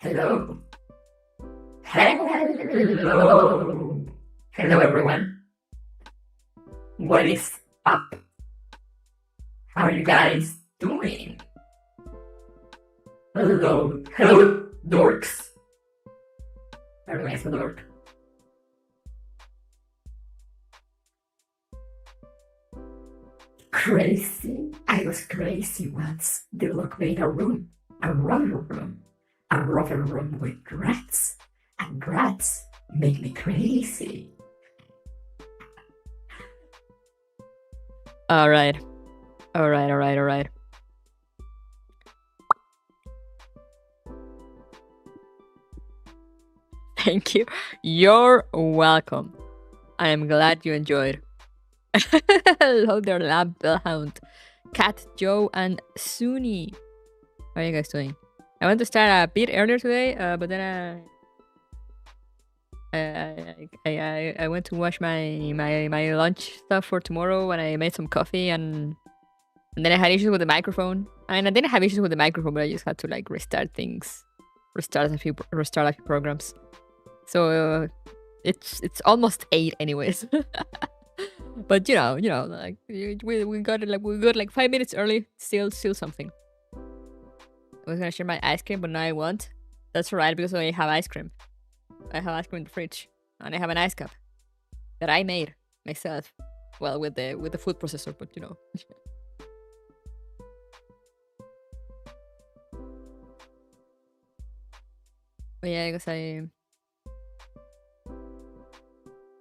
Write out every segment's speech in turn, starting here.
Hello. Hello. Hello, everyone. What is up? How are you guys doing? Hello. Hello, dorks. Everyone's a dork. Crazy. I was crazy once. The lock made a room. A rubber room. A rubber room with rats. And rats make me crazy. Alright. Thank you. You're welcome. I am glad you enjoyed. Hello there, Lab Bellhound, Cat, Joe, and Suni. How are you guys doing? I went to start a bit earlier today, but then I went to wash my lunch stuff for tomorrow, and I made some coffee, and then I had issues with the microphone. And I didn't have issues with the microphone, but I just had to like restart things, restart a few programs. So it's almost 8 anyways. But you know, like we got it, like we got like 5 minutes early. Still something. I was gonna share my ice cream, but now I won't. That's alright because I have ice cream. I have ice cream in the fridge, and I have an ice cup that I made myself. Well, with the food processor, but you know. But yeah, because I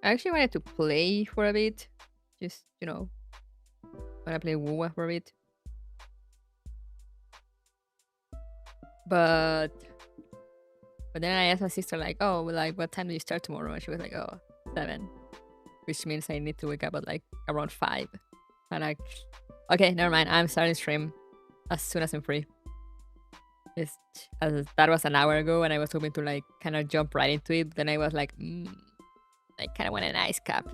actually wanted to play for a bit. Just, you know, when I play WoW for a bit. But then I asked my sister, like, oh, well, like, what time do you start tomorrow? And she was like, oh, 7. Which means I need to wake up at, like, around 5. And like, okay, never mind. I'm starting stream as soon as I'm free. That was an hour ago, and I was hoping to, like, kind of jump right into it. But then I was like, I kind of want an ice cup.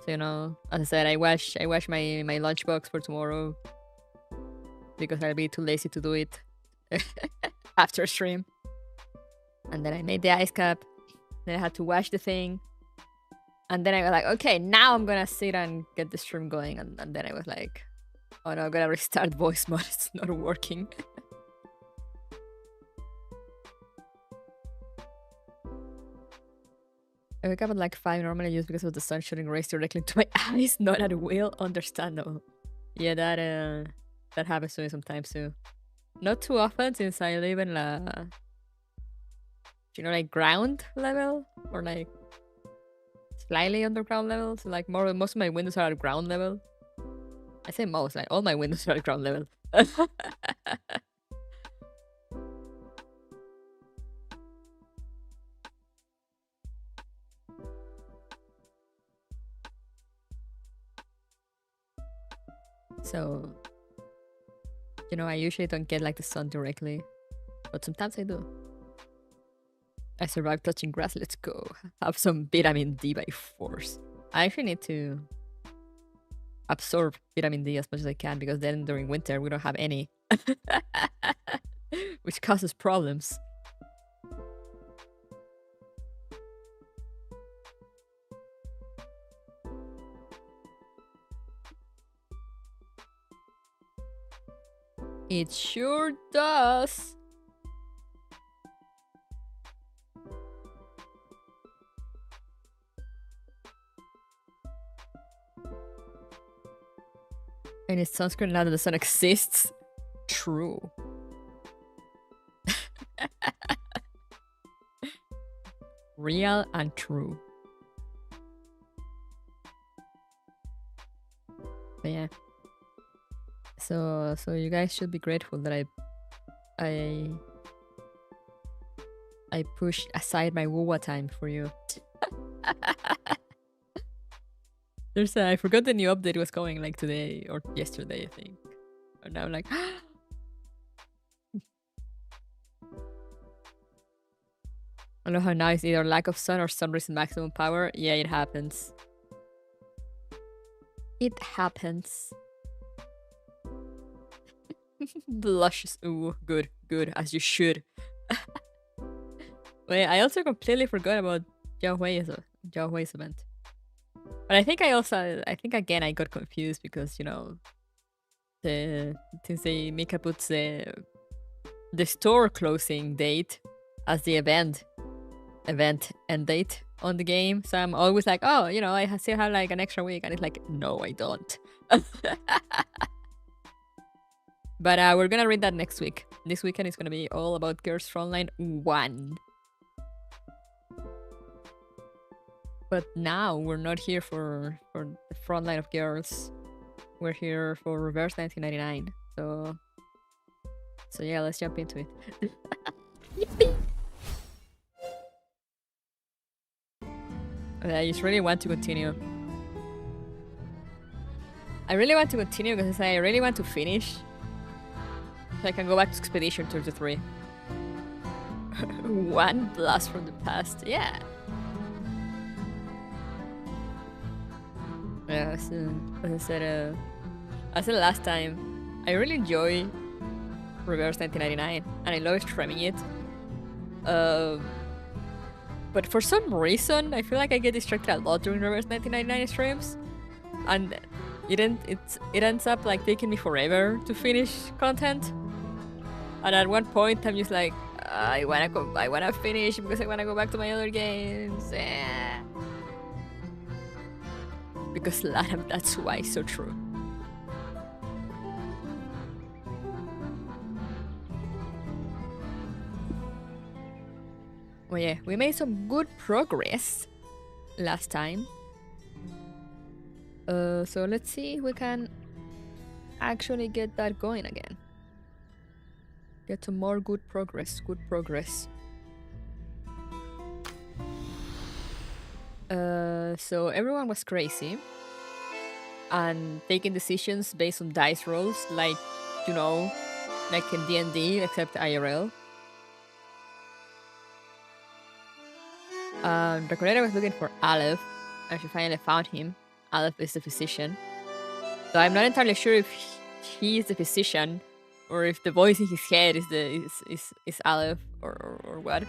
So, you know, as I said, I wash my lunchbox for tomorrow because I'll be too lazy to do it after stream. And then I made the ice cup. Then I had to wash the thing. And then I was like, okay, now I'm gonna sit and get the stream going. And then I was like, oh no, I'm gonna restart voice mode. It's not working. I wake up at like 5 normally just because of the sun shooting rays directly into my eyes. Not at will. Understandable. Yeah, that happens to me sometimes too. Not too often since I live in you know, like ground level or like slightly underground level. So like most of my windows are at ground level. I say most, like all my windows are at ground level. So, you know, I usually don't get like the sun directly, but sometimes I do. I survived touching grass. Let's go. Have some vitamin D by force. I actually need to absorb vitamin D as much as I can because then during winter we don't have any, which causes problems. It sure does. And it's sunscreen now that the sun exists. True. Real and true. But yeah. So you guys should be grateful that I pushed aside my WoW time for you. I forgot the new update was coming like today or yesterday, I think. And now I'm like, I don't know how now it's either lack of sun or some reason maximum power. Yeah, it happens. It happens. Blushes. Ooh, good, as you should. Wait, I also completely forgot about Zhao Hui's event. But I think again I got confused because, you know, since they Mika puts the store closing date as the event end date on the game. So I'm always like, oh, you know, I still have like an extra week, and it's like, no, I don't. But we're gonna read that next week. This weekend is gonna be all about Girls Frontline 1. But now we're not here for the Frontline of Girls. We're here for Reverse 1999. So yeah, let's jump into it. Yippee! I just really want to continue. I really want to continue because I really want to finish. So I can go back to Expedition 33. One blast from the past, yeah. Yeah, as I said last time, I really enjoy Reverse 1999, and I love streaming it. But for some reason, I feel like I get distracted a lot during Reverse 1999 streams, and it ends up like taking me forever to finish content. And at one point, I'm just like, I wanna finish because I wanna go back to my other games. Because that's why it's so true. Well, yeah, we made some good progress last time. So let's see if we can actually get that going again. Get some more good progress. So everyone was crazy and taking decisions based on dice rolls, like, you know, like in D&D, except IRL. Recoleta was looking for Aleph, and she finally found him. Aleph is the physician. So I'm not entirely sure if he is the physician or if the voice in his head is Aleph or what.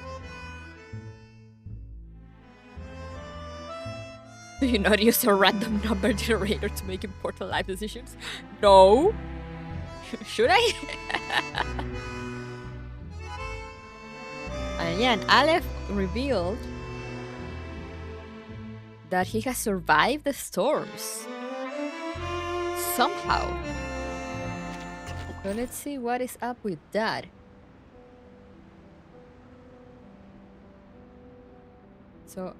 Do you not use a random number generator to make important life decisions? No. Should I? And yeah, and Aleph revealed that he has survived the storms. Somehow. So let's see what is up with that. So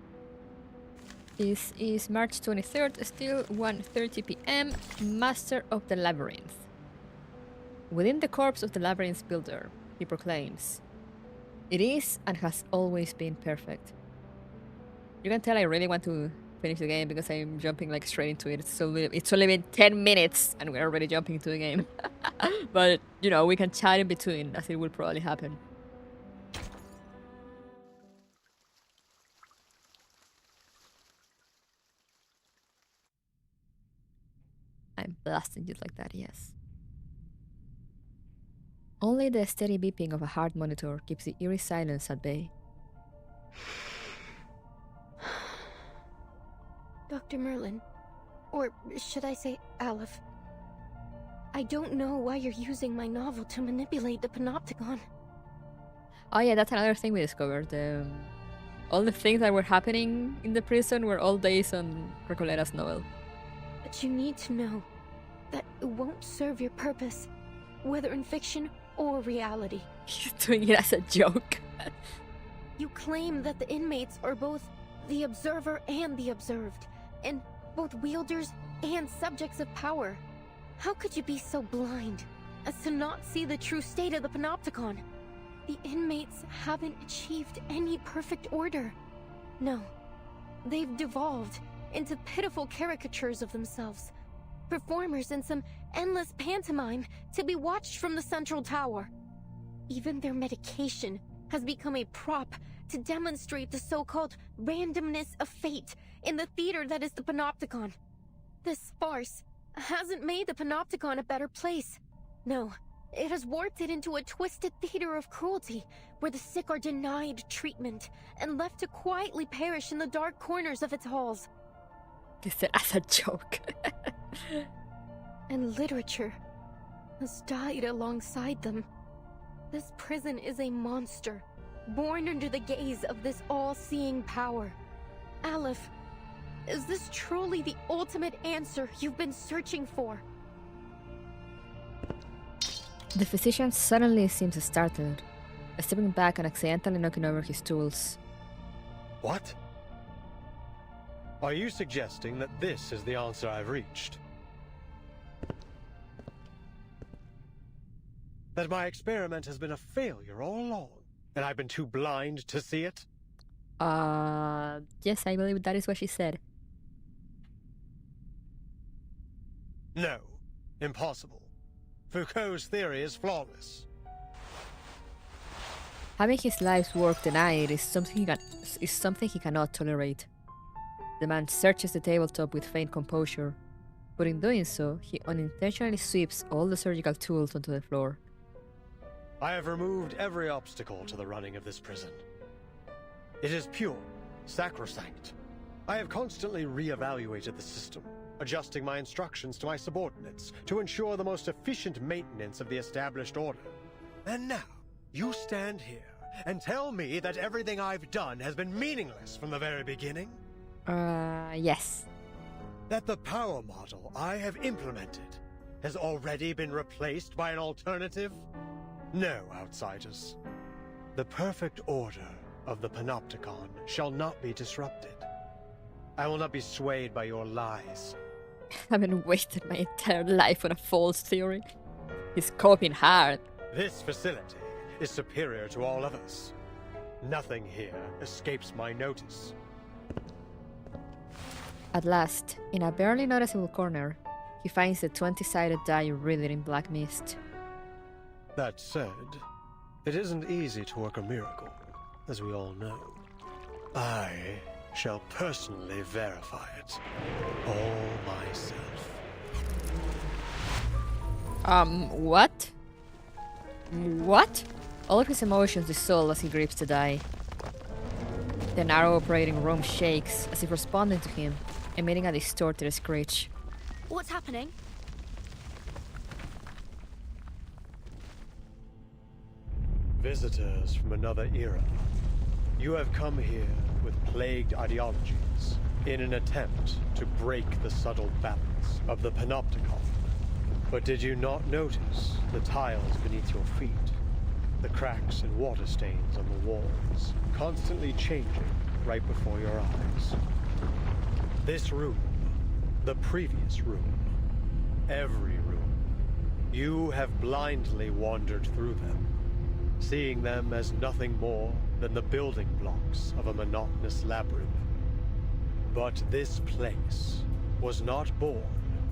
this is March 23rd, still 1:30 p.m. Master of the Labyrinth. Within the corpse of the Labyrinth builder, he proclaims, "It is and has always been perfect." You can tell I really want to finish the game because I'm jumping like straight into it. It's only been 10 minutes and we're already jumping into the game. But, you know, we can chat in between, as it will probably happen. I'm blasting just like that, yes. Only the steady beeping of a heart monitor keeps the eerie silence at bay. Dr. Merlin, or should I say Aleph, I don't know why you're using my novel to manipulate the panopticon. Oh yeah, that's another thing we discovered. All the things that were happening in the prison were all based on Recoleta's novel. But you need to know that it won't serve your purpose, whether in fiction or reality. He's doing it as a joke. You claim that the inmates are both the observer and the observed, and both wielders and subjects of power. How could you be so blind as to not see the true state of the panopticon? The inmates haven't achieved any perfect order. No, they've devolved into pitiful caricatures of themselves, performers in some endless pantomime to be watched from the central tower. Even their medication has become a prop to demonstrate the so-called randomness of fate in the theater that is the panopticon. This farce hasn't made the panopticon a better place. No, It has warped it into a twisted theater of cruelty, where the sick are denied treatment and left to quietly perish in the dark corners of its halls. He said as a joke. And literature has died alongside them. This prison is a monster, born under the gaze of this all-seeing power. Aleph, is this truly the ultimate answer you've been searching for? The physician suddenly seems startled, stepping back and accidentally knocking over his tools. What? Are you suggesting that this is the answer I've reached? That my experiment has been a failure all along, and I've been too blind to see it? Yes, I believe that is what she said. No. Impossible. Foucault's theory is flawless. Having his life's work denied is something he cannot tolerate. The man searches the tabletop with faint composure, but in doing so, he unintentionally sweeps all the surgical tools onto the floor. I have removed every obstacle to the running of this prison. It is pure, sacrosanct. I have constantly re-evaluated the system, adjusting my instructions to my subordinates to ensure the most efficient maintenance of the established order. And now, you stand here and tell me that everything I've done has been meaningless from the very beginning? Yes. That the power model I have implemented has already been replaced by an alternative? No, outsiders. The perfect order of the Panopticon shall not be disrupted. I will not be swayed by your lies. I haven't wasted my entire life on a false theory. He's copying hard. This facility is superior to all others. Nothing here escapes my notice. At last, in a barely noticeable corner, he finds the 20-sided die written in black mist. That said, it isn't easy to work a miracle, as we all know. I shall personally verify it, all myself. What? What? All of his emotions dissolve as he grips the die. The narrow operating room shakes as if responding to him, emitting a distorted screech. What's happening? Visitors from another era. You have come here with plagued ideologies in an attempt to break the subtle balance of the Panopticon. But did you not notice the tiles beneath your feet? The cracks and water stains on the walls, constantly changing right before your eyes. This room, the previous room, every room, you have blindly wandered through them, seeing them as nothing more than the building blocks of a monotonous labyrinth. But this place was not born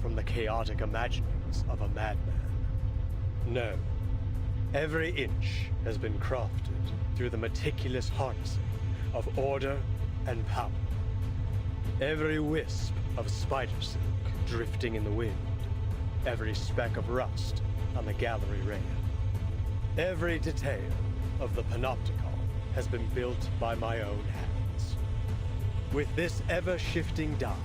from the chaotic imaginings of a madman. No. Every inch has been crafted through the meticulous harnessing of order and power. Every wisp of spider silk drifting in the wind, every speck of rust on the gallery rail. Every detail of the Panopticon has been built by my own hands. With this ever-shifting die,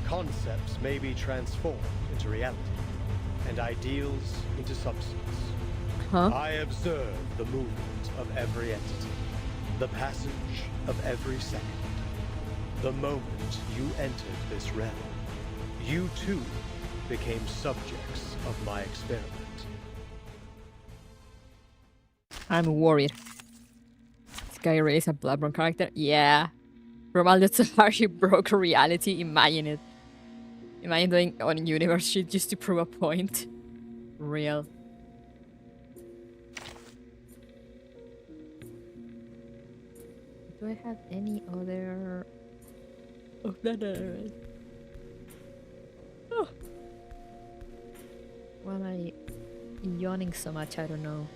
concepts may be transformed into reality, and ideals into substance. I observe the movement of every entity, the passage of every second. The moment you entered this realm, you too became subjects of my experiment. I'm worried. This guy really is a Bloodborne character? Yeah. Romuald, that's so harsh, he broke reality. Imagine it. Imagine doing on universe shit just to prove a point. Real. Do I have any other... Oh, no. Oh. Why am I yawning so much? I don't know.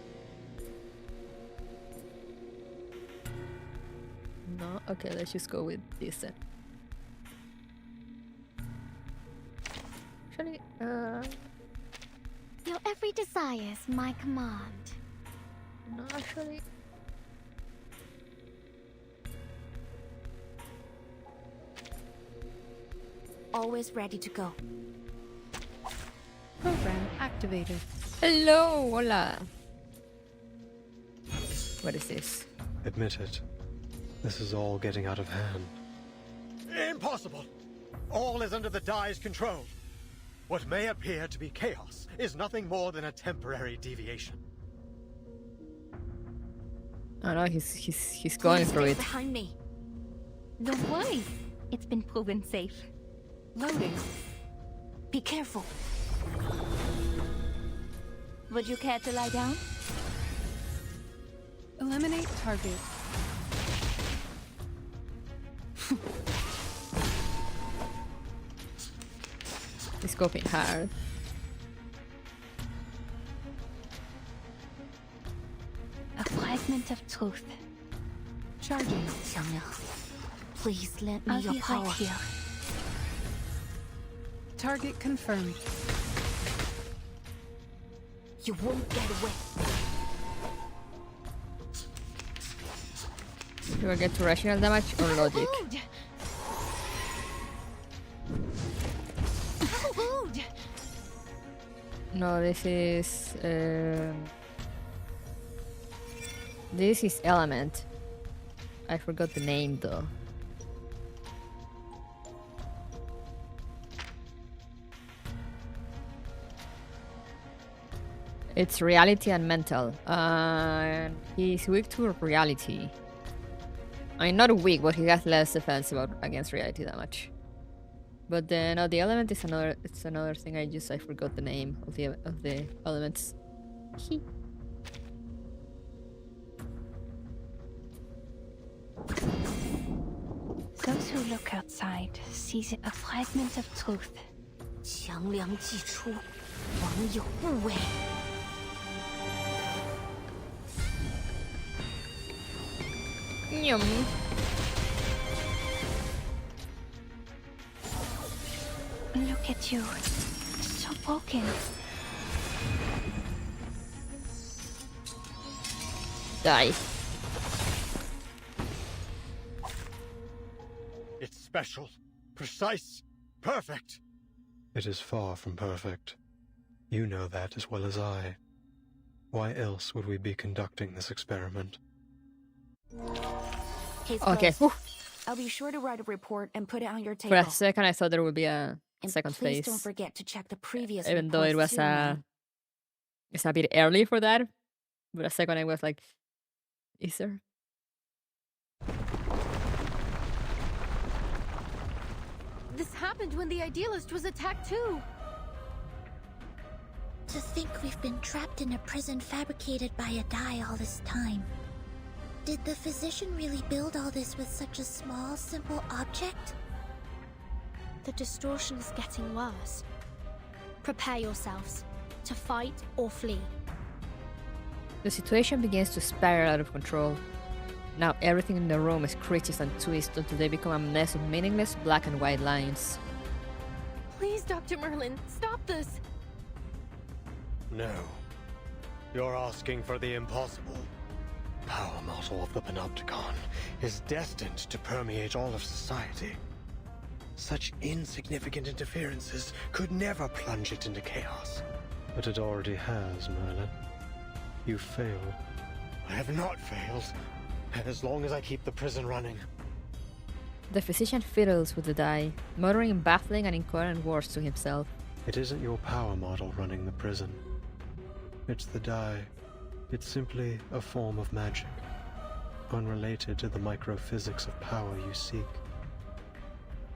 No? Okay, let's just go with this then. Actually, You'll every desire is my command. No, actually. Always ready to go. Program activated. Hello, hola. What is this? Admit it. This is all getting out of hand. Impossible! All is under the Dai's control. What may appear to be chaos is nothing more than a temporary deviation. Oh no, he's going through it. Behind me. Don't worry. It's been proven safe. Loading. Be careful. Would you care to lie down? Eliminate target. He's scoping hard. A fragment of truth. Charging. Please let me I'll your be power. right here. Target confirmed. You won't get away. Do I get to rational damage or logic? Food. No, this is element. I forgot the name though. It's reality and mental. He's weak to reality. I mean, not weak, but he has less defense against reality damage. But then the element is another. It's another thing. I forgot the name of the elements. Those who look outside sees a fragment of truth. 强梁既出，王有不为。 Yum. Look at you, so broken. Die. It's special, precise, perfect. It is far from perfect. You know that as well as I. Why else would we be conducting this experiment? Case Okay. closed. I'll be sure to write a report and put it on your For table. a second, I thought there would be a And second please phase. don't forget to check the previous Even though it reports was too, man. it's a bit early for that. But a second, I was like, is there? This happened when the idealist was attacked too. To think we've been trapped in a prison fabricated by a Dai all this time. Did the physician really build all this with such a small, simple object? The distortion is getting worse. Prepare yourselves to fight or flee. The situation begins to spiral out of control. Now everything in the room is creases and twists until they become a mess of meaningless black and white lines. Please, Dr. Merlin, stop this. No. You're asking for the impossible. Power model of the Panopticon is destined to permeate all of society. Such insignificant interferences could never plunge it into chaos. But it already has, Merlin. You failed. I have not failed. As long as I keep the prison running. The physician fiddles with the die, muttering baffling and incoherent words to himself. It isn't your power model running the prison. It's the die. It's simply a form of magic, unrelated to the microphysics of power you seek.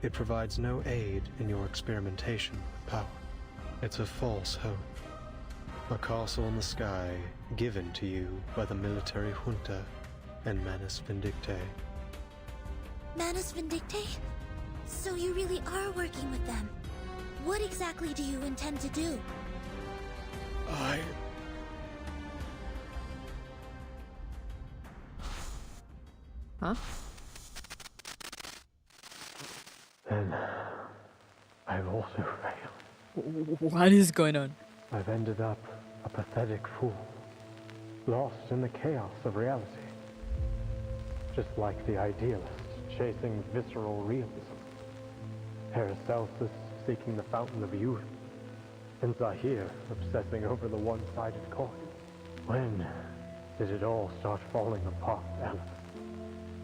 It provides no aid in your experimentation with power. It's a false hope. A castle in the sky given to you by the military junta and Manus Vindictae. Manus Vindictae? So you really are working with them. What exactly do you intend to do? Huh? Then I've also failed. What is going on? I've ended up a pathetic fool, lost in the chaos of reality. Just like the idealist chasing visceral realism, Paracelsus seeking the fountain of youth, and Zahir obsessing over the one-sided coin. When did it all start falling apart, Alice?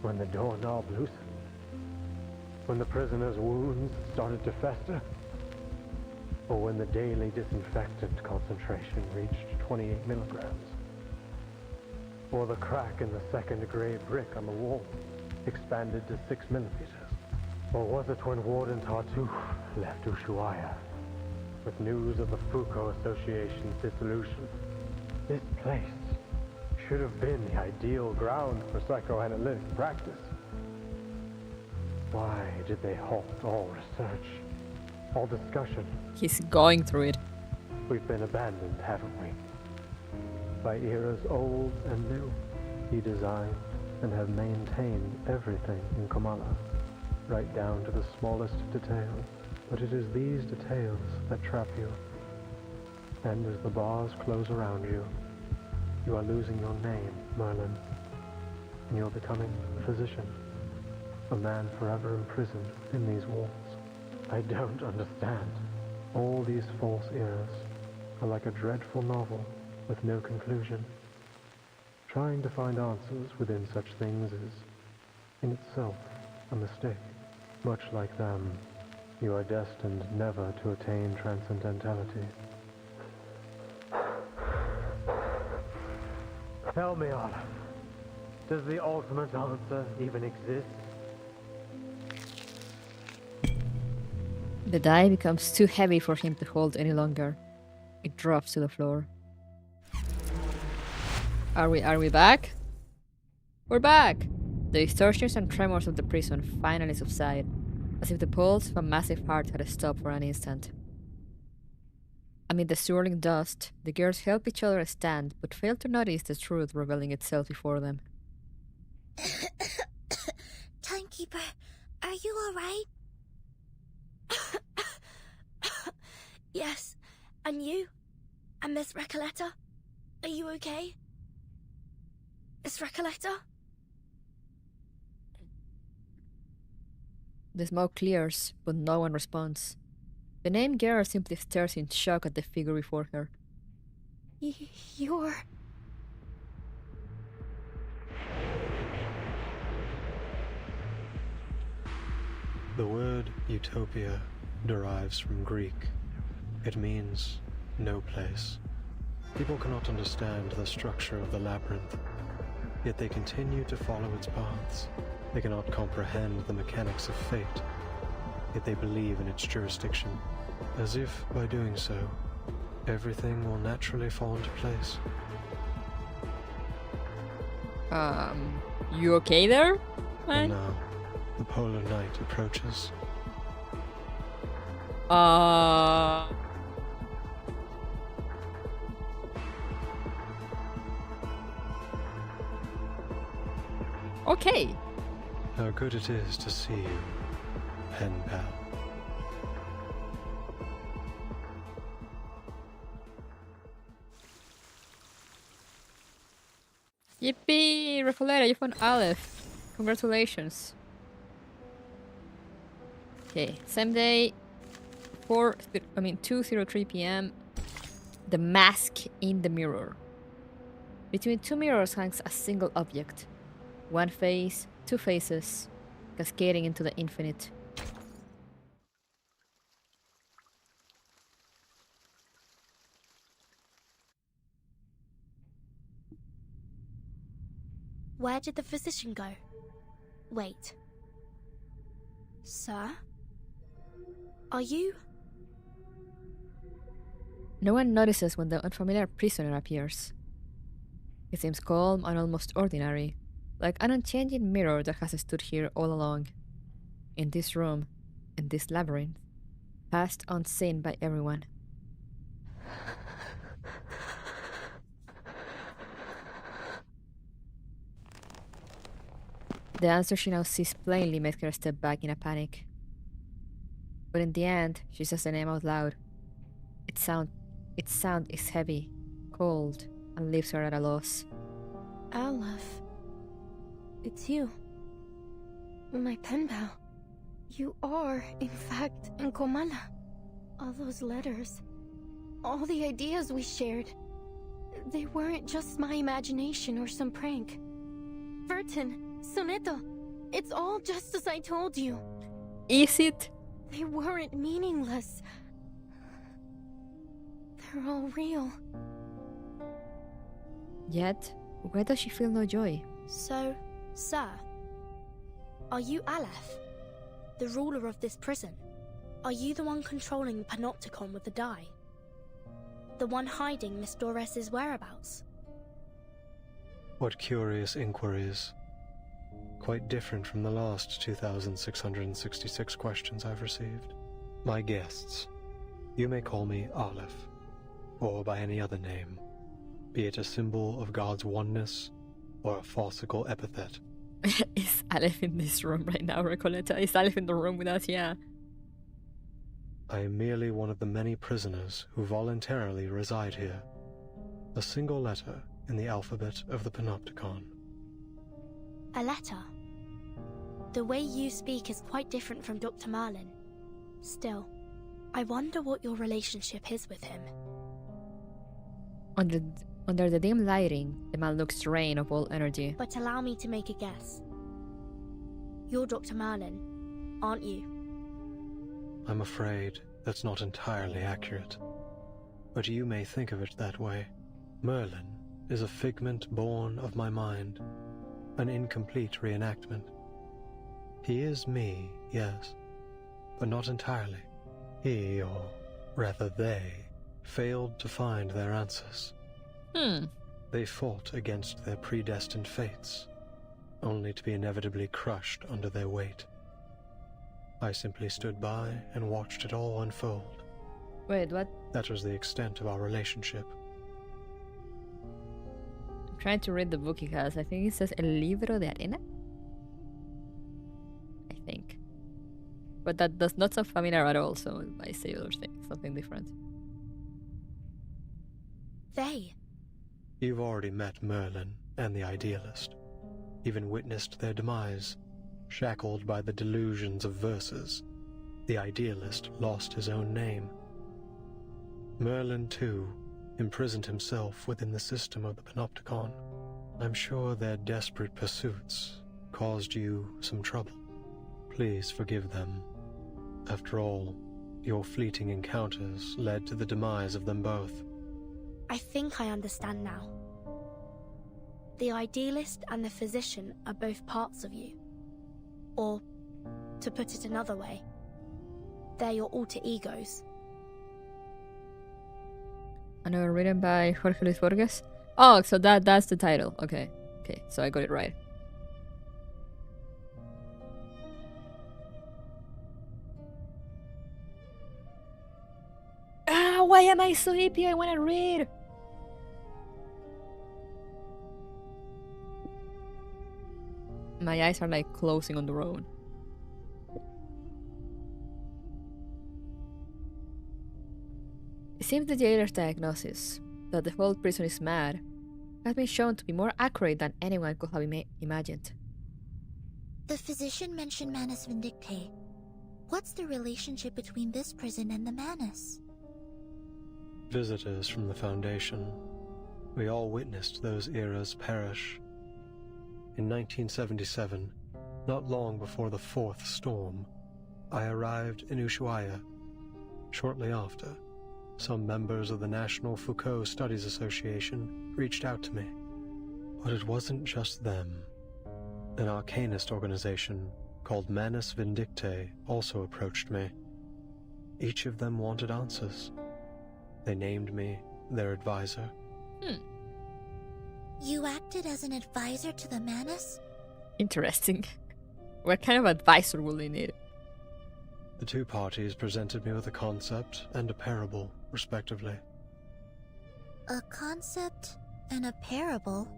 When the doorknob loosened? When the prisoner's wounds started to fester? Or when the daily disinfectant concentration reached 28 milligrams? Or the crack in the second gray brick on the wall expanded to 6 millimeters? Or was it when Warden Tartuffe left Ushuaia with news of the Foucault Association's dissolution? This place should have been the ideal ground for psychoanalytic practice. Why did they halt all research, all discussion? He's going through it. We've been abandoned, haven't we? By eras old and new, he designed and have maintained everything in Kamala, right down to the smallest details. But it is these details that trap you. And as the bars close around you, you are losing your name, Merlin. And you're becoming a physician, a man forever imprisoned in these walls. I don't understand. All these false eras are like a dreadful novel with no conclusion. Trying to find answers within such things is, in itself, a mistake. Much like them, you are destined never to attain transcendentality. Tell me, Olive, does the ultimate answer even exist? The die becomes too heavy for him to hold any longer. It drops to the floor. Are we back? We're back! The distortions and tremors of the prison finally subside, as if the pulse of a massive heart had stopped for an instant. Amid the swirling dust, the girls help each other stand, but fail to notice the truth revealing itself before them. Timekeeper, are you alright? Yes. And you? And Miss Recoleta? Are you okay? Miss Recoleta? The smoke clears, but no one responds. The named girl simply stares in shock at the figure before her. You're... The word utopia derives from Greek. It means no place. People cannot understand the structure of the labyrinth, yet they continue to follow its paths. They cannot comprehend the mechanics of fate, yet they believe in its jurisdiction, as if, by doing so, everything will naturally fall into place. You okay there? And now, the polar night approaches. Okay. How good it is to see you, pen pal. Yippee! Recoleta, you found Aleph. Congratulations. Okay, same day, 2:03 p.m. The mask in the mirror. Between two mirrors hangs a single object. One face, two faces, cascading into the infinite. Where did the physician go? Wait. Sir? Are you? No one notices when the unfamiliar prisoner appears. He seems calm and almost ordinary, like an unchanging mirror that has stood here all along. In this room, in this labyrinth, passed unseen by everyone. The answer she now sees plainly makes her step back in a panic. But in the end, she says the name out loud. Its sound is heavy, cold and leaves her at a loss. Aleph. It's you. My pen pal. You are, in fact, Nkomana. All those letters. All the ideas we shared. They weren't just my imagination or some prank. Vertin, Soneto, it's all just as I told you. Is it? They weren't meaningless. They're all real. Yet, why does she feel no joy? So, sir, are you Aleph, the ruler of this prison? Are you the one controlling the Panopticon with the die? The one hiding Miss Dores's whereabouts? What curious inquiries. Quite different from the last 2,666 questions I've received. My guests, you may call me Aleph, or by any other name, be it a symbol of God's oneness or a farcical epithet. Is Aleph in this room right now, Recoleta? Is Aleph in the room with us? Yeah. I am merely one of the many prisoners who voluntarily reside here. A single letter in the alphabet of the Panopticon. A letter? The way you speak is quite different from Dr. Merlin. Still, I wonder what your relationship is with him. Under the dim lighting, the man looks drained of all energy. But allow me to make a guess. You're Dr. Merlin, aren't you? I'm afraid that's not entirely accurate. But you may think of it that way. Merlin is a figment born of my mind, an incomplete reenactment. He is me, yes, but not entirely. He, or rather they, failed to find their answers. They fought against their predestined fates, only to be inevitably crushed under their weight. I simply stood by and watched it all unfold. Wait, what? That was the extent of our relationship. I'm trying to read the book he has. I think it says El Libro de Arena? I think. But that does not sound familiar at all, so I say other things, something different. They? You've already met Merlin and the Idealist, even witnessed their demise. Shackled by the delusions of verses, the Idealist lost his own name. Merlin, too, imprisoned himself within the system of the Panopticon. I'm sure their desperate pursuits caused you some trouble. Please forgive them. After all, your fleeting encounters led to the demise of them both. I think I understand now. The Idealist and the Physician are both parts of you. Or, to put it another way, they're your alter egos. I know, written by Jorge Luis Borges. Oh, so that's the title. Okay, so I got it right. Ah, why am I so hippie? I want to read. My eyes are like closing on their own. It seems the jailer's diagnosis, that the whole prison is mad, has been shown to be more accurate than anyone could have imagined. The physician mentioned Manus Vindictae. What's the relationship between this prison and the Manus? Visitors from the Foundation. We all witnessed those eras perish. In 1977, not long before the fourth storm, I arrived in Ushuaia. Shortly after, some members of the National Foucault Studies Association reached out to me. But it wasn't just them. An arcanist organization called Manus Vindictae also approached me. Each of them wanted answers. They named me their advisor. You acted as an advisor to the Manus? Interesting. What kind of advisor will they need? The two parties presented me with a concept and a parable, respectively. A concept and a parable?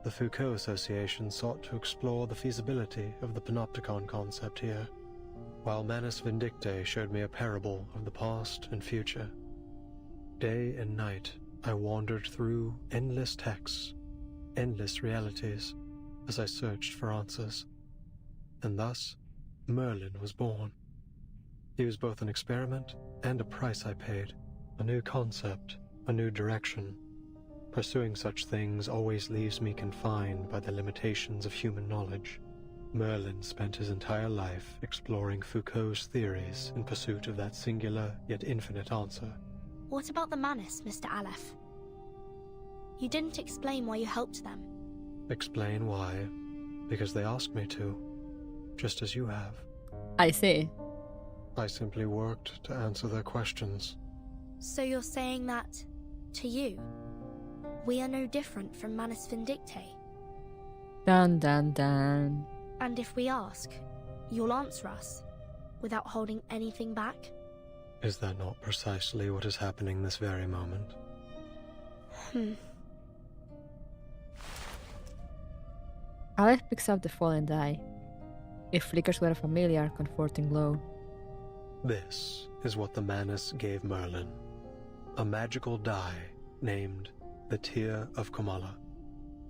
The Foucault Association sought to explore the feasibility of the Panopticon concept here, while Manus Vindictae showed me a parable of the past and future. Day and night, I wandered through endless texts, endless realities, as I searched for answers. And thus, Merlin was born. He was both an experiment and a price I paid, a new concept, a new direction. Pursuing such things always leaves me confined by the limitations of human knowledge. Merlin spent his entire life exploring Foucault's theories in pursuit of that singular yet infinite answer. What about the Manus, Mr. Aleph? You didn't explain why you helped them. Explain why? Because they asked me to, just as you have. I see. I simply worked to answer their questions. So you're saying that, to you, we are no different from Manus Vindictae? Dun dun dun. And if we ask, you'll answer us, without holding anything back? Is that not precisely what is happening this very moment? Aleph picks up the fallen die. It flickers with a familiar, comforting glow. This is what the Manus gave Merlin. A magical die named the Tear of Kamala.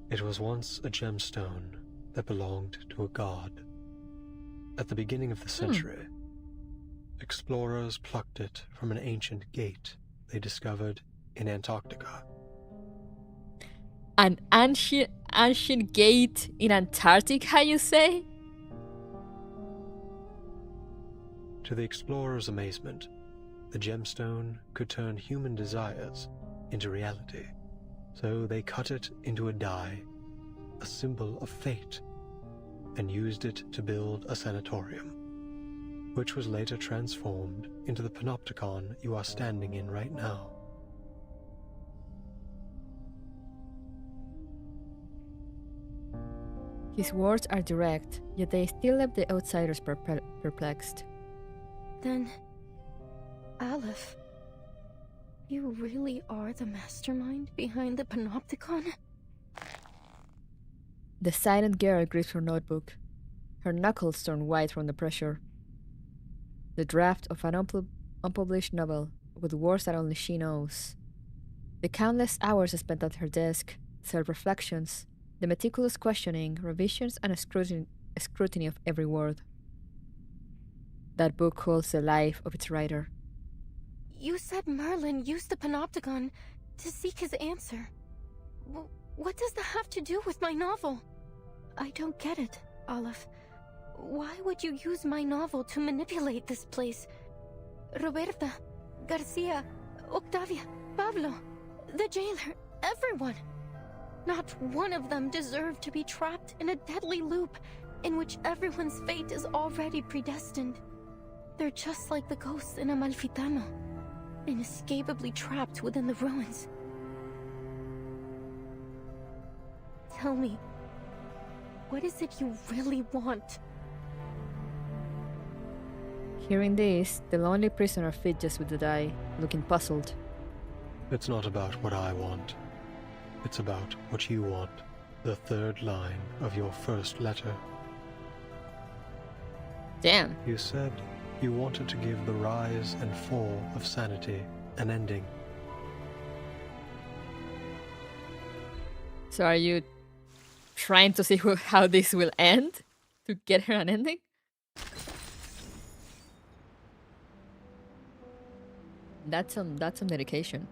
It was once a gemstone that belonged to a god. At the beginning of the century, explorers plucked it from an ancient gate they discovered in Antarctica. An ancient gate in Antarctica, you say? To the explorers' amazement, the gemstone could turn human desires into reality. So they cut it into a die, a symbol of fate, and used it to build a sanatorium, which was later transformed into the panopticon you are standing in right now. His words are direct, yet they still left the outsiders perplexed. Then, Aleph, you really are the mastermind behind the panopticon? The silent girl grips her notebook. Her knuckles turn white from the pressure. The draft of an unpublished novel with words that only she knows. The countless hours spent at her desk, self-reflections, the meticulous questioning, revisions, and a scrutiny of every word. That book holds the life of its writer. You said Merlin used the panopticon to seek his answer. What does that have to do with my novel? I don't get it, Aleph. Why would you use my novel to manipulate this place? Roberta, Garcia, Octavia, Pablo, the jailer, everyone. Not one of them deserved to be trapped in a deadly loop in which everyone's fate is already predestined. They're just like the ghosts in Amalfitano, inescapably trapped within the ruins. Tell me, what is it you really want? Hearing this, the lonely prisoner fidgets with the die, looking puzzled. It's not about what I want. It's about what you want. The third line of your first letter. Damn. You said you wanted to give the rise and fall of sanity an ending. So are you trying to see how this will end? To get her an ending? That's some dedication.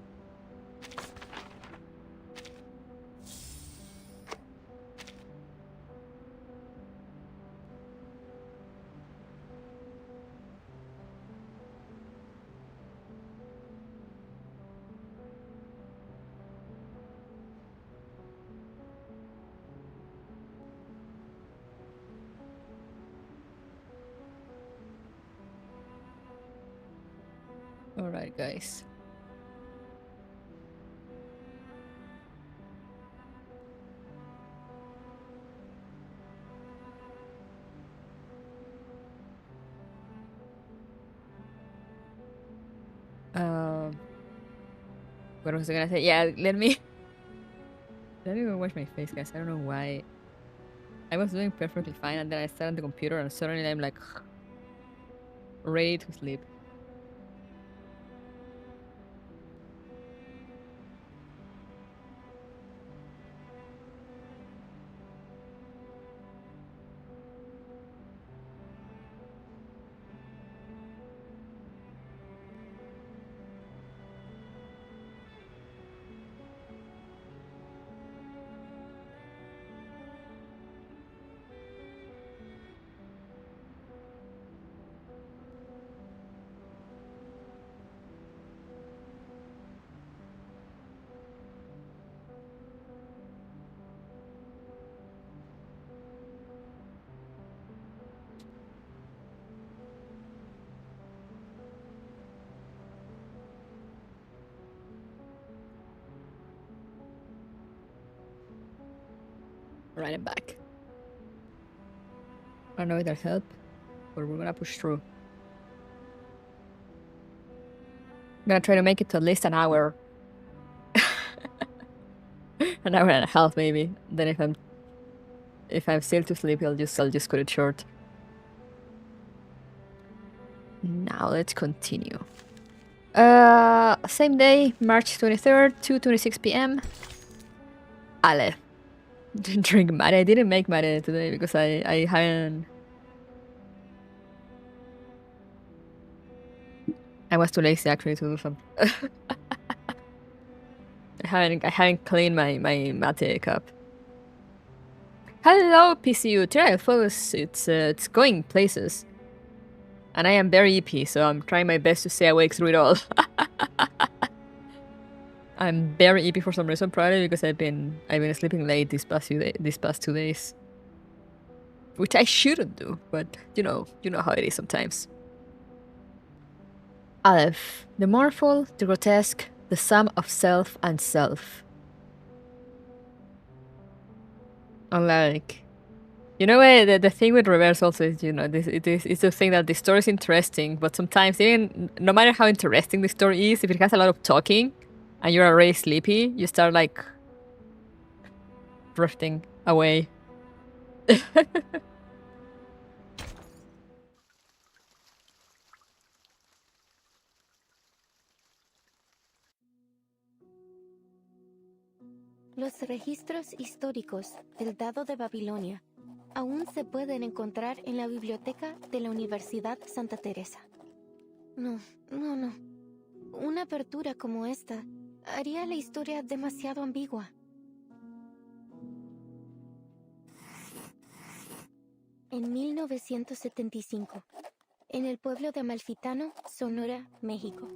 Alright, guys. What was I gonna say? Yeah, let me go wash my face, guys. I don't know why. I was doing perfectly fine, and then I sat on the computer, and suddenly I'm like ready to sleep. Right, I'm back. I don't know if there's help, but we're gonna push through. I'm gonna try to make it to at least an hour. An hour and a half, maybe. Then if I'm still too sleepy, I'll just cut it short. Now let's continue. Same day, March 23rd, 2:26 p.m. Aleph. Didn't drink mate. I didn't make mate today because I haven't. I was too lazy actually to do some. I haven't cleaned my mate cup. Hello, PCU. Trial Focus. It's going places. And I am very EP, so I'm trying my best to stay awake through it all. I'm very EP for some reason, probably because I've been sleeping late these past 2 days. Which I shouldn't do, but you know how it is sometimes. Aleph. The mournful, the grotesque, the sum of self and self. Unlike, you know, the thing with reverse also is, you know, it's the thing that the story is interesting, but sometimes even no matter how interesting the story is, if it has a lot of talking and you're already sleepy, you start like drifting away. Los registros históricos del Dado de Babilonia aún se pueden encontrar en la biblioteca de la Universidad Santa Teresa. No. Una apertura como esta haría la historia demasiado ambigua. En 1975, en el pueblo de Amalfitano, Sonora, México,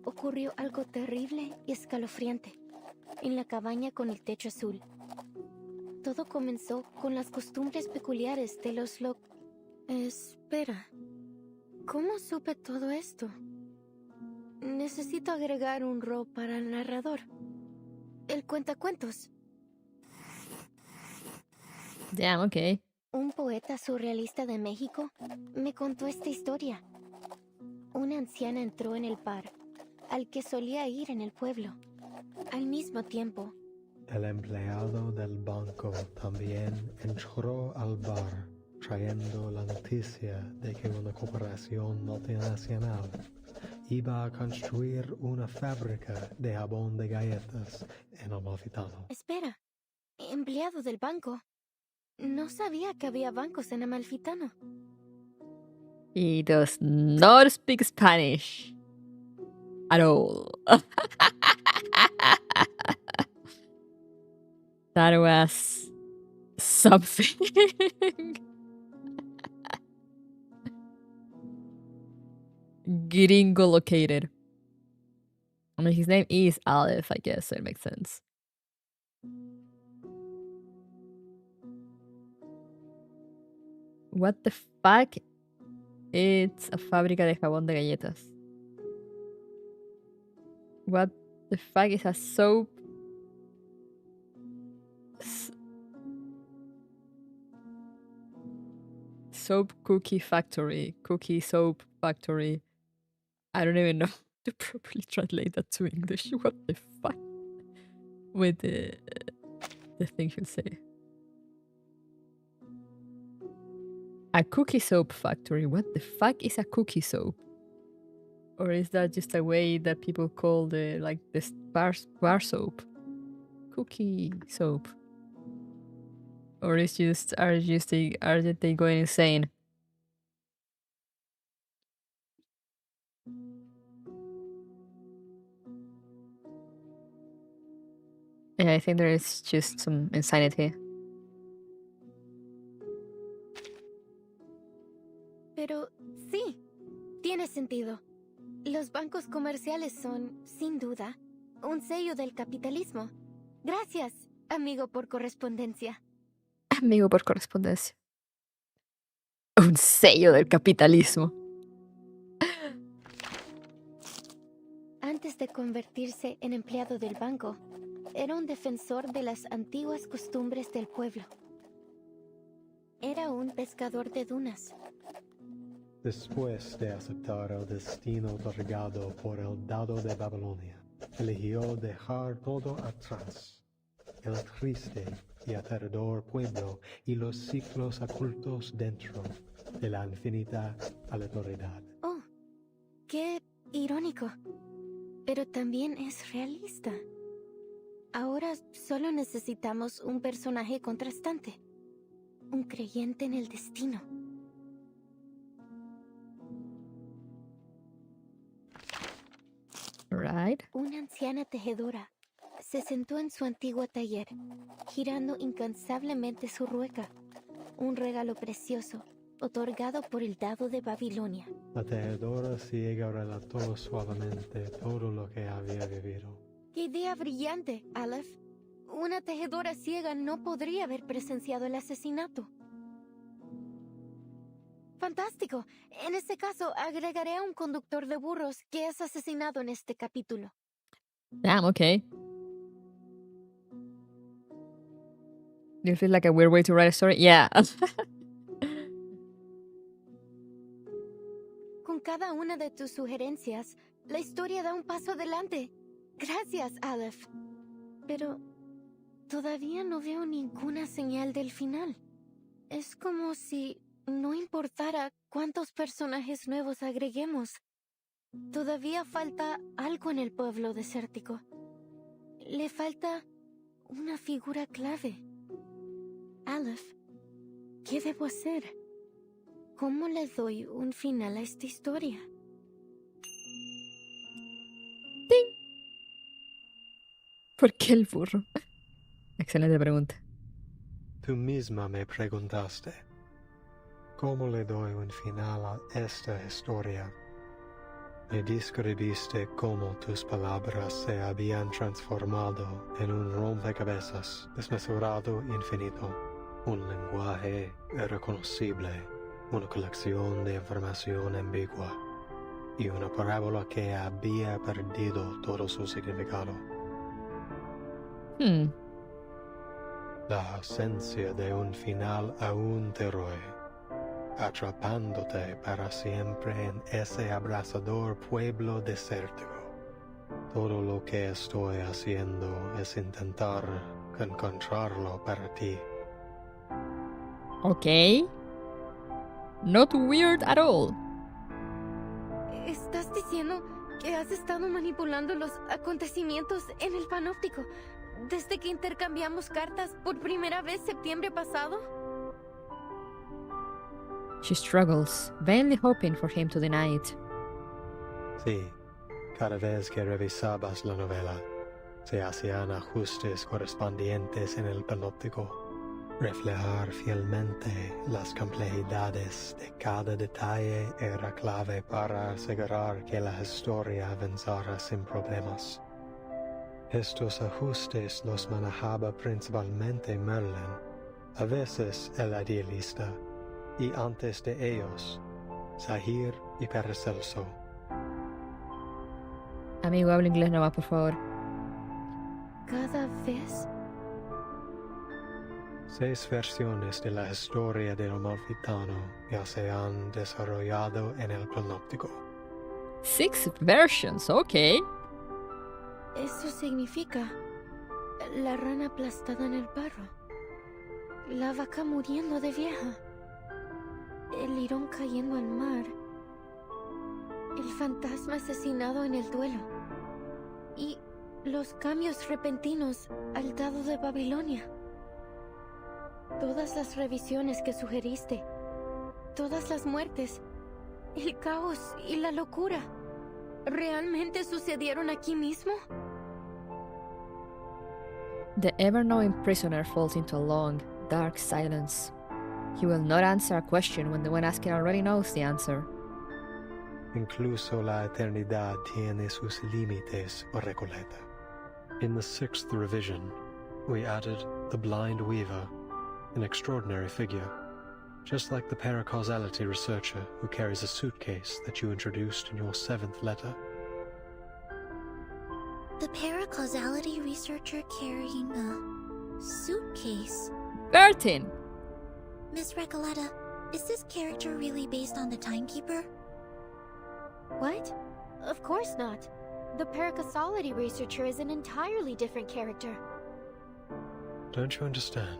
ocurrió algo terrible y escalofriante en la cabaña con el techo azul. Todo comenzó con las costumbres peculiares de los Espera. ¿Cómo supe todo esto? Necesito agregar un ro para el narrador. El cuentacuentos. Damn, okay. Un poeta surrealista de México me contó esta historia. Una anciana entró en el bar al que solía ir en el pueblo. Al mismo tiempo, El empleado del banco también entró al bar trayendo la noticia de que una corporación multinacional iba a construir una fábrica de jabón de galletas en Amalfitano. espera, empleado del banco. No sabía que había bancos en Amalfitano. He does not speak Spanish at all. That was something. Gringo located. I mean, his name is Aleph, I guess, so it makes sense. What the fuck? It's a fábrica de jabón de galletas. What the fuck is a soap? Soap cookie factory. Cookie soap factory. I don't even know how to properly translate that to English. What the fuck? With the thing he'll say. A cookie soap factory. What the fuck is a cookie soap? Or is that just a way that people call the like this bar soap? Cookie soap. Or is just are they going insane? Yeah, I think there is just some insanity. Pero sí, tiene sentido. Los bancos comerciales son, sin duda, un sello del capitalismo. Gracias, amigo por correspondencia. Amigo por correspondencia. Un sello del capitalismo. Antes de convertirse en empleado del banco, era un defensor de las antiguas costumbres del pueblo. Era un pescador de dunas. Después de aceptar el destino otorgado por el dado de Babilonia, eligió dejar todo atrás. El triste y aterrador pueblo y los ciclos ocultos dentro de la infinita aleatoriedad. Oh, qué irónico. Pero también es realista. Ahora solo necesitamos un personaje contrastante. Un creyente en el destino. Right. Una anciana tejedora se sentó en su antiguo taller, girando incansablemente su rueca, un regalo precioso, otorgado por el dado de Babilonia. La tejedora ciega relató suavemente todo lo que había vivido. ¡Qué idea brillante, Aleph! Una tejedora ciega no podría haber presenciado el asesinato. ¡Fantástico! En este caso, agregaré a un conductor de burros que es asesinado en este capítulo. Damn, okay. Do you feel like a weird way to write a story? Yeah. Con cada una de tus sugerencias, la historia da un paso adelante. Gracias, Aleph. Pero todavía no veo ninguna señal del final. Es como si no importara cuántos personajes nuevos agreguemos. Todavía falta algo en el pueblo desértico. Le falta una figura clave. Aleph, ¿qué debo hacer? ¿Cómo le doy un final a esta historia? ¿Por qué el burro? Excelente pregunta. Tú misma me preguntaste, ¿cómo le doy un final a esta historia? Me describiste cómo tus palabras se habían transformado en un rompecabezas desmesurado infinito, un lenguaje irreconocible, una colección de información ambigua y una parábola que había perdido todo su significado. La ausencia de un final aún te roe, atrapándote para siempre en ese abrasador pueblo desértico. Todo lo que estoy haciendo es intentar encontrarlo para ti. Okay. Not weird at all. ¿Estás diciendo que has estado manipulando los acontecimientos en el panóptico desde que intercambiamos cartas por primera vez septiembre pasado? She struggles, vainly hoping for him to deny it. Sí, cada vez que revisabas la novela, se hacían ajustes correspondientes en el panóptico. Reflejar fielmente las complejidades de cada detalle era clave para asegurar que la historia avanzara sin problemas. Estos ajustes los manejaba principalmente Merlin, a veces el idealista, y antes de ellos, Zahir y Paracelso. Amigo, habla inglés nomás, por favor. Cada vez 6 versiones de la historia del Amalfitano ya se han desarrollado en el panóptico. 6 versions, okay. eso significa la rana aplastada en el barro, la vaca muriendo de vieja, el lirón cayendo al mar, el fantasma asesinado en el duelo y los cambios repentinos al dado de Babilonia. Todas las revisiones que sugeriste, todas las muertes, el caos y la locura, ¿realmente sucedieron aquí mismo? The ever-knowing prisoner falls into a long, dark silence. He will not answer a question when the one asking already knows the answer. Incluso la eternidad tiene sus límites, Recoleta. In the 6th revision, we added the blind weaver, an extraordinary figure, just like the paracausality researcher who carries a suitcase that you introduced in your 7th letter. The paracausality researcher carrying a suitcase. 13! Miss Recoletta, is this character really based on the timekeeper? What? Of course not. The paracausality researcher is an entirely different character. Don't you understand?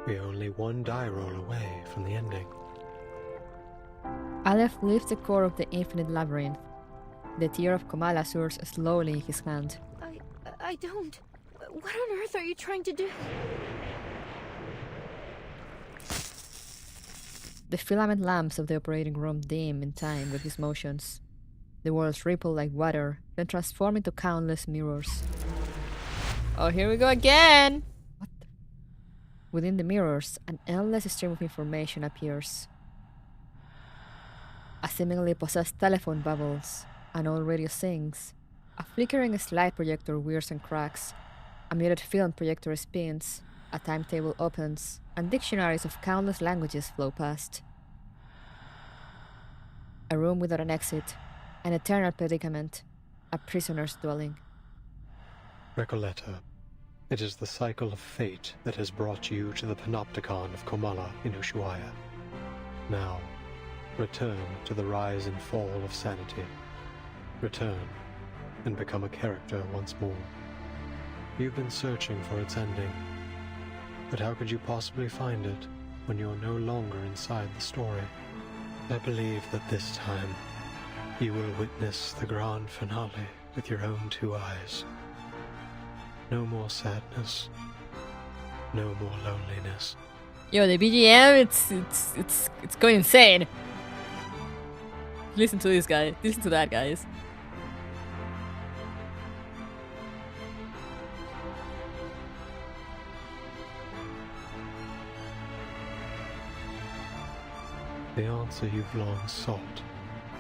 We're only one die roll away from the ending. Aleph leaves the core of the infinite labyrinth. The tear of Komala soars slowly in his hand. I don't. What on earth are you trying to do? The filament lamps of the operating room dim in time with his motions. The walls ripple like water, then transform into countless mirrors. Oh, here we go again! What? Within the mirrors, an endless stream of information appears. A seemingly possessed telephone bubbles, an old radio sings, a flickering slide projector whirs and cracks, a muted film projector spins, a timetable opens, and dictionaries of countless languages flow past. A room without an exit, an eternal predicament, a prisoner's dwelling. Recoletta, it is the cycle of fate that has brought you to the panopticon of Komala in Ushuaia. Now, return to the rise and fall of sanity. Return and become a character once more. You've been searching for its ending, but how could you possibly find it when you're no longer inside the story? I believe that this time you will witness the grand finale with your own two eyes. No more sadness, no more loneliness. Yo, the BGM, it's going insane. Listen to this guy. Listen to that, guys. The answer you've long sought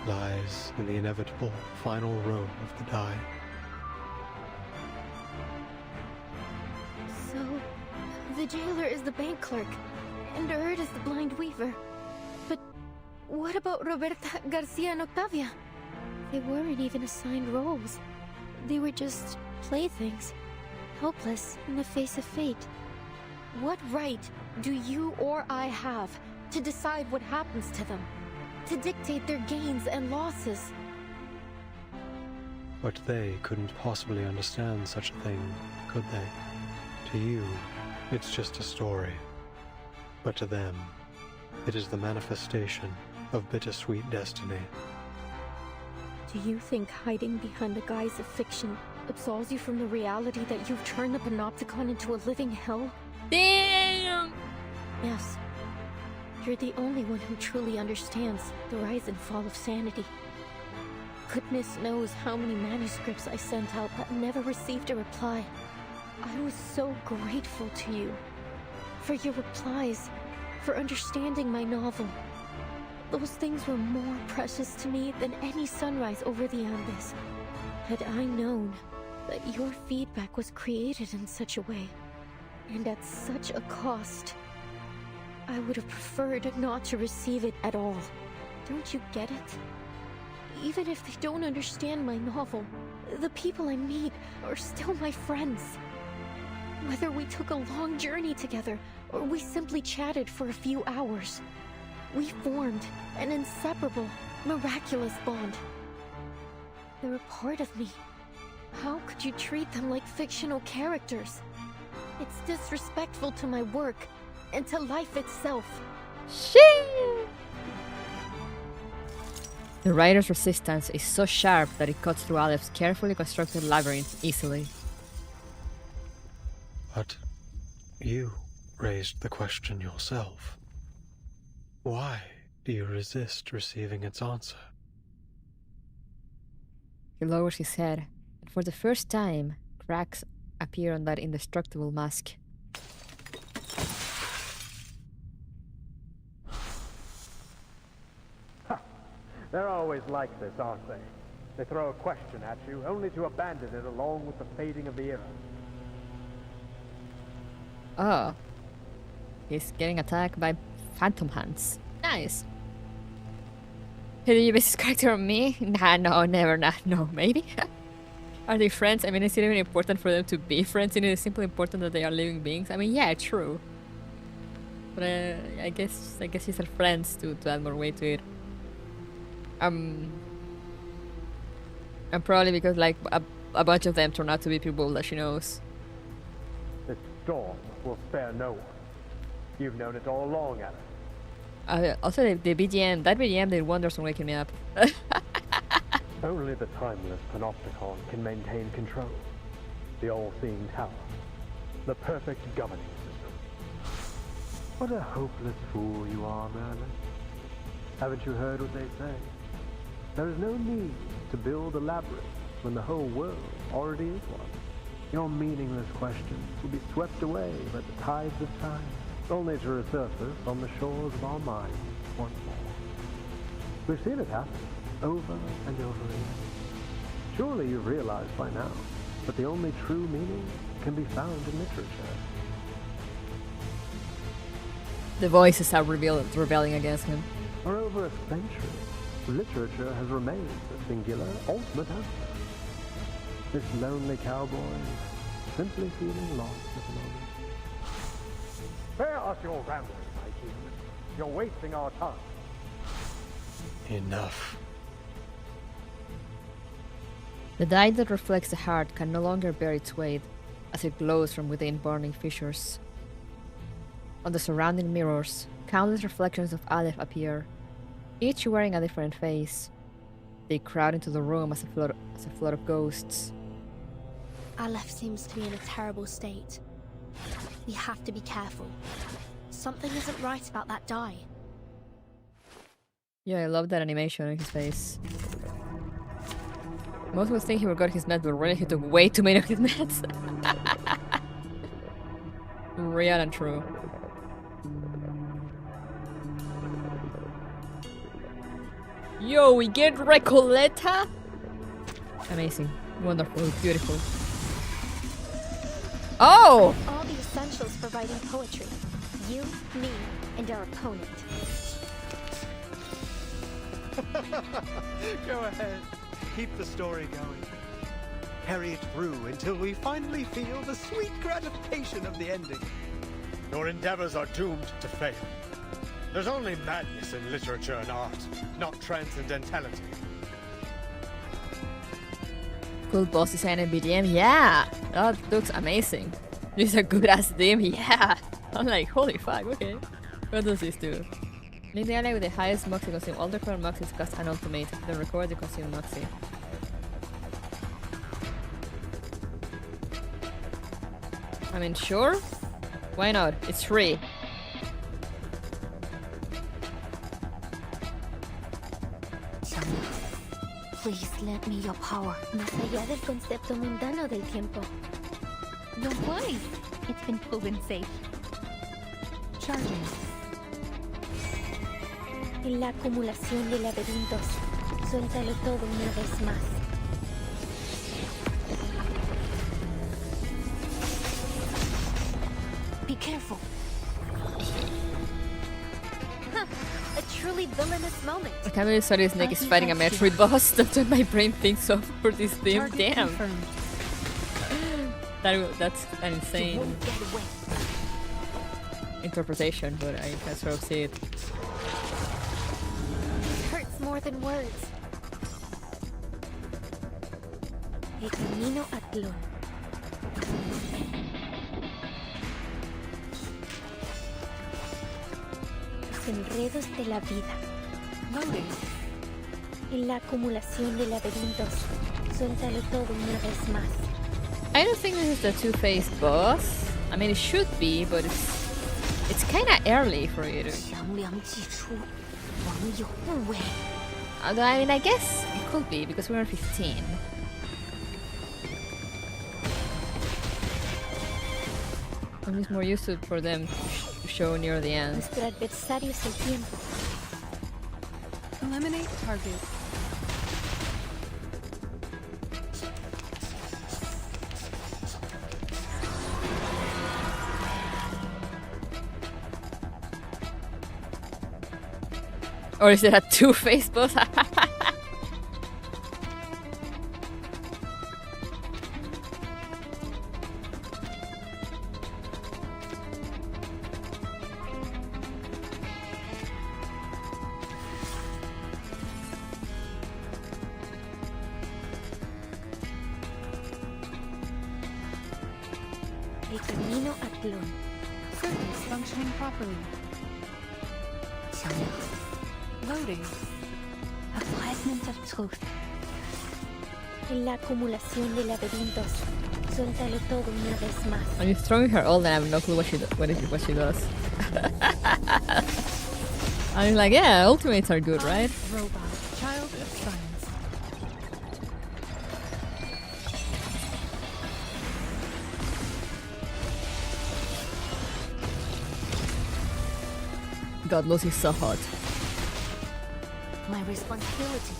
lies in the inevitable final row of the die. So, the jailer is the bank clerk, and Erd is the blind weaver. But what about Roberta, Garcia, and Octavia? They weren't even assigned roles. They were just playthings, helpless in the face of fate. What right do you or I have to decide what happens to them? To dictate their gains and losses? But they couldn't possibly understand such a thing, could they? To you, it's just a story. But to them, it is the manifestation of bittersweet destiny. Do you think hiding behind the guise of fiction absolves you from the reality that you've turned the Panopticon into a living hell? Damn! Yes. You're the only one who truly understands the rise and fall of sanity. Goodness knows how many manuscripts I sent out that never received a reply. I was so grateful to you. For your replies, for understanding my novel. Those things were more precious to me than any sunrise over the Andes. Had I known that your feedback was created in such a way, and at such a cost, I would have preferred not to receive it at all. Don't you get it? Even if they don't understand my novel, the people I meet are still my friends. Whether we took a long journey together, or we simply chatted for a few hours, we formed an inseparable, miraculous bond. They're a part of me. How could you treat them like fictional characters? It's disrespectful to my work, and to life itself. Shit! The writer's resistance is so sharp that it cuts through Aleph's carefully constructed labyrinth easily. But you raised the question yourself. Why do you resist receiving its answer? He lowers his head, and for the first time, cracks appear on that indestructible mask. They're always like this, aren't they? They throw a question at you, only to abandon it along with the fading of the era. Oh. He's getting attacked by phantom hands. Nice. Did you base his character on me? Nah, no, never, nah, no, maybe? Are they friends? I mean, is it even important for them to be friends? It is simply important that they are living beings. I mean, yeah, true. But I guess she's her friends to add more weight to it. And probably because like a bunch of them turn out to be people that she knows. This storm will spare no one. You've known it all along, Alice. Also, the BGM, that BGM did wonders on waking me up. Only the timeless Panopticon can maintain control. The all-seeing tower. The perfect governing system. What a hopeless fool you are, Merlin. Haven't you heard what they say? There is no need to build a labyrinth when the whole world already is one. Your meaningless questions will be swept away by the tides of time, only to resurface on the shores of our minds once more. We've seen it happen over and over again. Surely you've realized by now that the only true meaning can be found in literature. The voices are rebelling against him. For over a century, literature has remained the singular, ultimate answer. This lonely cowboy is simply feeling lost at the moment. Spare us your ramblings, my king. You're wasting our time. Enough. The dye that reflects the heart can no longer bear its weight, as it glows from within burning fissures. On the surrounding mirrors, countless reflections of Aleph appear, each wearing a different face. They crowd into the room as a flood of ghosts. Aleph seems to be in a terrible state. We have to be careful. Something isn't right about that dye. Yeah, I love that animation on his face. Most would think he forgot his meds, but really he took way too many of his meds. Real and true. Yo, we get Recoleta? Amazing. Wonderful. Beautiful. Oh! All the essentials for writing poetry. You, me, and our opponent. Go ahead. Keep the story going. Carry it through until we finally feel the sweet gratification of the ending. Your endeavors are doomed to fail. There's only madness in literature and art, not transcendentality. Cool boss design and BDM, yeah! That looks amazing. This is a good ass theme, yeah! I'm like, holy fuck, okay. What does this do? Link the ally with the highest Moxie consume. All the current Moxies cost an ultimate. Then record the consume Moxie. I mean, sure? Why not? It's free. Please lend me your power. Más allá del concepto mundano del tiempo. Don't worry. It's been proven safe. Charging. En la acumulación de laberintos, suéltalo todo una vez más. Be careful. A truly villainous moment. I can't believe Solid Snake is fighting a Metroid boss. That's what my brain thinks of for this theme. Target Damn. confirmed. That's an You insane won't get away. interpretation, but I can sort of see it. Hurts more than words. El camino a Tlón. Los enredos de la vida. Loading. En la acumulación de laberintos, suéltalo todo una vez más. I don't think this is the two-faced boss. I mean, it should be, but it's kind of early for you to. 强梁既出，王有不为。 Although, I mean, I guess it could be because we're 15. I'm just more used to it for them to show near the end. Nuestro adversario es el tiempo. Eliminate target. Or is it a two-faced boss? hateful. Surface functioning properly. Loading. A fragment of truth. En la acumulación de laberintos, suéltalo todo una vez más. When you're throwing her all, then I have no clue what she does. I'm like, yeah, ultimates are good, right? Robot. Child of science. God, Lucy's so hot. My responsibility.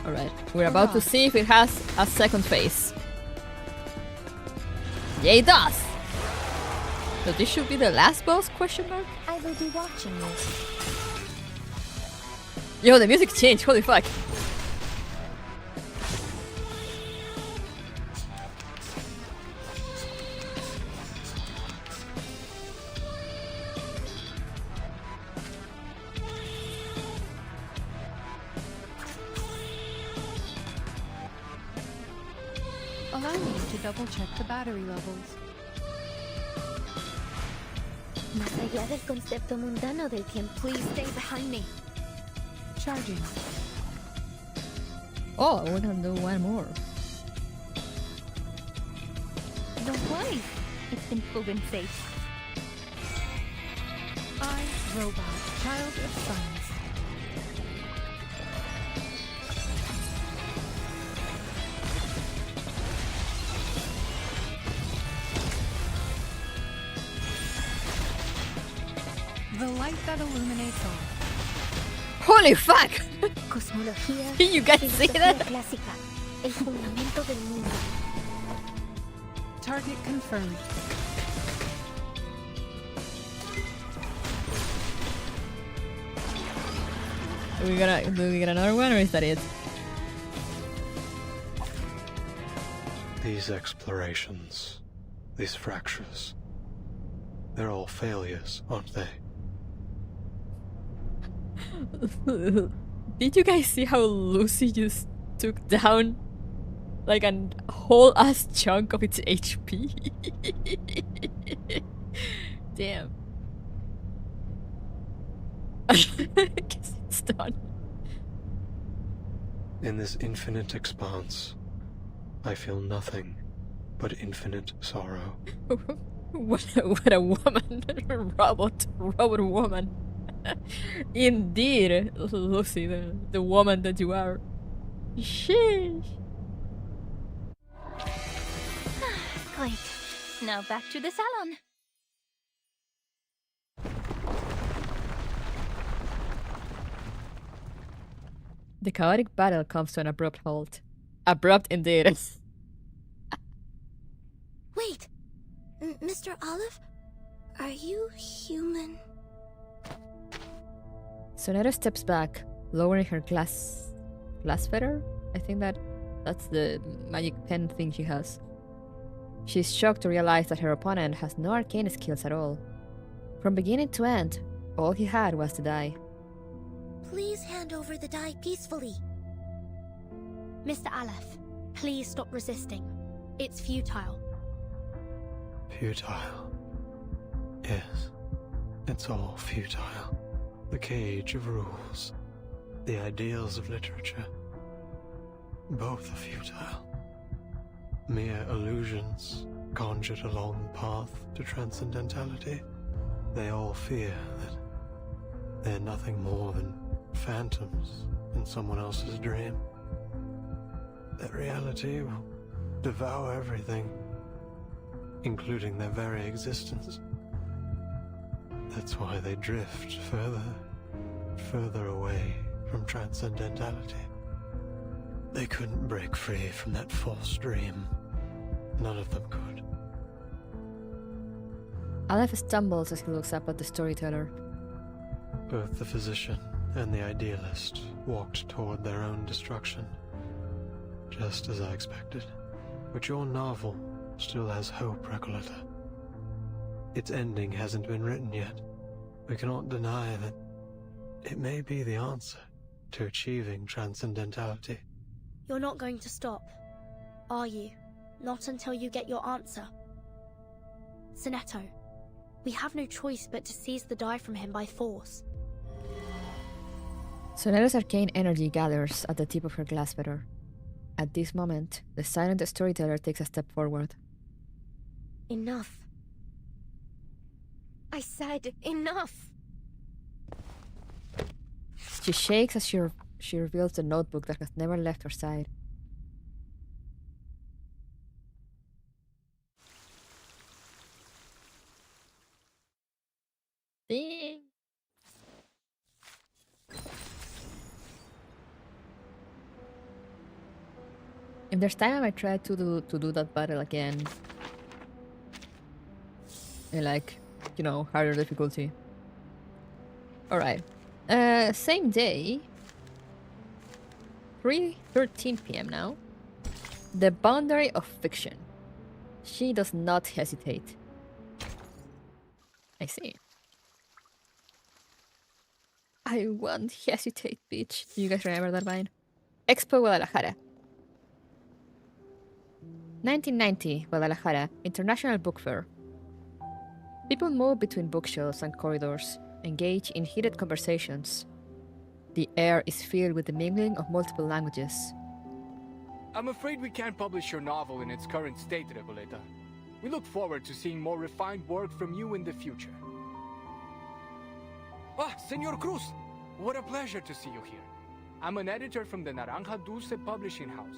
Alright, we're about to see if it has a second face. Yeah, it does! So this should be the last boss, question mark? I will be watching you. Yo, the music changed, holy fuck. Allow me to double check the battery levels. Más allá del concepto mundano del tiempo. Please stay behind me. Charging. Oh, we're gonna do one more. Don't worry. It's been proven safe. I, Robot, Child of Science. The light that illuminates all. Holy fuck! Cosmología. You guys see filosofía that? clásica. El fundamento del mundo. Target confirmed. Do we get another one, or is that it? These explorations, these fractures, they're all failures, aren't they? Did you guys see how Lucy just took down like a whole ass chunk of its HP? Damn. I guess it's done. In this infinite expanse, I feel nothing but infinite sorrow. What a woman. Robot woman. Indeed, Lucy, the woman that you are. Sheesh. Great. Now back to the salon. The chaotic battle comes to an abrupt halt. Abrupt indeed. Wait! Mr. Olive? Are you human? Sonata steps back, lowering her glass feather? I think that's the magic pen thing she has. She's shocked to realize that her opponent has no arcane skills at all. From beginning to end, all he had was the die. Please hand over the die peacefully. Mr. Aleph, please stop resisting. It's futile. Futile. Yes, it's all futile. The cage of rules, the ideals of literature, both are futile. Mere illusions conjured along the path to transcendentality. They all fear that they're nothing more than phantoms in someone else's dream. That reality will devour everything, including their very existence. That's why they drift further away from transcendentality. They couldn't break free from that false dream. None of them could. Aleph stumbles as he looks up at the storyteller. Both the physician and the idealist walked toward their own destruction, just as I expected. But your novel still has hope, Recoleta. Its ending hasn't been written yet. We cannot deny that it may be the answer to achieving transcendentality. You're not going to stop, are you? Not until you get your answer. Sonetto. We have no choice but to seize the die from him by force. Sonetto's arcane energy gathers at the tip of her glass feather. At this moment, the silent storyteller takes a step forward. Enough. I said enough! She shakes as she reveals the notebook that has never left her side. Dang. If there's time, I might try to do that battle again. In harder difficulty. Alright. Same day. 3:13 p.m. now. The boundary of fiction. She does not hesitate. I see. I won't hesitate, bitch. Do you guys remember that line? Expo Guadalajara. 1990, Guadalajara, International Book Fair. People move between bookshelves and corridors, engage in heated conversations. The air is filled with the mingling of multiple languages. I'm afraid we can't publish your novel in its current state, Recoleta. We look forward to seeing more refined work from you in the future. Ah, Senor Cruz! What a pleasure to see you here. I'm an editor from the Naranja Dulce publishing house.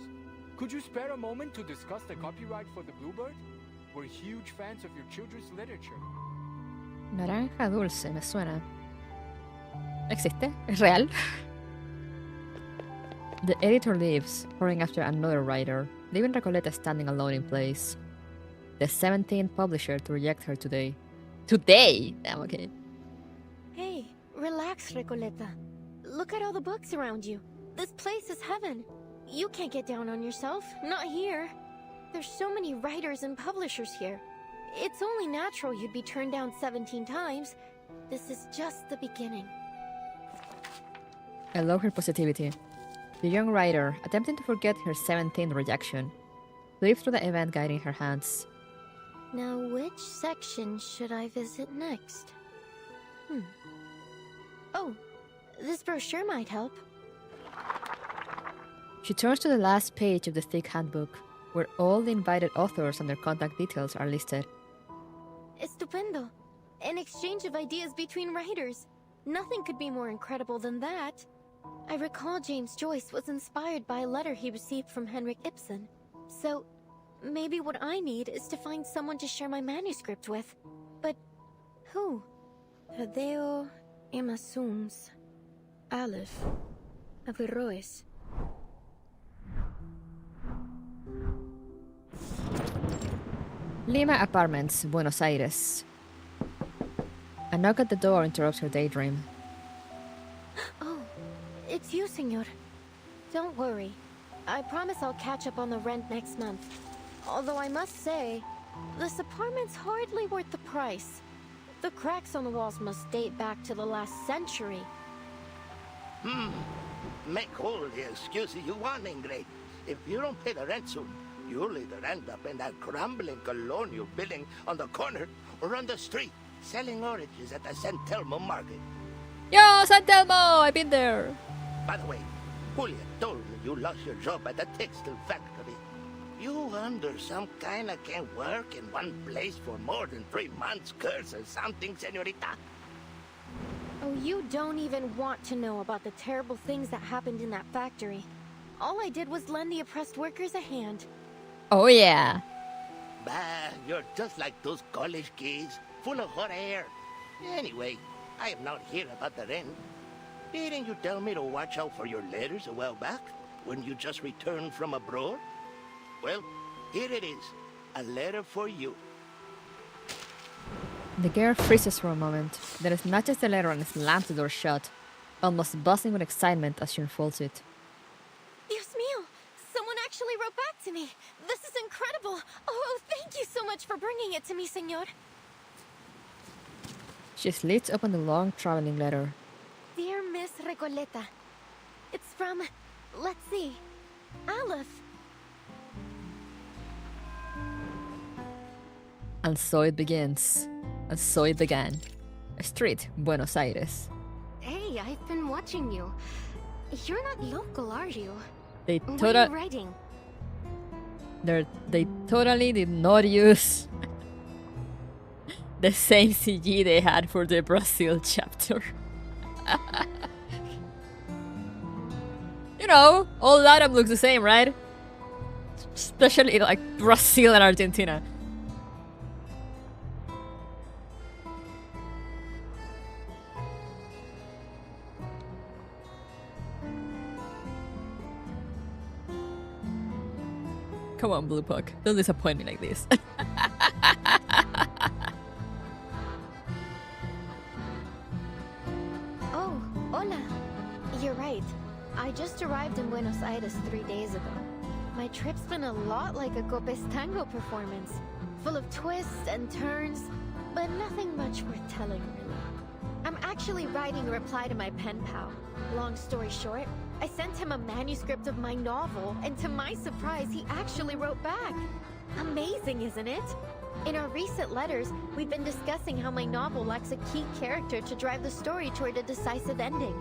Could you spare a moment to discuss the copyright for the Bluebird? We're huge fans of your children's literature. Naranja Dulce, me suena. ¿Existe? ¿Es real? The editor leaves, hurrying after another writer, leaving Recoleta standing alone in place. The 17th publisher to reject her today. Today? Damn, okay. Hey, relax, Recoleta. Look at all the books around you. This place is heaven. You can't get down on yourself. Not here. There's so many writers and publishers here. It's only natural you'd be turned down 17 times. This is just the beginning. I love her positivity. The young writer, attempting to forget her 17th rejection, flips through the event guide in her hands. Now, which section should I visit next? Oh, this brochure might help. She turns to the last page of the thick handbook, where all the invited authors and their contact details are listed. Estupendo. An exchange of ideas between writers. Nothing could be more incredible than that. I recall James Joyce was inspired by a letter he received from Henrik Ibsen. So, maybe what I need is to find someone to share my manuscript with. But who? Tadeo Emasums. Aleph. Averroes. Lima Apartments, Buenos Aires. A knock at the door interrupts her daydream. Oh, it's you, senor. Don't worry. I promise I'll catch up on the rent next month. Although I must say, this apartment's hardly worth the price. The cracks on the walls must date back to the last century. Make all the excuses you want, Ingrid. If you don't pay the rent soon, you'll either end up in that crumbling colonial building on the corner or on the street, selling oranges at the San Telmo market. Yo, San Telmo! I've been there! By the way, Julia told me you lost your job at the textile factory. You under some kind of can't work in one place for more than 3 months, curse or something, senorita? Oh, you don't even want to know about the terrible things that happened in that factory. All I did was lend the oppressed workers a hand. Oh yeah. Bah, you're just like those college kids, full of hot air. Anyway, I am not here about the rent. Didn't you tell me to watch out for your letters a while back, when you just returned from abroad? Well, here it is, a letter for you. The girl freezes for a moment, then snatches the letter and slams the door shut, almost buzzing with excitement as she unfolds it. Dios mío! Someone actually wrote back to me! This is incredible! Oh, thank you so much for bringing it to me, senor! She slits open the long traveling letter. Dear Miss Recoleta, it's from, let's see, Aleph. A And so it begins. And so it began. Street, Buenos Aires. Hey, I've been watching you. You're not local, are you? They What are you writing? They totally did not use the same CG they had for the Brazil chapter. You know, all Latam looks the same, right? Especially like Brazil and Argentina. Come on, Blue Puck. Don't disappoint me like this. Oh, hola. You're right. I just arrived in Buenos Aires 3 days ago. My trip's been a lot like a Copes Tango performance. Full of twists and turns, but nothing much worth telling, really. I'm actually writing a reply to my pen pal. Long story short, I sent him a manuscript of my novel, and to my surprise, he actually wrote back. Amazing, isn't it? In our recent letters, we've been discussing how my novel lacks a key character to drive the story toward a decisive ending.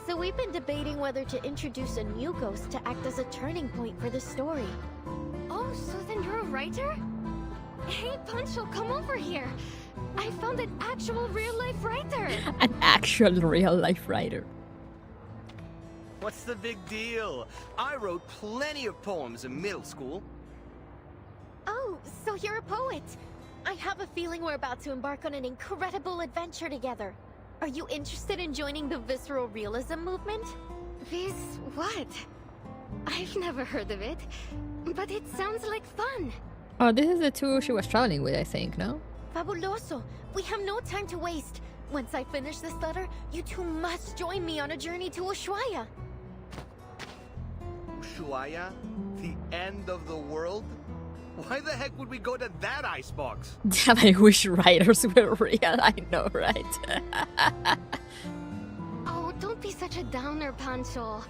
So we've been debating whether to introduce a new ghost to act as a turning point for the story. Oh, so then you're a writer? Hey, Pancho, come over here. I found an actual real-life writer. An actual real-life writer. What's the big deal? I wrote plenty of poems in middle school. Oh, so you're a poet. I have a feeling we're about to embark on an incredible adventure together. Are you interested in joining the visceral realism movement? What? I've never heard of it, but it sounds like fun. Oh, this is the two she was traveling with, I think, no? Fabuloso. We have no time to waste. Once I finish this letter, you two must join me on a journey to Ushuaia. Ushuaia? The end of the world? Why the heck would we go to that icebox? Damn, I wish writers were real, I know, right? Oh, don't be such a downer, Pancho.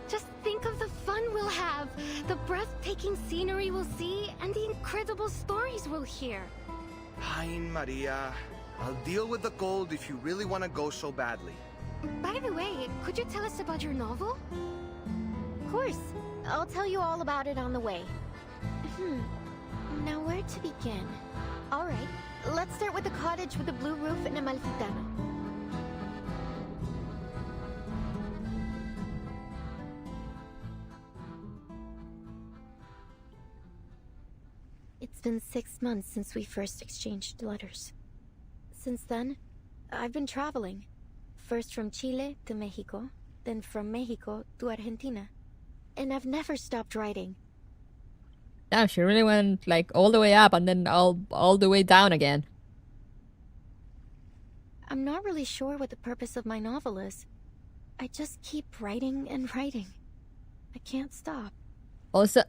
Just think of the fun we'll have, the breathtaking scenery we'll see, and the incredible stories we'll hear. Fine, Maria. I'll deal with the cold if you really want to go so badly. By the way, could you tell us about your novel? Of course. I'll tell you all about it on the way. Now where to begin? Alright, let's start with the cottage with the blue roof and Amalfitano. It's been 6 months since we first exchanged letters. Since then, I've been traveling. First from Chile to Mexico, then from Mexico to Argentina. And I've never stopped writing. Damn, she really went like all the way up and then all the way down again. I'm not really sure what the purpose of my novel is. I just keep writing and writing. I can't stop. Also,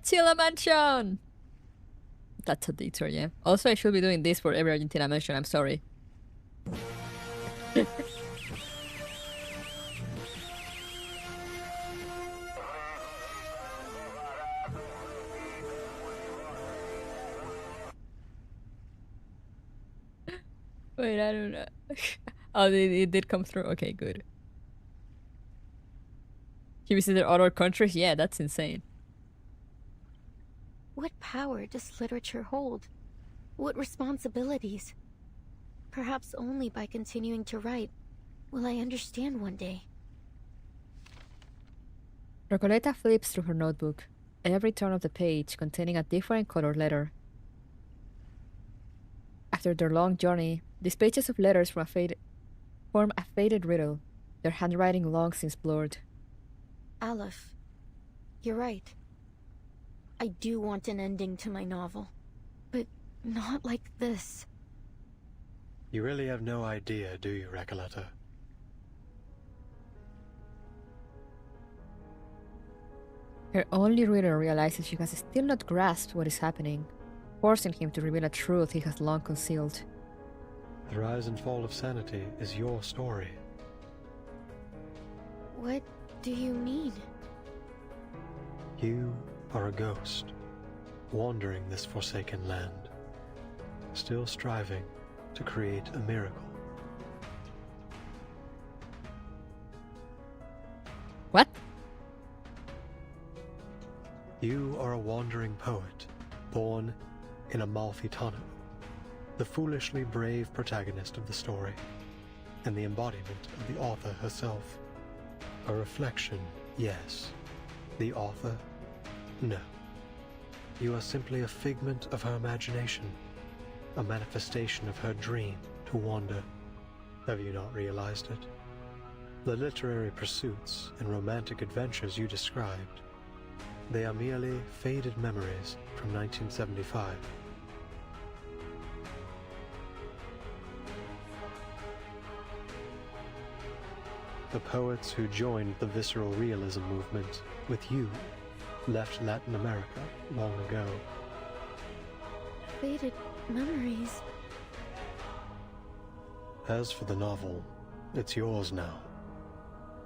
Chile Mansion! That's a detour, yeah. Also, I should be doing this for every Argentina mention, I'm sorry. Wait, I don't know. Oh, it did come through. Okay, good. She visited other countries? Yeah, that's insane. What power does literature hold? What responsibilities? Perhaps only by continuing to write will I understand one day. Recoleta flips through her notebook, every turn of the page containing a different colored letter. After their long journey, these pages of letters form a faded riddle, their handwriting long since blurred. Aleph, you're right. I do want an ending to my novel, but not like this. You really have no idea, do you, Recoleta? Her only reader realizes she has still not grasped what is happening, forcing him to reveal a truth he has long concealed. The rise and fall of sanity is your story. What do you mean? You are a ghost, wandering this forsaken land. still striving to create a miracle. What? You are a wandering poet, born in Amalfitano, the foolishly brave protagonist of the story, and the embodiment of the author herself. A reflection, yes. The author, no. You are simply a figment of her imagination, a manifestation of her dream to wander. Have you not realized it? The literary pursuits and romantic adventures you described, they are merely faded memories from 1975. The poets who joined the visceral realism movement with you left Latin America long ago. Faded memories. As for the novel, it's yours now.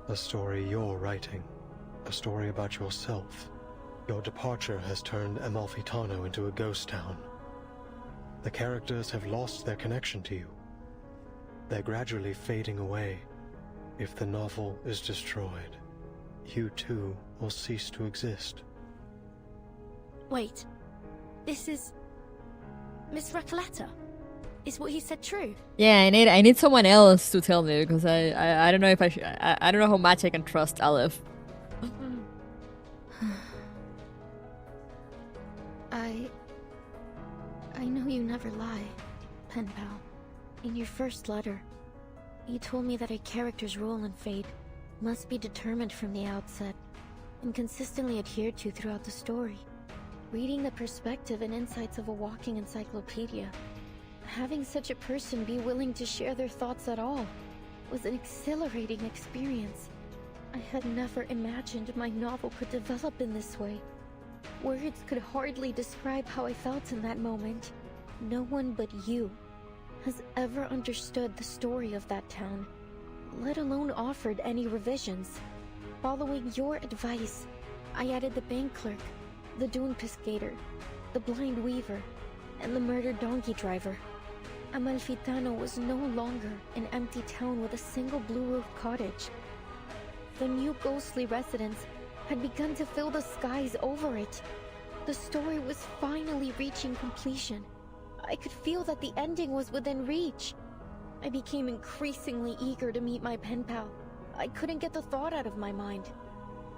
A story you're writing. A story about yourself. Your departure has turned Amalfitano into a ghost town. The characters have lost their connection to you. They're gradually fading away. If the novel is destroyed, you too will cease to exist. Wait. This is... Miss Recoleta? Is what he said true? Yeah, I need someone else to tell me, because I don't know if I don't know how much I can trust Aleph. I know you never lie, pen pal. In your first letter, you told me that a character's role in Fate must be determined from the outset and consistently adhered to throughout the story. Reading the perspective and insights of a walking encyclopedia, having such a person be willing to share their thoughts at all was an exhilarating experience. I had never imagined my novel could develop in this way. Words could hardly describe how I felt in that moment. No one but you has ever understood the story of that town, let alone offered any revisions. Following your advice, I added the bank clerk, the dune piscator, the blind weaver, and the murdered donkey driver. Amalfitano was no longer an empty town with a single blue-roofed cottage. The new ghostly residents had begun to fill the skies over it. The story was finally reaching completion. I could feel that the ending was within reach. I became increasingly eager to meet my pen pal. I couldn't get the thought out of my mind.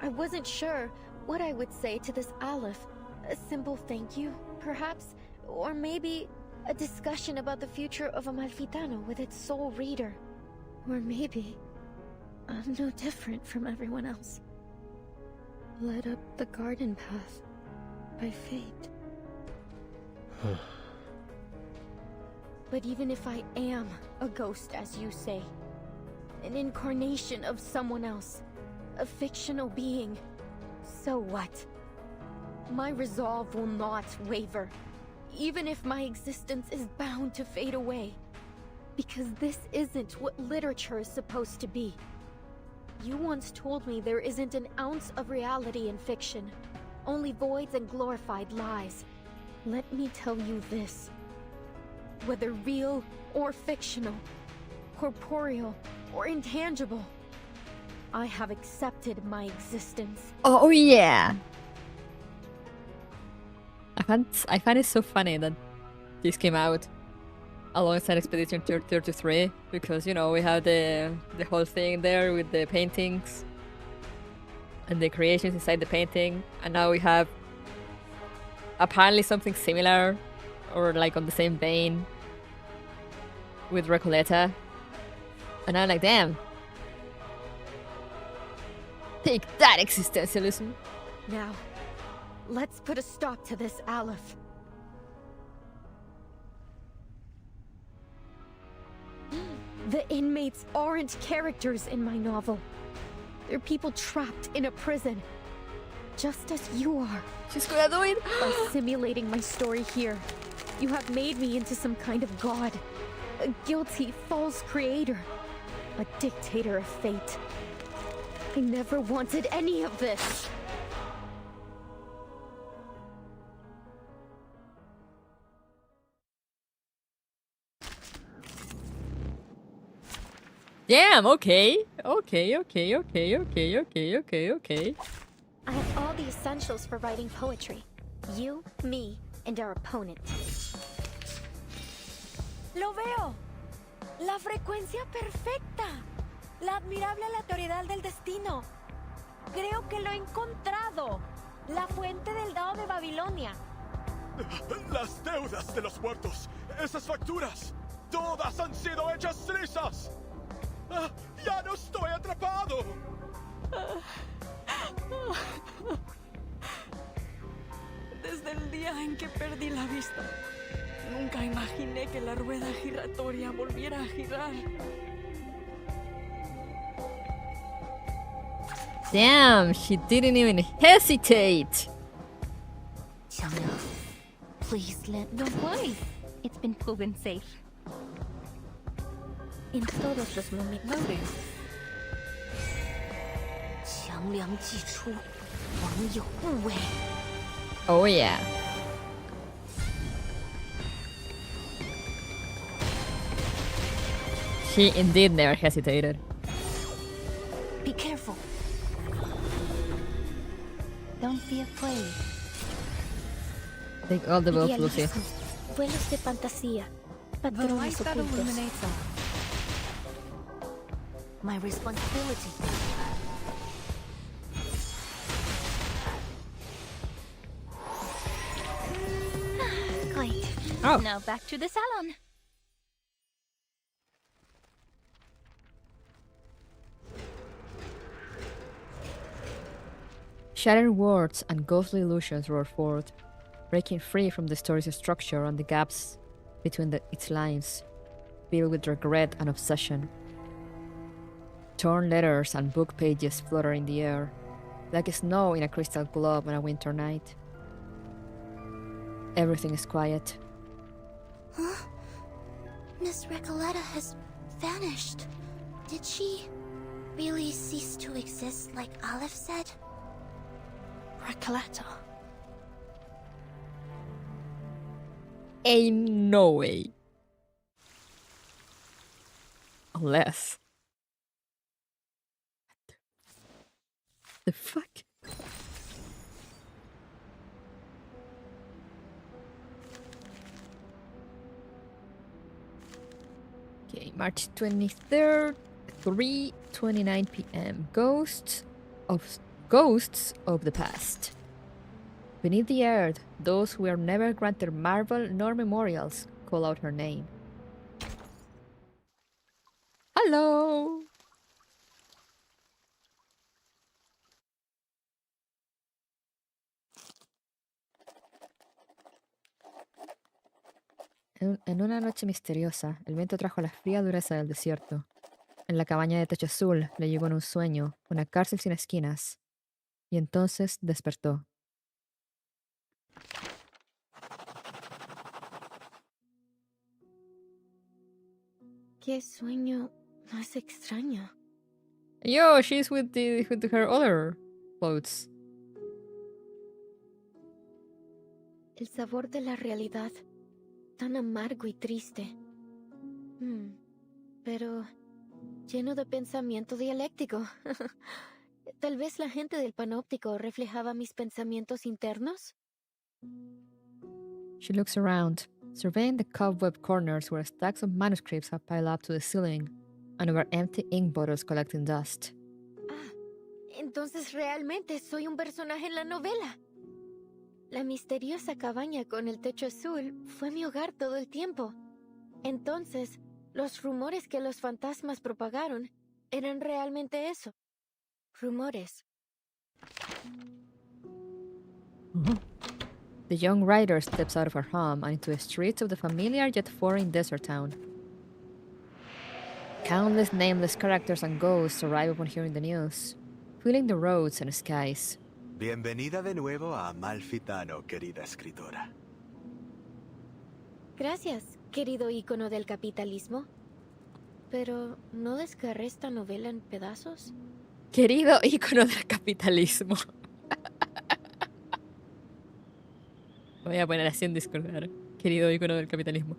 I wasn't sure what I would say to this Aleph. A simple thank you, perhaps? Or maybe a discussion about the future of Amalfitano with its sole reader. Or maybe I'm no different from everyone else. Led up the garden path by fate. But even if I am a ghost, as you say, an incarnation of someone else, a fictional being, so what? My resolve will not waver, even if my existence is bound to fade away. Because this isn't what literature is supposed to be. You once told me there isn't an ounce of reality in fiction, only voids and glorified lies. Let me tell you this. Whether real or fictional, corporeal or intangible, I have accepted my existence. Oh yeah! I find it so funny that this came out alongside Expedition 33, because, you know, we have the whole thing there with the paintings and the creations inside the painting, and now we have apparently something similar or like on the same vein with Recoleta, and I'm like, damn, take that, existentialism. Now, let's put a stop to this, Aleph. The inmates aren't characters in my novel. They're people trapped in a prison, just as you are. She's gonna do it. By simulating my story here, you have made me into some kind of god, a guilty, false creator, a dictator of fate. I never wanted any of this. Damn, okay. Okay. I have all the essentials for writing poetry. You, me, and our opponent. ¡Lo veo! ¡La frecuencia perfecta! La admirable aleatoriedad del destino. Creo que lo he encontrado. La fuente del Dao de Babilonia. Las deudas de los muertos. Esas facturas. Todas han sido hechas trizas. ¡Ya no estoy atrapado! Desde el día en que perdí la vista, nunca imaginé que la rueda giratoria volviera a girar. Damn, she didn't even hesitate. Xiangliang, please Don't worry. It's been proven safe. En todos los momentos. Xiangliang 祭出，王有护卫。 Oh yeah. She indeed never hesitated. Be careful. Don't be afraid. Take all the votes, Lucy. Idealismo, vuelos de fantasía, The light patrones that ocultos. illuminates all. My responsibility. Great. Oh. Now back to the salon. Shattered words and ghostly illusions roar forth, breaking free from the story's structure and the gaps between its lines, filled with regret and obsession. Torn letters and book pages flutter in the air, like snow in a crystal globe on a winter night. Everything is quiet. Huh? Miss Recoleta has vanished. Did she really cease to exist like Olive said? Recoleta. Ain't no way. Unless. The fuck? Okay, March 23rd, 3:29 p.m. Ghosts of the past. Beneath the earth, those who were never granted marble nor memorials call out her name. Hello! En una noche misteriosa, el viento trajo la fría dureza del desierto. En la cabaña de techo azul le llegó en un sueño, una cárcel sin esquinas. Y entonces despertó. Qué sueño más extraño. Yo, she's with her other clothes. El sabor de la realidad, tan amargo y triste. Pero lleno de pensamiento dialéctico. Tal vez la gente del panóptico reflejaba mis pensamientos internos. She looks around, surveying the cobweb corners where stacks of manuscripts have piled up to the ceiling, and over empty ink bottles collecting dust. Entonces realmente soy un personaje en la novela. La misteriosa cabaña con el techo azul fue mi hogar todo el tiempo. Entonces, los rumores que los fantasmas propagaron eran realmente eso. Rumores. The young writer steps out of her home and into the streets of the familiar yet foreign desert town. Countless nameless characters and ghosts arrive upon hearing the news, filling the roads and skies. Bienvenida de nuevo a Amalfitano, querida escritora. Gracias, querido ícono del capitalismo. Pero, ¿no descarré esta novela en pedazos? Querido ícono del capitalismo. Voy a poner así en Discord, ahora. Querido ícono del capitalismo.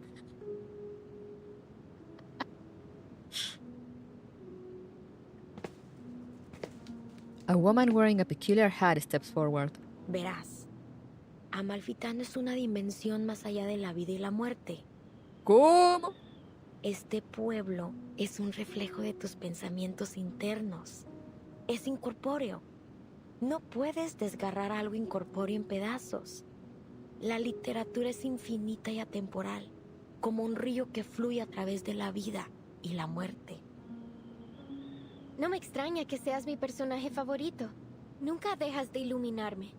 A woman wearing a peculiar hat steps forward. Verás, Amalfitano es una dimensión más allá de la vida y la muerte. ¿Cómo? Este pueblo es un reflejo de tus pensamientos internos. Es incorpóreo. No puedes desgarrar algo incorpóreo en pedazos. La literatura es infinita y atemporal, como un río que fluye a través de la vida y la muerte. No me extraña que seas mi personaje favorito. Nunca dejas de iluminarme.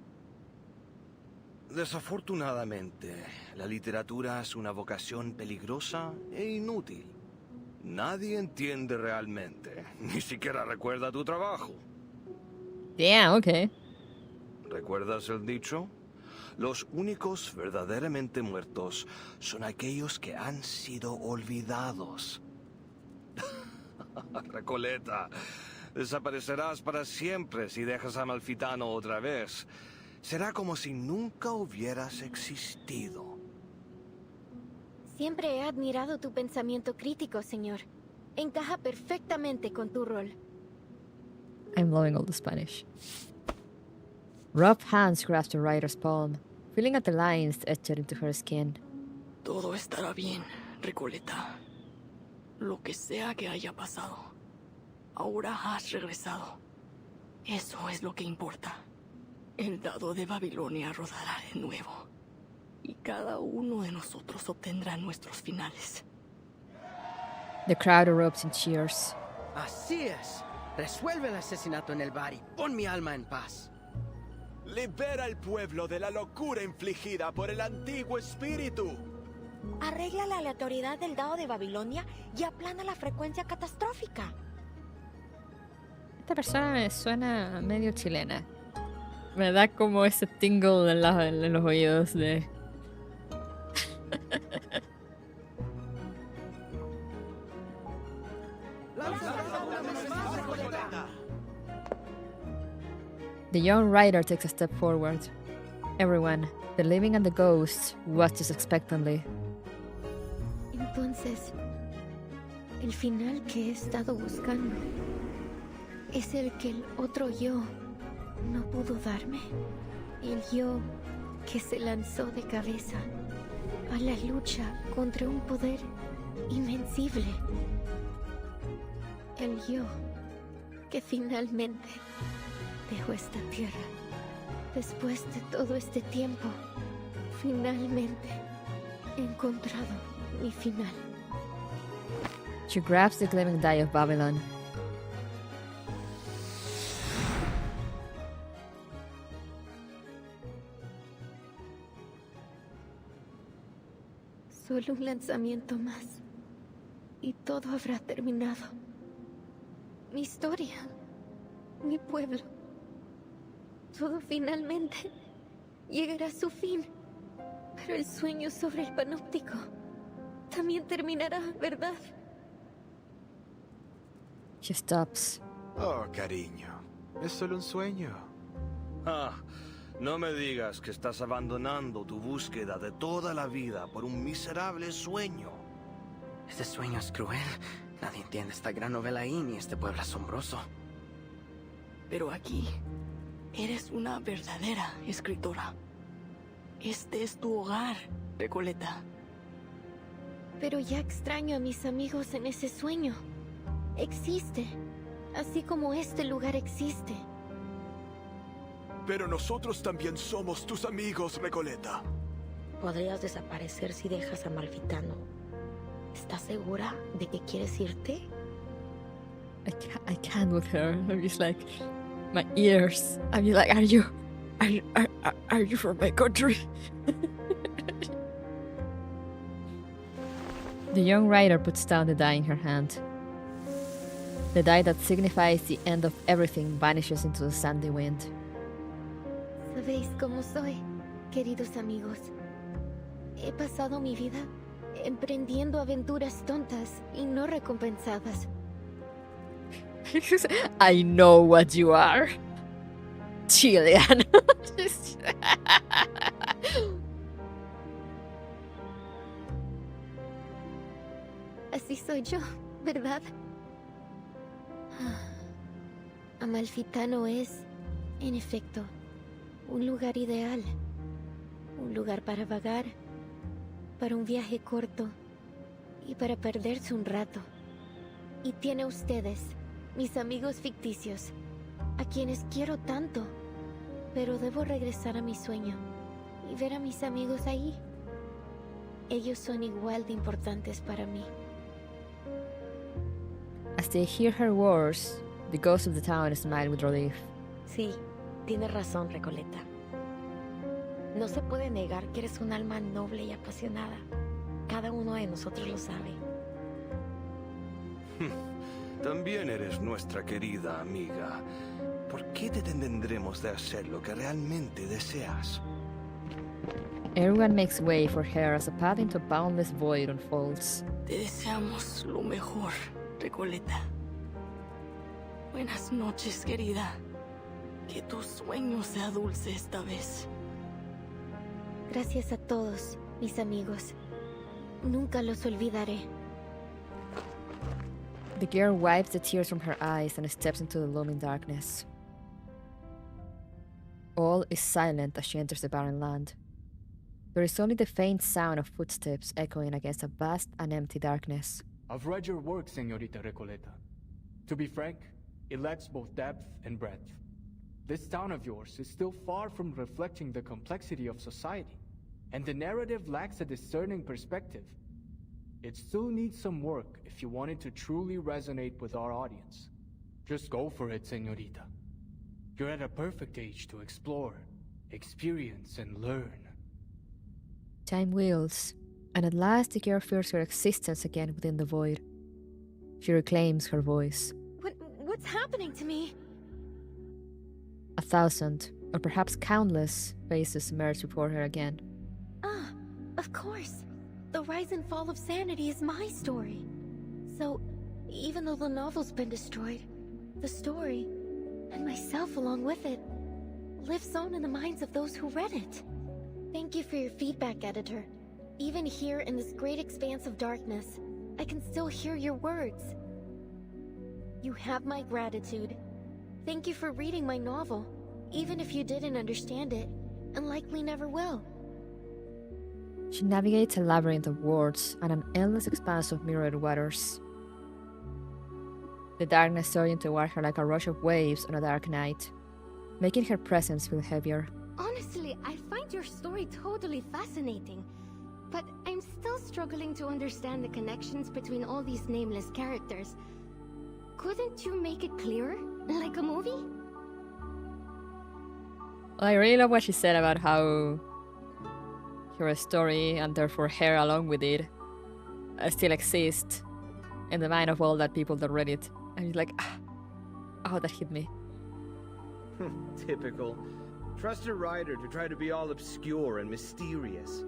Desafortunadamente, la literatura es una vocación peligrosa e inútil. Nadie entiende realmente, ni siquiera recuerda tu trabajo. Yeah, okay. ¿Recuerdas el dicho? Los únicos verdaderamente muertos son aquellos que han sido olvidados. Recoleta, desaparecerás para siempre si dejas a Amalfitano otra vez. Será como si nunca hubieras existido. Siempre he admirado tu pensamiento crítico, señor. Encaja perfectamente con tu rol. I'm loving all the Spanish. Rough hands grasp the writer's palm, feeling at the lines etched into her skin. Todo estará bien, Recoleta. Lo que sea que haya pasado, ahora has regresado. Eso es lo que importa. El dado de Babilonia rodará de nuevo. Y cada uno de nosotros obtendrá nuestros finales. The crowd erupts in cheers. Así es. Resuelve el asesinato en el bar y pon mi alma en paz. Libera al pueblo de la locura infligida por el antiguo espíritu. Arregla la aleatoriedad del dado de Babilonia y aplana la frecuencia catastrófica. Esta persona me suena medio chilena. Me da como ese tingle en los oídos de... The young writer takes a step forward. Everyone, the living and the ghosts, watches expectantly. Entonces, el final que he estado buscando es el que el otro yo no pudo darme. El yo que se lanzó de cabeza a la lucha contra un poder invencible. El yo que finalmente dejó esta tierra. Después de todo este tiempo, finalmente he encontrado mi final. She grabs the gleaming die of Babylon. Solo un lanzamiento más y todo habrá terminado. Mi historia, mi pueblo, todo finalmente llegará a su fin. Pero el sueño sobre el panóptico también terminará, ¿verdad? She stops. Oh, cariño. Es solo un sueño. Ah, no me digas que estás abandonando tu búsqueda de toda la vida por un miserable sueño. Este sueño es cruel. Nadie entiende esta gran novela ahí ni este pueblo asombroso. Pero aquí, eres una verdadera escritora. Este es tu hogar, Recoleta. Pero ya extraño a mis amigos en ese sueño. Existe, así como este lugar existe. Pero nosotros también somos tus amigos, Recoleta. Podrías desaparecer si dejas a Amalfitano. ¿Estás segura de que quieres irte? I can't with her. I'm just like, my ears. I'm just like, are you from my country? The young writer puts down the die in her hand. The die that signifies the end of everything vanishes into the sandy wind. ¿Sabéis cómo soy, queridos amigos? He pasado mi vida emprendiendo aventuras tontas y no recompensadas. I know what you are. Chilean. Así soy yo, ¿verdad? Amalfitano es, en efecto, un lugar ideal. Un lugar para vagar, para un viaje corto y para perderse un rato. Y tiene a ustedes, mis amigos ficticios, a quienes quiero tanto, pero debo regresar a mi sueño y ver a mis amigos ahí. Ellos son igual de importantes para mí. As they hear her words, the ghosts of the town smile with relief. Sí, tienes razón, Recoleta. No se puede negar que eres un alma noble y apasionada. Cada uno de nosotros lo sabe. También eres nuestra querida amiga. ¿Por qué te detendremos de hacer lo que realmente deseas? Everyone makes way for her as a path into a boundless void unfolds. Te deseamos lo mejor, Recoleta. Buenas noches, querida. Que tu sueño sea dulce esta vez. Gracias a todos, mis amigos. Nunca los olvidaré. The girl wipes the tears from her eyes and steps into the looming darkness. All is silent as she enters the barren land. There is only the faint sound of footsteps echoing against a vast and empty darkness. I've read your work, Señorita Recoleta. To be frank, it lacks both depth and breadth. This town of yours is still far from reflecting the complexity of society, and the narrative lacks a discerning perspective. It still needs some work if you want it to truly resonate with our audience. Just go for it, Señorita. You're at a perfect age to explore, experience, and learn. Time wheels, and at last the girl feels her existence again within the void. She reclaims her voice. What's happening to me? 1,000, or perhaps countless, faces emerge before her again. Ah, of course. The rise and fall of sanity is my story. So, even though the novel's been destroyed, the story, and myself along with it, lives on in the minds of those who read it. Thank you for your feedback, editor. Even here in this great expanse of darkness, I can still hear your words. You have my gratitude. Thank you for reading my novel, even if you didn't understand it, and likely never will. She navigates a labyrinth of words and an endless expanse of mirrored waters. The darkness surging toward her like a rush of waves on a dark night, making her presence feel heavier. Honestly, I find your story totally fascinating, but I'm still struggling to understand the connections between all these nameless characters. Couldn't you make it clearer? Like a movie? Well, I really love what she said about how her story, and therefore her along with it, still exist in the mind of all that people that read it. And it's like, oh, that hit me. Typical. Trust a writer to try to be all obscure and mysterious.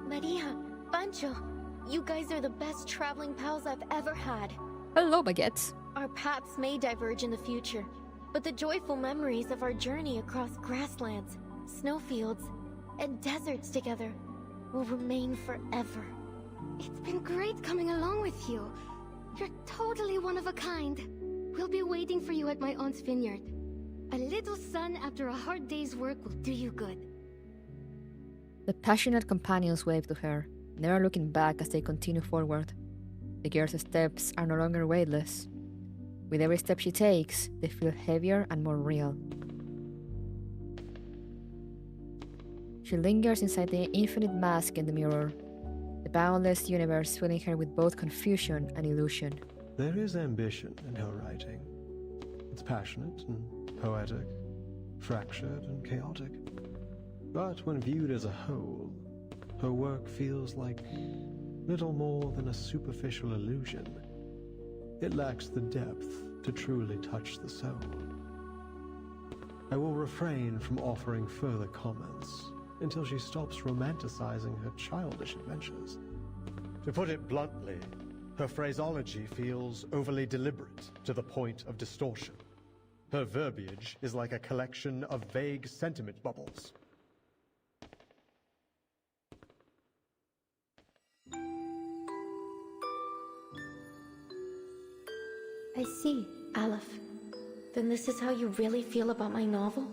Maria, Pancho, you guys are the best traveling pals I've ever had. Hello, Baguette. Our paths may diverge in the future, but the joyful memories of our journey across grasslands, snowfields, and deserts together will remain forever. It's been great coming along with you. You're totally one of a kind. We'll be waiting for you at my aunt's vineyard. A little sun after a hard day's work will do you good. The passionate companions wave to her, never looking back as they continue forward. The girl's steps are no longer weightless. With every step she takes, they feel heavier and more real. She lingers inside the infinite mask in the mirror, the boundless universe filling her with both confusion and illusion. There is ambition in her writing. It's passionate and poetic, fractured and chaotic. But when viewed as a whole, her work feels like little more than a superficial illusion. It lacks the depth to truly touch the soul. I will refrain from offering further comments until she stops romanticizing her childish adventures. To put it bluntly, her phraseology feels overly deliberate to the point of distortion. Her verbiage is like a collection of vague sentiment bubbles. I see, Aleph. Then this is how you really feel about my novel?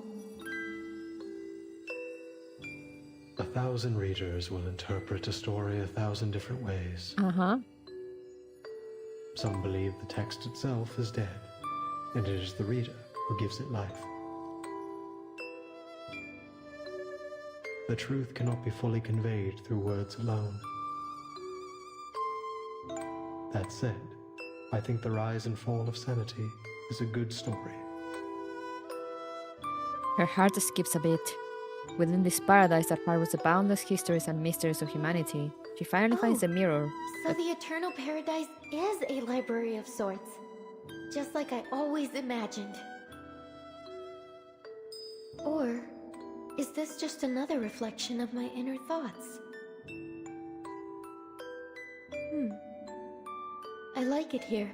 1,000 readers will interpret a story 1,000 different ways. Some believe the text itself is dead, and it is the reader who gives it life. The truth cannot be fully conveyed through words alone. That said, I think The Rise and Fall of Sanity is a good story. Her heart skips a beat. Within this paradise that harbors the boundless histories and mysteries of humanity, she finally finds a mirror. So the Eternal Paradise is a library of sorts, just like I always imagined. Or is this just another reflection of my inner thoughts? I like it here.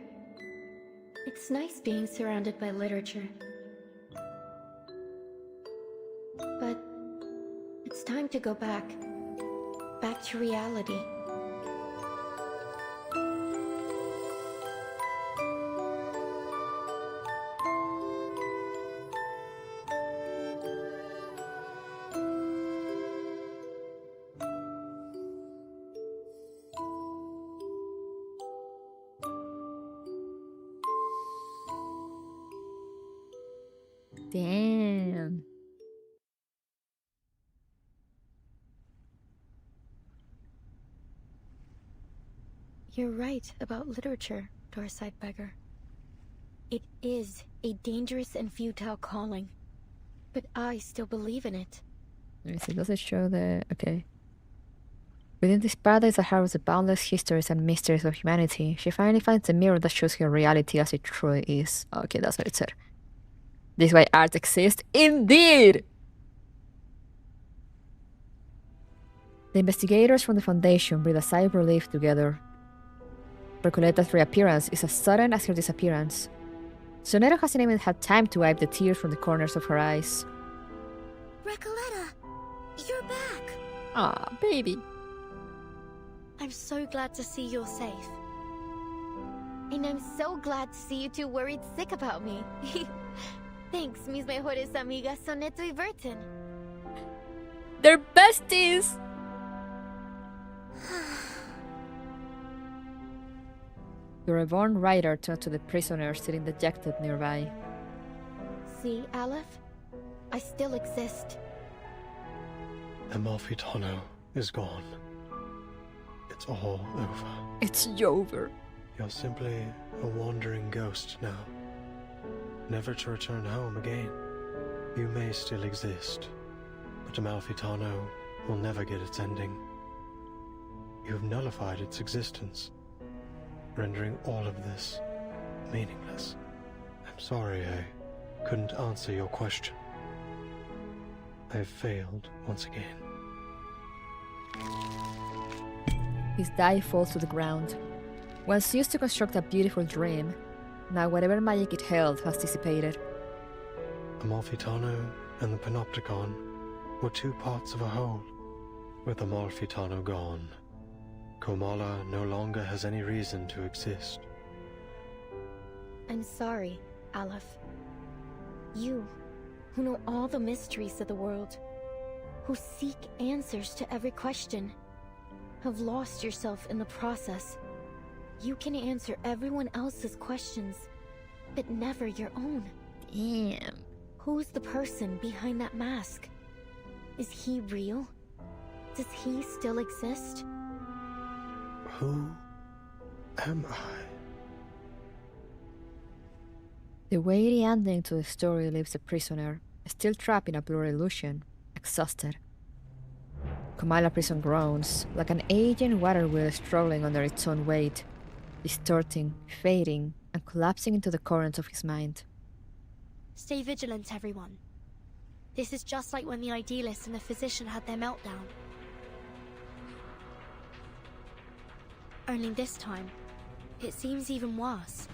It's nice being surrounded by literature. But it's time to go back to reality. Damn. You're right about literature, Dorside Beggar. It is a dangerous and futile calling, but I still believe in it. Let me see, does it show the... Okay. Within this paradise that harbors the boundless histories and mysteries of humanity, she finally finds a mirror that shows her reality as it truly is. Okay, that's what it said. This is why art exists. Indeed! The investigators from the Foundation breathe a sigh of relief together. Recoletta's reappearance is as sudden as her disappearance. Sonero hasn't even had time to wipe the tears from the corners of her eyes. Recoletta, you're back! Aw, baby. I'm so glad to see you're safe. And I'm so glad to see you two worried sick about me. Thanks, mis mejores amigas Soneto y Burton. They're besties! The reborn writer turned to the prisoner sitting dejected nearby. See, Aleph? I still exist. Amalfitano is gone. It's all over. It's over. You're simply a wandering ghost now, never to return home again. You may still exist, but Amalfitano will never get its ending. You've nullified its existence, rendering all of this meaningless. I'm sorry I couldn't answer your question. I've failed once again. His die falls to the ground. Once used to construct a beautiful dream, now whatever magic it held has dissipated. Amalfitano and the Panopticon were two parts of a whole. With Amalfitano gone, Komala no longer has any reason to exist. I'm sorry, Aleph. You, who know all the mysteries of the world, who seek answers to every question, have lost yourself in the process. You can answer everyone else's questions, but never your own. Damn. Who's the person behind that mask? Is he real? Does he still exist? Who am I? The weighty ending to the story leaves the prisoner, still trapped in a blurry illusion, exhausted. Komala prison groans, like an aging water wheel struggling under its own weight, distorting, fading, and collapsing into the currents of his mind. Stay vigilant, everyone. This is just like when the idealist and the physician had their meltdown. Only this time, it seems even worse.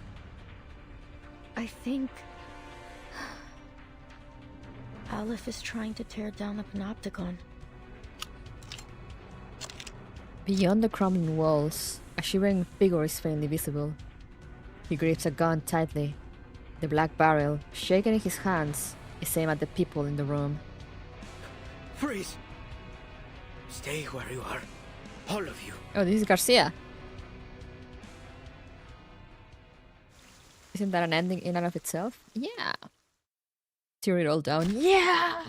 I think Aleph is trying to tear down the Panopticon. Beyond the crumbling walls, a shivering figure is faintly visible. He grips a gun tightly. The black barrel, shaken in his hands, is aimed at the people in the room. Freeze! Stay where you are. All of you. Oh, this is Garcia. Isn't that an ending in and of itself? Yeah. Tear it all down. Yeah!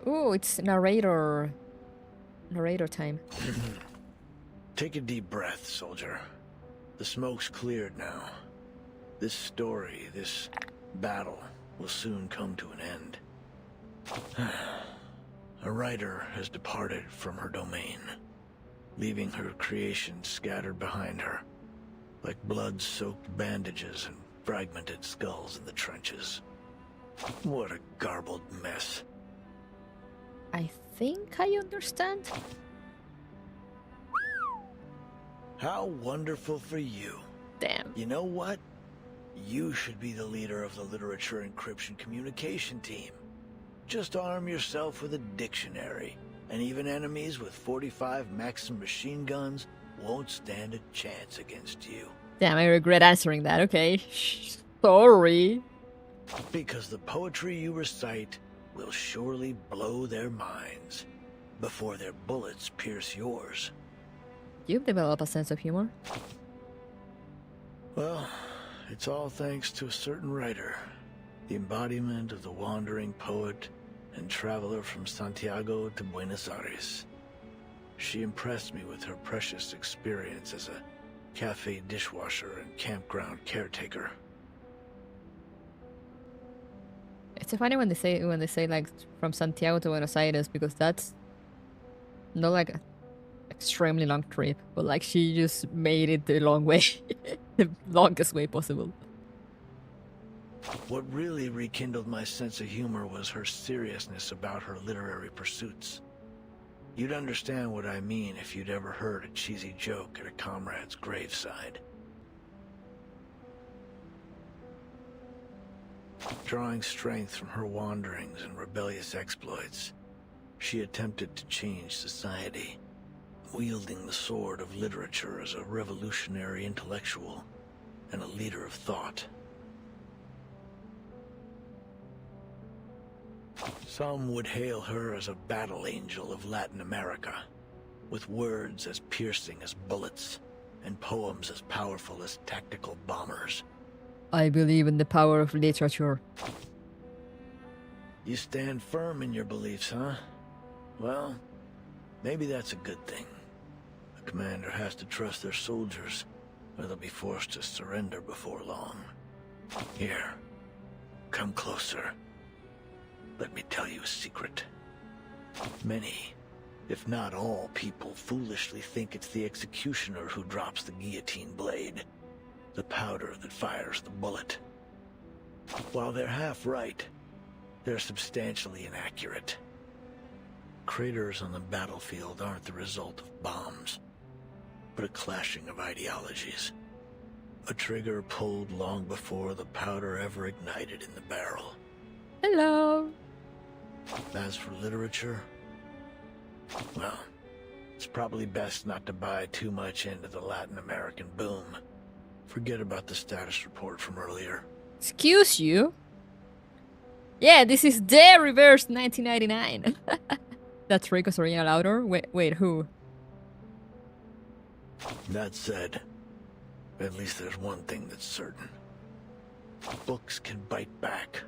Ooh, it's narrator time. Take a deep breath, soldier. The smoke's cleared now. This story, this battle, will soon come to an end. A writer has departed from her domain, leaving her creations scattered behind her, like blood-soaked bandages and fragmented skulls in the trenches. What a garbled mess. I think I understand. How wonderful for you. Damn. You know what? You should be the leader of the literature encryption communication team. Just arm yourself with a dictionary, and even enemies with 45 Maxim machine guns won't stand a chance against you. Damn, I regret answering that. Okay. Sorry. Because the poetry you recite will surely blow their minds before their bullets pierce yours. You've developed a sense of humor. Well, it's all thanks to a certain writer, the embodiment of the wandering poet and traveler from Santiago to Buenos Aires. She impressed me with her precious experience as a cafe dishwasher and campground caretaker. It's so funny when they say like from Santiago to Buenos Aires, because that's not like an extremely long trip, but like she just made it the long way, the longest way possible. What really rekindled my sense of humor was her seriousness about her literary pursuits. You'd understand what I mean if you'd ever heard a cheesy joke at a comrade's graveside. Drawing strength from her wanderings and rebellious exploits, she attempted to change society, wielding the sword of literature as a revolutionary intellectual and a leader of thought. Some would hail her as a battle angel of Latin America, with words as piercing as bullets and poems as powerful as tactical bombers. I believe in the power of literature. You stand firm in your beliefs, huh? Well, maybe that's a good thing. A commander has to trust their soldiers, or they'll be forced to surrender before long. Here, come closer. Let me tell you a secret. Many, if not all people, foolishly think it's the executioner who drops the guillotine blade, the powder that fires the bullet. While they're half right, they're substantially inaccurate. Craters on the battlefield aren't the result of bombs, but a clashing of ideologies. A trigger pulled long before the powder ever ignited in the barrel. Hello. As for literature, well, it's probably best not to buy too much into the Latin American boom. Forget about the status report from earlier. Excuse you? Yeah, this is the reverse 1999. That's Rico's original author? Wait, who? That said, at least there's one thing that's certain. Books can bite back,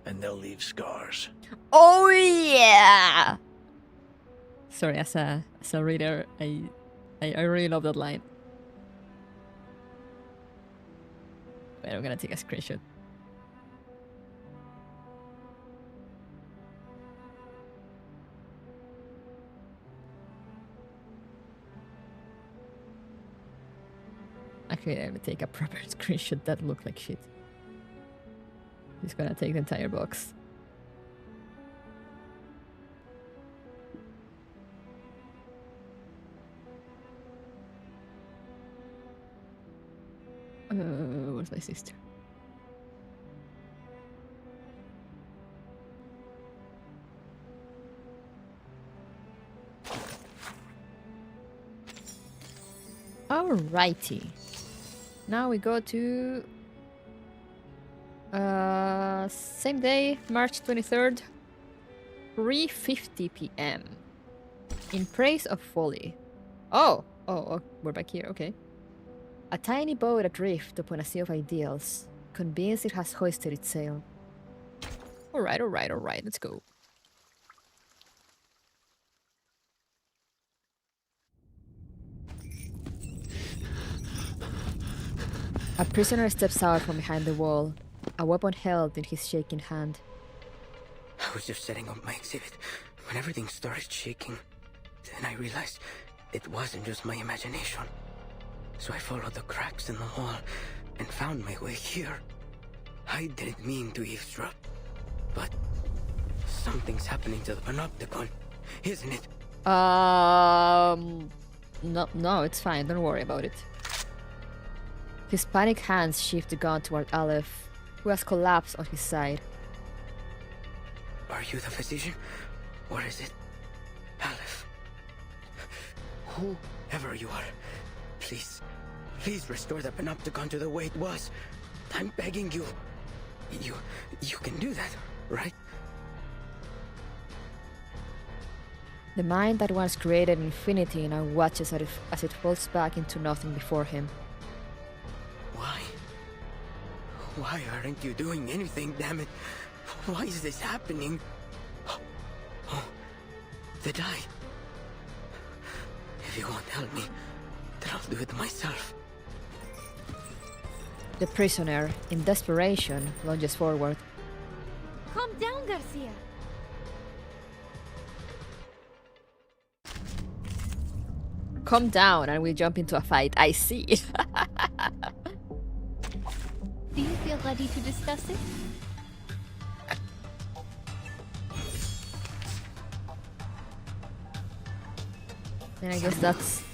and they'll leave scars. Oh yeah! Sorry, as a reader, I really love that line. Wait, I'm gonna take a screenshot. Actually, I'm gonna take a proper screenshot that looked like shit. Just gonna take the entire box. Where's my sister? Alrighty. Now we go to same day, March 23rd, 3:50 p.m. In praise of Folie. Oh, we're back here, okay. A tiny boat adrift upon a sea of ideals, convinced it has hoisted its sail. Alright, let's go. A prisoner steps out from behind the wall, a weapon held in his shaking hand. I was just setting up my exhibit when everything started shaking. Then I realized it wasn't just my imagination. So I followed the cracks in the wall and found my way here. I didn't mean to eavesdrop, but something's happening to the Panopticon, isn't it? No, it's fine, don't worry about it. His panicked hands shift the gun toward Aleph, who has collapsed on his side. Are you the physician? Or is it Aleph? Whoever you are, please restore the Panopticon to the way it was. I'm begging you. You can do that, right? The mind that once created infinity now watches as it falls back into nothing before him. Why aren't you doing anything, damn it? Why is this happening? Oh, the die. If you won't help me, then I'll do it myself. The prisoner, in desperation, lunges forward. Calm down, Garcia. Calm down and we jump into a fight, I see. Do you feel ready to discuss it? And I guess that's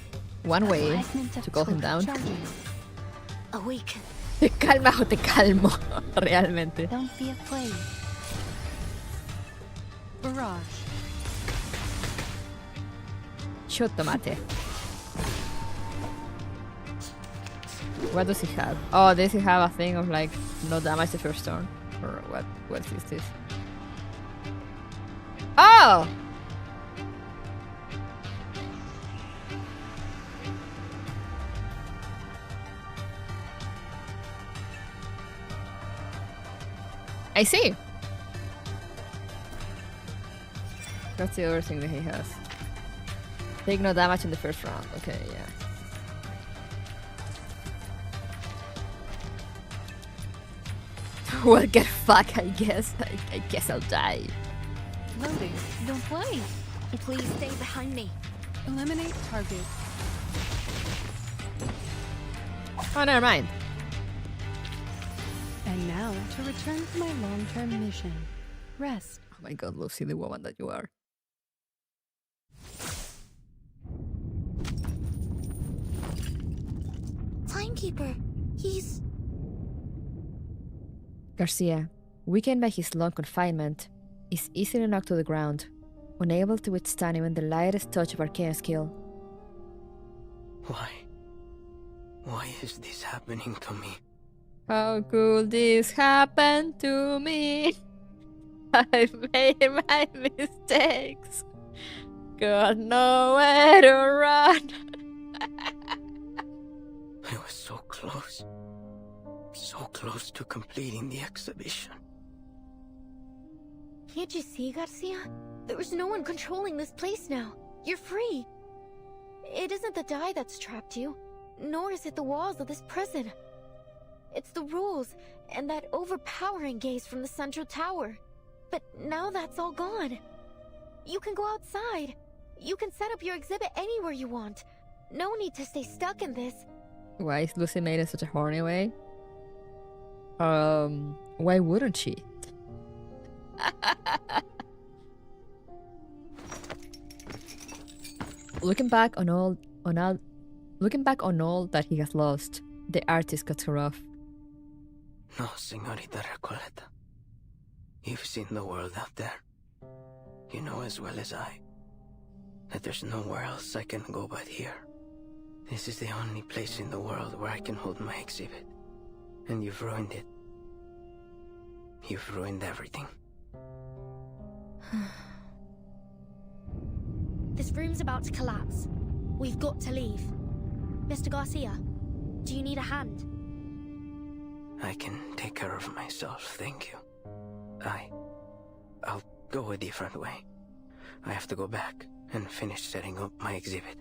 one way to calm him down. Awake. ¿Te calmas o te calmo? Realmente. Don't be afraid. Barrage. Shot tomate. What does he have? Oh, does he have a thing of like no damage the first turn? Or what is this? Oh! I see. That's the other thing that he has. Take no damage in the first round. Okay, yeah. Well, get fucked, I guess. I guess I'll die. Loading. Don't play. Please stay behind me. Eliminate target. Oh, never mind. And now to return to my long-term mission. Rest. Oh my god, Lucy, the woman that you are. Timekeeper, he's... Garcia, weakened by his long confinement, is easily knocked to the ground, unable to withstand even the lightest touch of arcane skill. Why is this happening to me? How could this happen to me? I've made my mistakes. Got nowhere to run. I was so close. So close to completing the exhibition. Can't you see, Garcia? There's no one controlling this place now. You're free. It isn't the die that's trapped you, nor is it the walls of this prison. It's the rules and that overpowering gaze from the central tower. But now that's all gone. You can go outside. You can set up your exhibit anywhere you want. No need to stay stuck in this. Why is Lucy made in such a horny way? Why wouldn't she? Looking back on all that he has lost, the artist cuts her off. No, Señorita Recoleta. You've seen the world out there. You know as well as I that there's nowhere else I can go but here. This is the only place in the world where I can hold my exhibit. And you've ruined it. You've ruined everything. This room's about to collapse. We've got to leave. Mr. Garcia, do you need a hand? I can take care of myself, thank you. I'll go a different way. I have to go back and finish setting up my exhibit.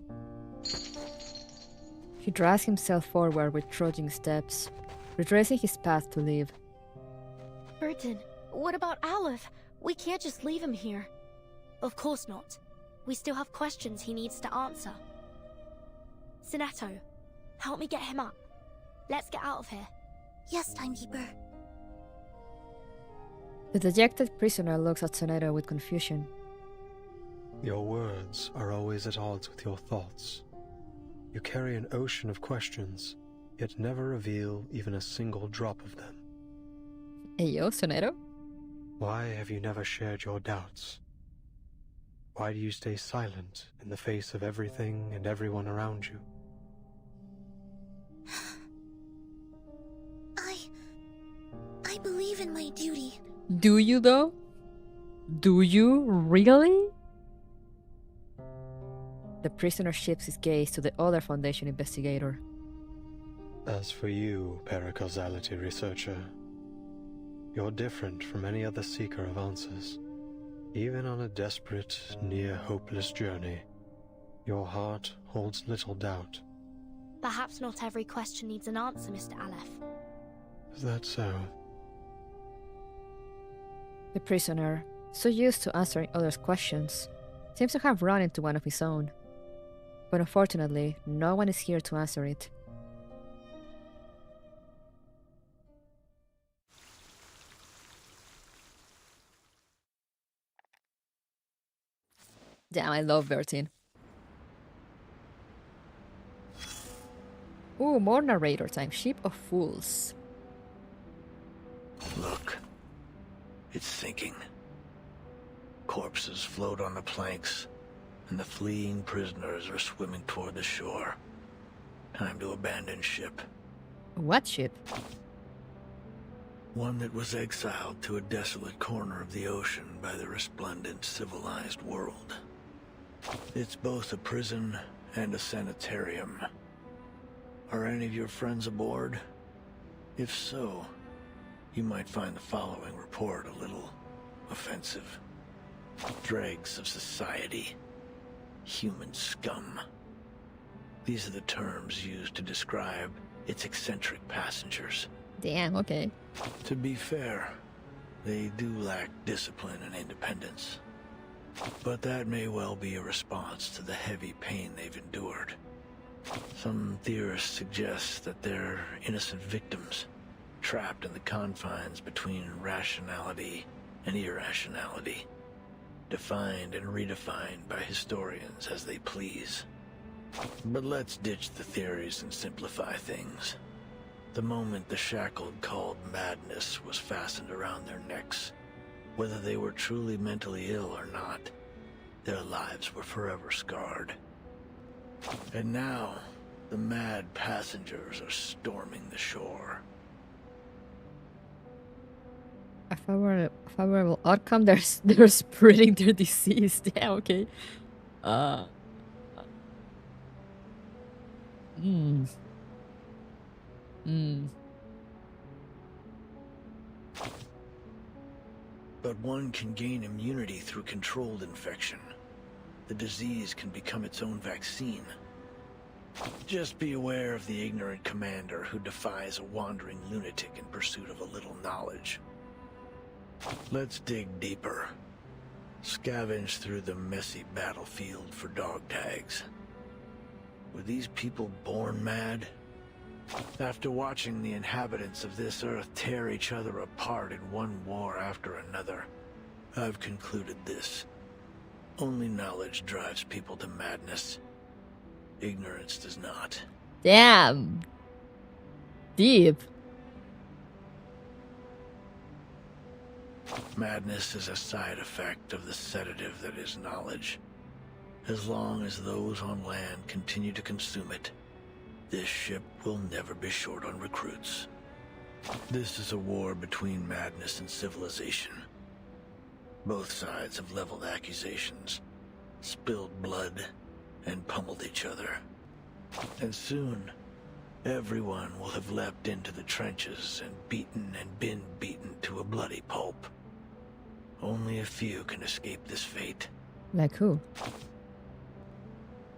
He drags himself forward with trudging steps, retracing his path to leave. Burton, what about Aleph? We can't just leave him here. Of course not. We still have questions he needs to answer. Sinetto, help me get him up. Let's get out of here. Yes, Timekeeper. The dejected prisoner looks at Sonetto with confusion. Your words are always at odds with your thoughts. You carry an ocean of questions, yet never reveal even a single drop of them. Hey yo, Sonetto? Why have you never shared your doubts? Why do you stay silent in the face of everything and everyone around you? I believe in my duty. Do you though? Do you really? The prisoner shifts his gaze to the other Foundation investigator. As for you, paracausality researcher, you're different from any other seeker of answers. Even on a desperate, near-hopeless journey, your heart holds little doubt. Perhaps not every question needs an answer, Mr. Aleph. Is that so? The prisoner, so used to answering others' questions, seems to have run into one of his own. But unfortunately, no one is here to answer it. Damn, I love Bertin. Ooh, more narrator time. Ship of Fools. Look. It's sinking. Corpses float on the planks, and the fleeing prisoners are swimming toward the shore. Time to abandon ship. What ship? One that was exiled to a desolate corner of the ocean by the resplendent civilized world. It's both a prison and a sanitarium. Are any of your friends aboard? If so, you might find the following report a little offensive. Dregs of society. Human scum. These are the terms used to describe its eccentric passengers. Damn, okay. To be fair, they do lack discipline and independence. But that may well be a response to the heavy pain they've endured. Some theorists suggest that they're innocent victims, trapped in the confines between rationality and irrationality, defined and redefined by historians as they please. But let's ditch the theories and simplify things. The moment the shackled called madness was fastened around their necks, whether they were truly mentally ill or not, their lives were forever scarred. And now, the mad passengers are storming the shore. A favorable outcome, they're spreading their disease. Yeah, okay. But one can gain immunity through controlled infection. The disease can become its own vaccine. Just be aware of the ignorant commander who defies a wandering lunatic in pursuit of a little knowledge. Let's dig deeper. Scavenge through the messy battlefield for dog tags. Were these people born mad? After watching the inhabitants of this earth tear each other apart in one war after another, I've concluded this. Only knowledge drives people to madness. Ignorance does not. Damn. Deep. Madness is a side effect of the sedative that is knowledge. As long as those on land continue to consume it, This ship will never be short on recruits. This is a war between madness and civilization. Both sides have leveled accusations, spilled blood, and pummeled each other. And soon, everyone will have leapt into the trenches and been beaten to a bloody pulp. Only a few can escape this fate. Like who?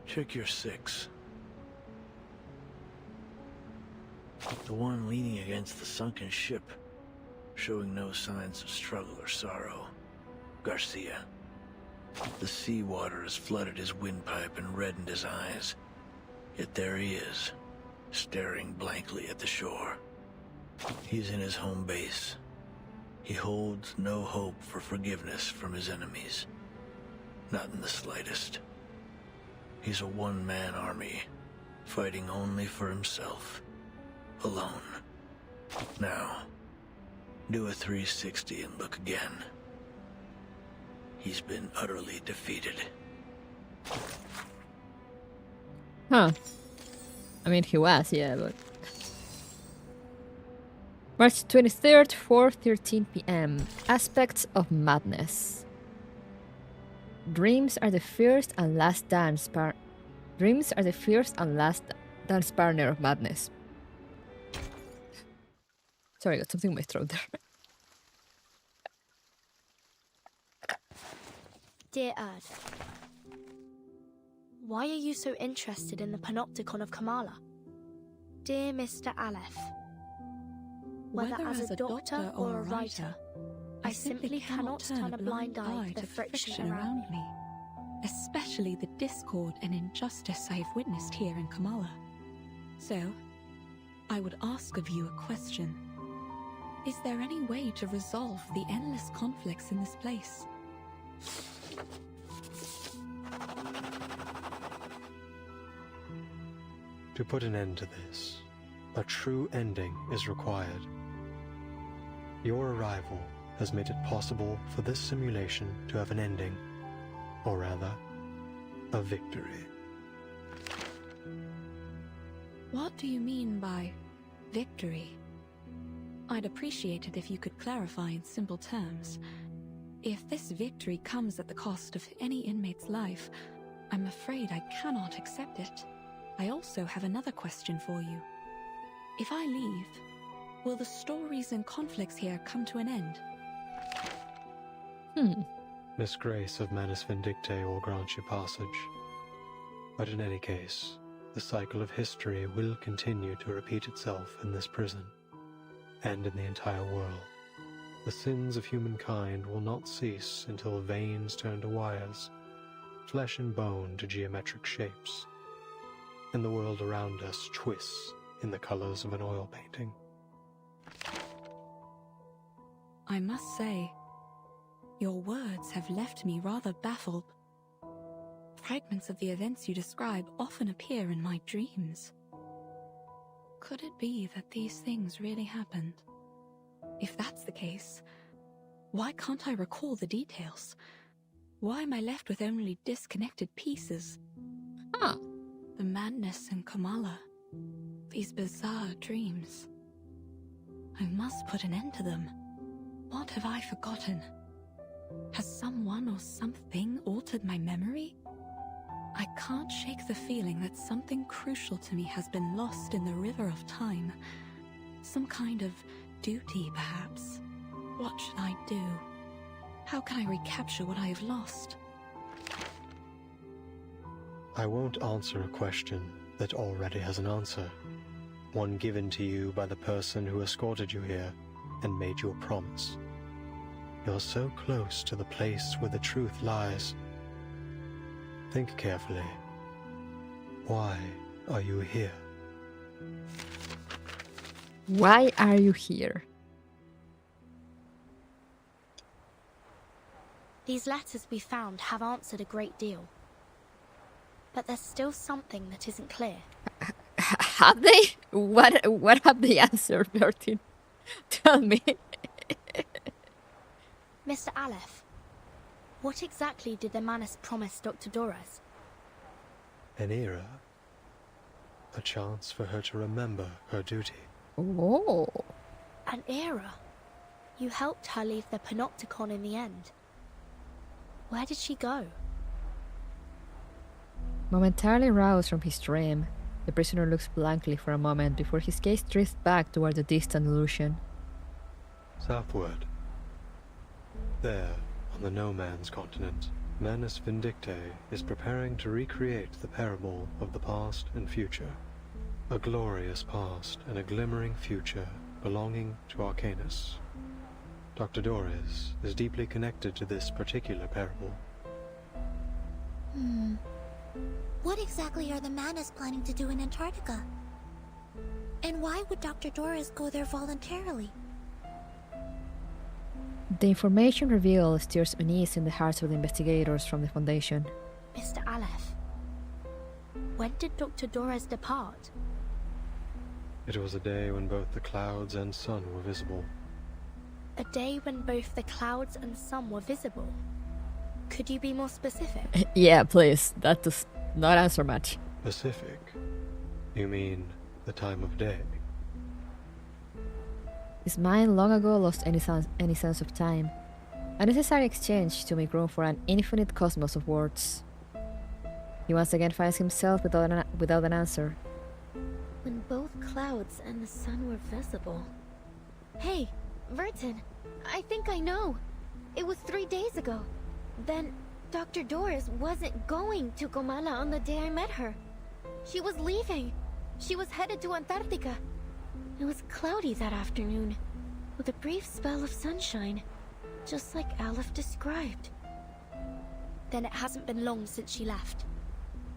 Check your 6. The one leaning against the sunken ship, showing no signs of struggle or sorrow. Garcia. The seawater has flooded his windpipe and reddened his eyes. Yet there he is, staring blankly at the shore. He's in his home base. He holds no hope for forgiveness from his enemies. Not in the slightest. He's a one-man army, fighting only for himself. Alone. Now, do a 360 and look again. He's been utterly defeated. Huh. I mean, he was, yeah, but... March 23rd, 4:13 p.m. Aspects of madness. Dreams are the first and last dance partner of madness. Sorry, I got something in my throat there. Dear Erd, why are you so interested in the panopticon of Kamala? Dear Mr. Aleph, whether as a doctor or a writer, I simply cannot turn a blind eye to the friction around me. Especially the discord and injustice I have witnessed here in Kamala. So, I would ask of you a question. Is there any way to resolve the endless conflicts in this place? To put an end to this, a true ending is required. Your arrival has made it possible for this simulation to have an ending, or rather, a victory. What do you mean by victory? I'd appreciate it if you could clarify in simple terms. If this victory comes at the cost of any inmate's life, I'm afraid I cannot accept it. I also have another question for you. If I leave, will the stories and conflicts here come to an end? Miss Grace of Manus Vindicte will grant you passage. But in any case, the cycle of history will continue to repeat itself in this prison, and in the entire world. The sins of humankind will not cease until veins turn to wires, flesh and bone to geometric shapes, and the world around us twists in the colors of an oil painting. I must say, your words have left me rather baffled. Fragments of the events you describe often appear in my dreams. Could it be that these things really happened? If that's the case, why can't I recall the details? Why am I left with only disconnected pieces? The madness in Kamala. These bizarre dreams. I must put an end to them. What have I forgotten? Has someone or something altered my memory? I can't shake the feeling that something crucial to me has been lost in the river of time. Some kind of duty, perhaps. What should I do? How can I recapture what I have lost? I won't answer a question that already has an answer. One given to you by the person who escorted you here and made you a promise. You're so close to the place where the truth lies. Think carefully. Why are you here? Why are you here? These letters we found have answered a great deal. But there's still something that isn't clear. Have they? What have they answered, Bertin? Tell me. Mr. Aleph, what exactly did the Manus promise Dr. Doras? An era. A chance for her to remember her duty. Oh. An era. You helped her leave the Panopticon in the end. Where did she go? Momentarily roused from his dream, the prisoner looks blankly for a moment before his gaze drifts back toward the distant illusion. Southward. There, on the No Man's continent, Manus Vindictae is preparing to recreate the parable of the past and future. A glorious past and a glimmering future belonging to Arcanus. Dr. Doris is deeply connected to this particular parable. What exactly are the Manus planning to do in Antarctica? And why would Dr. Doris go there voluntarily? The information revealed stirs unease in the hearts of the investigators from the Foundation. Mr. Aleph, when did Dr. Doris depart? It was a day when both the clouds and sun were visible. A day when both the clouds and sun were visible? Could you be more specific? Yeah, please. That does not answer much. Specific? You mean the time of day? His mind long ago lost any sense of time. A necessary exchange to make room for an infinite cosmos of words. He once again finds himself without an answer. When both clouds and the sun were visible. Hey, Vertin, I think I know. It was 3 days ago. Then Dr. Doris wasn't going to Comala on the day I met her. She was leaving. She was headed to Antarctica. It was cloudy that afternoon, with a brief spell of sunshine, just like Aleph described. Then it hasn't been long since she left.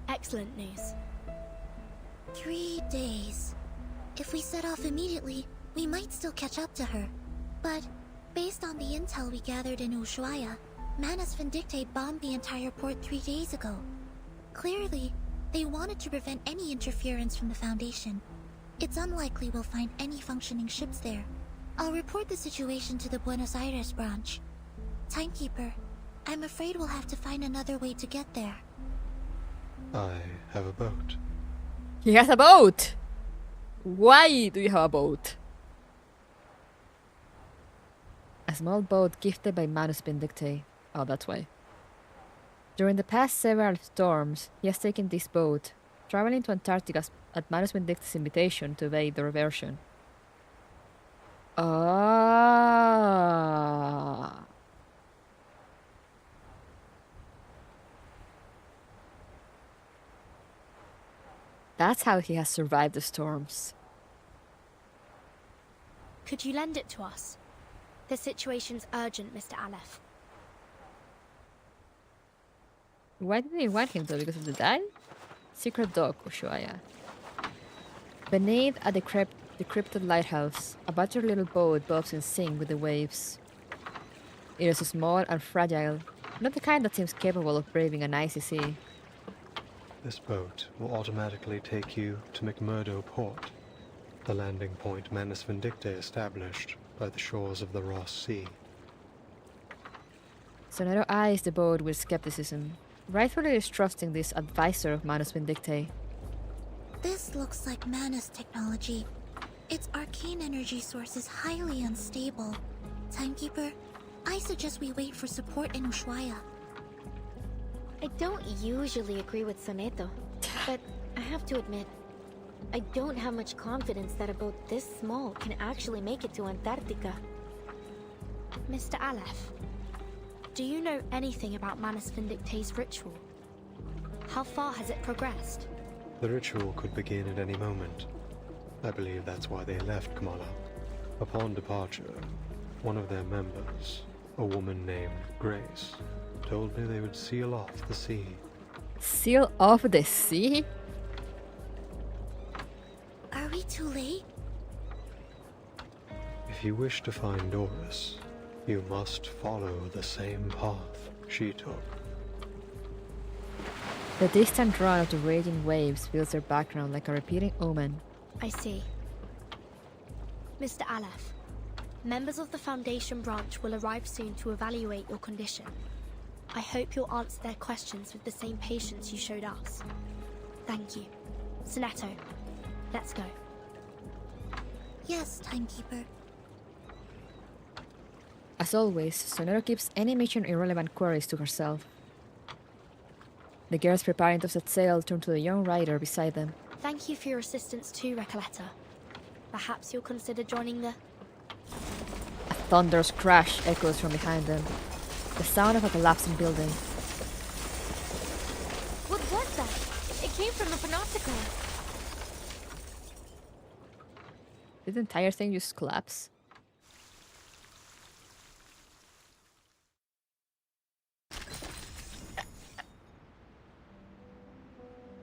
Excellent news. 3 days. If we set off immediately, we might still catch up to her. But, based on the intel we gathered in Ushuaia, Manus Vindictae bombed the entire port 3 days ago. Clearly, they wanted to prevent any interference from the Foundation. It's unlikely we'll find any functioning ships there. I'll report the situation to the Buenos Aires branch. Timekeeper, I'm afraid we'll have to find another way to get there. I have a boat. He has a boat! Why do you have a boat? A small boat gifted by Manus Vindictae. Oh, that's why. During the past several storms, he has taken this boat, traveling to Antarctica at Manus Vindictae's invitation to evade the reversion. Ah. That's how he has survived the storms. Could you lend it to us? The situation's urgent, Mr. Aleph. Why did they want him though? Because of the dye? Secret dock, Ushuaia. Beneath a decrepit lighthouse, a battered little boat bobs in sync with the waves. It is small and fragile, not the kind that seems capable of braving an icy sea. This boat will automatically take you to McMurdo Port, the landing point Manus Vindictae established by the shores of the Ross Sea. Sonero eyes the boat with skepticism, rightfully distrusting this advisor of Manus Vindictae. This looks like Manus technology. Its arcane energy source is highly unstable. Timekeeper, I suggest we wait for support in Ushuaia. I don't usually agree with Soneto, but I have to admit, I don't have much confidence that a boat this small can actually make it to Antarctica. Mr. Aleph, do you know anything about Manus Vindictae's ritual? How far has it progressed? The ritual could begin at any moment. I believe that's why they left Kamala. Upon departure, one of their members, a woman named Grace, told me they would seal off the sea. Seal off the sea? Are we too late? If you wish to find Doris, you must follow the same path she took. The distant run of the raging waves fills their background like a repeating omen. I see. Mr. Aleph, members of the Foundation branch will arrive soon to evaluate your condition. I hope you'll answer their questions with the same patience you showed us. Thank you. Soneto, Let's go. Yes, timekeeper. As always, Sonero keeps any mission irrelevant queries to herself. The girls preparing to set sail turn to the young rider beside them. Thank you for your assistance too, Recoleta. Perhaps you'll consider joining the... A thunderous crash echoes from behind them. The sound of a collapsing building. What was that? It came from the panopticon. Did the entire thing just collapse?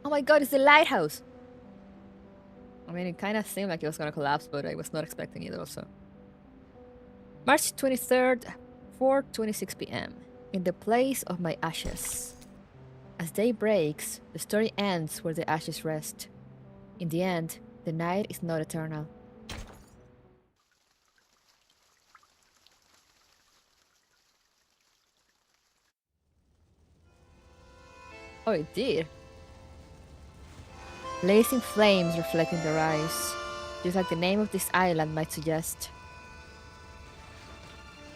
Oh my god, it's the lighthouse! I mean, it kind of seemed like it was gonna collapse, but I was not expecting it also. March 23rd, 4:26 p.m. In the place of my ashes. As day breaks, the story ends where the ashes rest. In the end, the night is not eternal. Oh, it did. Blazing flames reflecting their eyes, just like the name of this island might suggest.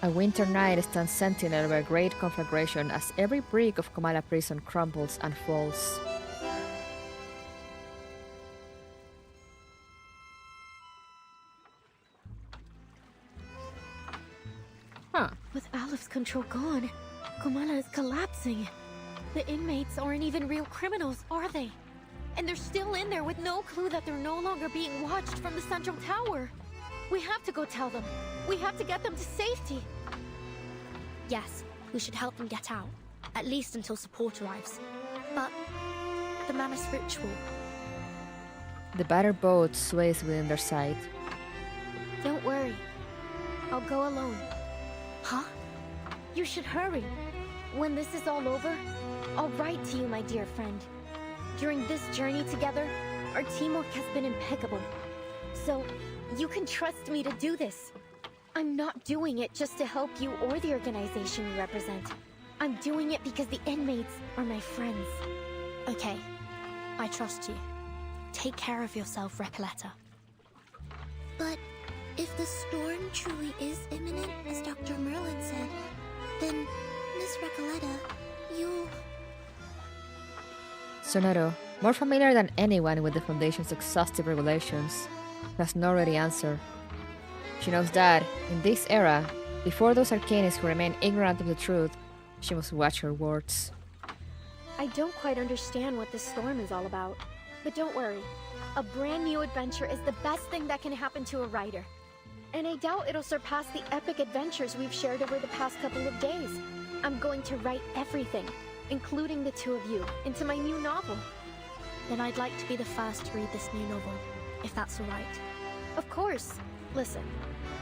A winter night stands sentinel over a great conflagration as every brick of Comala prison crumbles and falls. Huh. With Alep's control gone, Comala is collapsing. The inmates aren't even real criminals, are they? And they're still in there with no clue that they're no longer being watched from the central tower. We have to go tell them. We have to get them to safety. Yes, we should help them get out. At least until support arrives. But... the Manus ritual... The battered boat sways within their sight. Don't worry. I'll go alone. Huh? You should hurry. When this is all over, I'll write to you, my dear friend. During this journey together, our teamwork has been impeccable. So, you can trust me to do this. I'm not doing it just to help you or the organization you represent. I'm doing it because the inmates are my friends. Okay, I trust you. Take care of yourself, Recoleta. But if the storm truly is imminent, as Dr. Merlin said, then, Miss Recoleta, you... Sonero, more familiar than anyone with the Foundation's exhaustive regulations, has no ready answer. She knows that, in this era, before those arcanists who remain ignorant of the truth, she must watch her words. I don't quite understand what this storm is all about. But don't worry. A brand new adventure is the best thing that can happen to a writer. And I doubt it'll surpass the epic adventures we've shared over the past couple of days. I'm going to write everything, including the two of you, into my new novel. Then I'd like to be the first to read this new novel, if that's alright. Of course. Listen,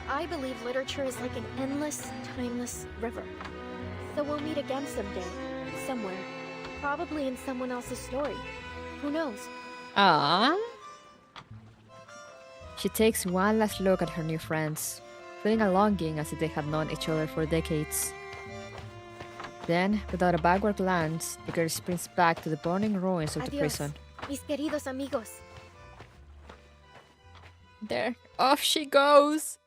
I believe literature is like an endless, timeless river. So we'll meet again someday, somewhere. Probably in someone else's story. Who knows? Aww. She takes one last look at her new friends, feeling a longing as if they had known each other for decades. Then, without a backward glance, the girl sprints back to the burning ruins of the prison. Mis queridos amigos. There, off she goes!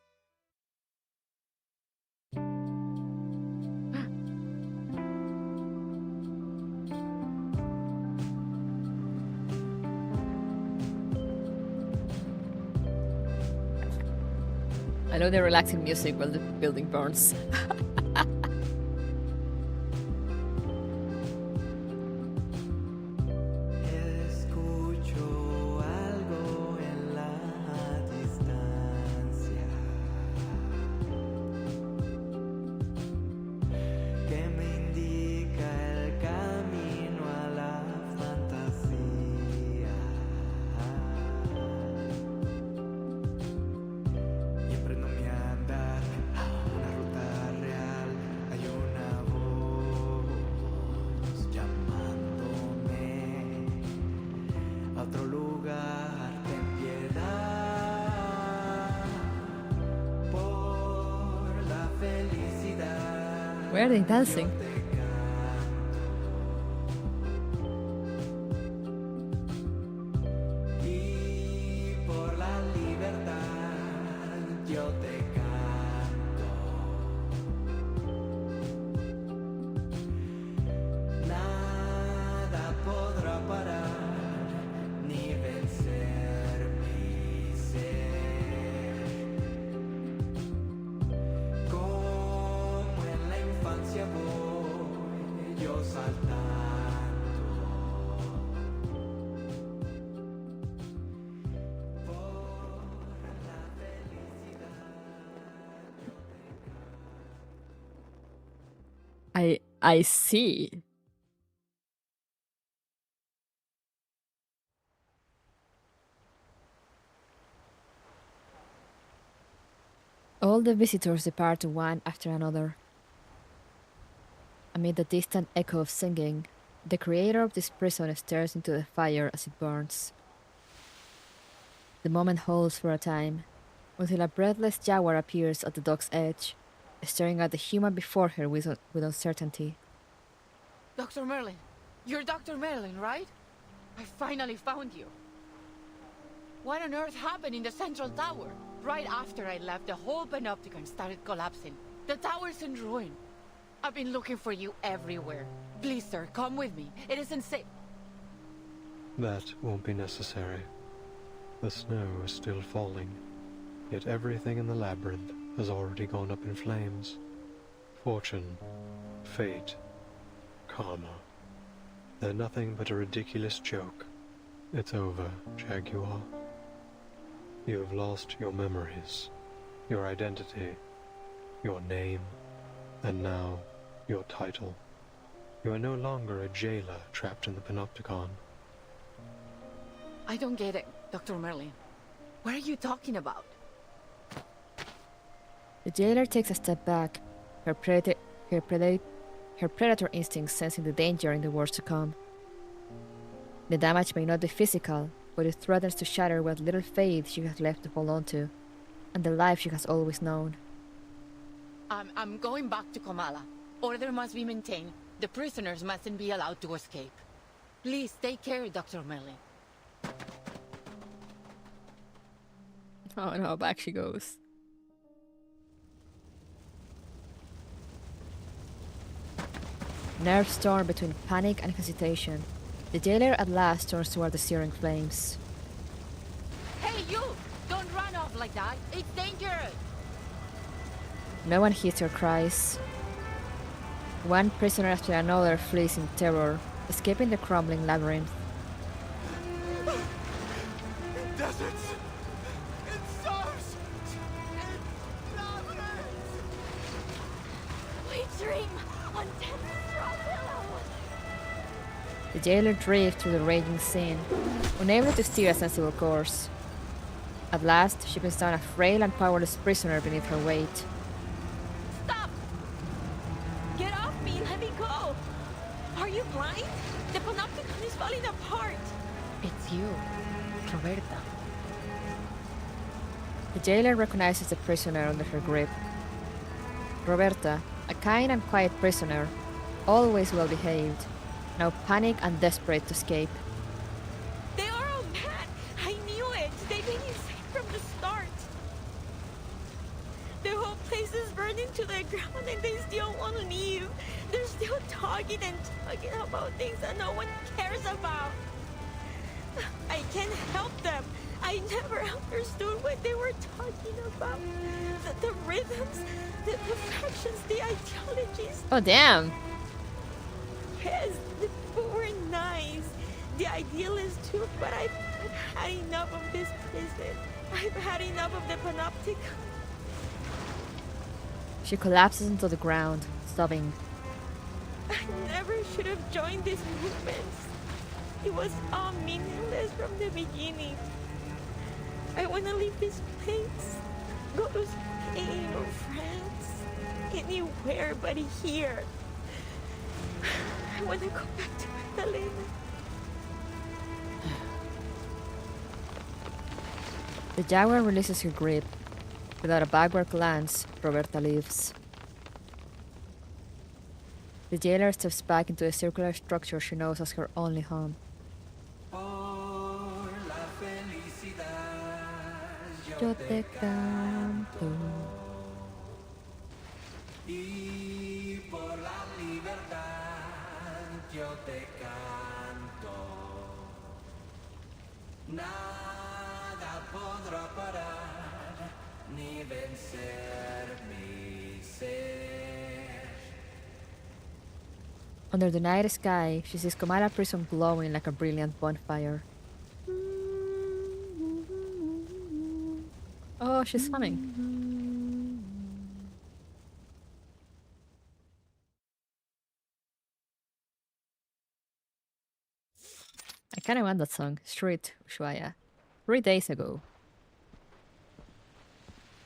I know the relaxing music while the building burns. Where are they dancing? I see. All the visitors depart one after another. Amid the distant echo of singing, the creator of this prison stares into the fire as it burns. The moment holds for a time, until a breathless jaguar appears at the dock's edge, staring at the human before her with uncertainty. Dr. Merlin, you're Dr. Merlin, right? I finally found you. What on earth happened in the central tower? Right after I left, the whole panopticon started collapsing. The tower's in ruin. I've been looking for you everywhere. Please, sir, come with me. It isn't safe. That won't be necessary. The snow is still falling, yet everything in the labyrinth has already gone up in flames. Fortune, fate, karma. They're nothing but a ridiculous joke. It's over, Jaguar. You have lost your memories, your identity, your name, and now your title. You are no longer a jailer trapped in the panopticon. I don't get it, Dr. Merlin. What are you talking about? The jailer takes a step back, her predator instinct sensing the danger in the words to come. The damage may not be physical, but it threatens to shatter what little faith she has left to hold on to, and the life she has always known. I'm going back to Komala. Order must be maintained. The prisoners mustn't be allowed to escape. Please take care, Dr. Merlin. Oh no, back she goes. Nerves torn between panic and hesitation, the jailer at last turns toward the searing flames. Hey, you! Don't run off like that. It's dangerous. No one heeds her cries. One prisoner after another flees in terror, escaping the crumbling labyrinth. Deserts! It stars! It labyrinths! We dream on The jailer drifts through the raging scene, unable to steer a sensible course. At last, she pins down a frail and powerless prisoner beneath her weight. Stop! Get off me! Let me go! Are you blind? The panopticon is falling apart! It's you, Roberta. The jailer recognizes the prisoner under her grip. Roberta, a kind and quiet prisoner, always well behaved, now panicked and desperate to escape. They are all mad! I knew it! They've been insane from the start! The whole place is burning to the ground and they still want to leave! They're still talking and talking about things that no one cares about! I can't help them! I never understood what they were talking about. The rhythms, the factions, the ideologies. Oh, damn! Yes, the people were nice. The idealists too, but I've had enough of this prison. I've had enough of the panopticon. She collapses into the ground, sobbing. I never should have joined this movement. It was all meaningless from the beginning. I want to leave this place. Go to Spain or France. Anywhere but here. I want to go back to Magdalena. The jaguar releases her grip. Without a backward glance, Roberta leaves. The jailer steps back into the circular structure she knows as her only home. Yo te canto. Y por la libertad yo te canto. Nada podrá parar ni vencer mi ser. Under the night sky, she sees Komala Prison glowing like a brilliant bonfire. Oh, she's humming. kind of want that song. Street Ushuaia. 3 days ago.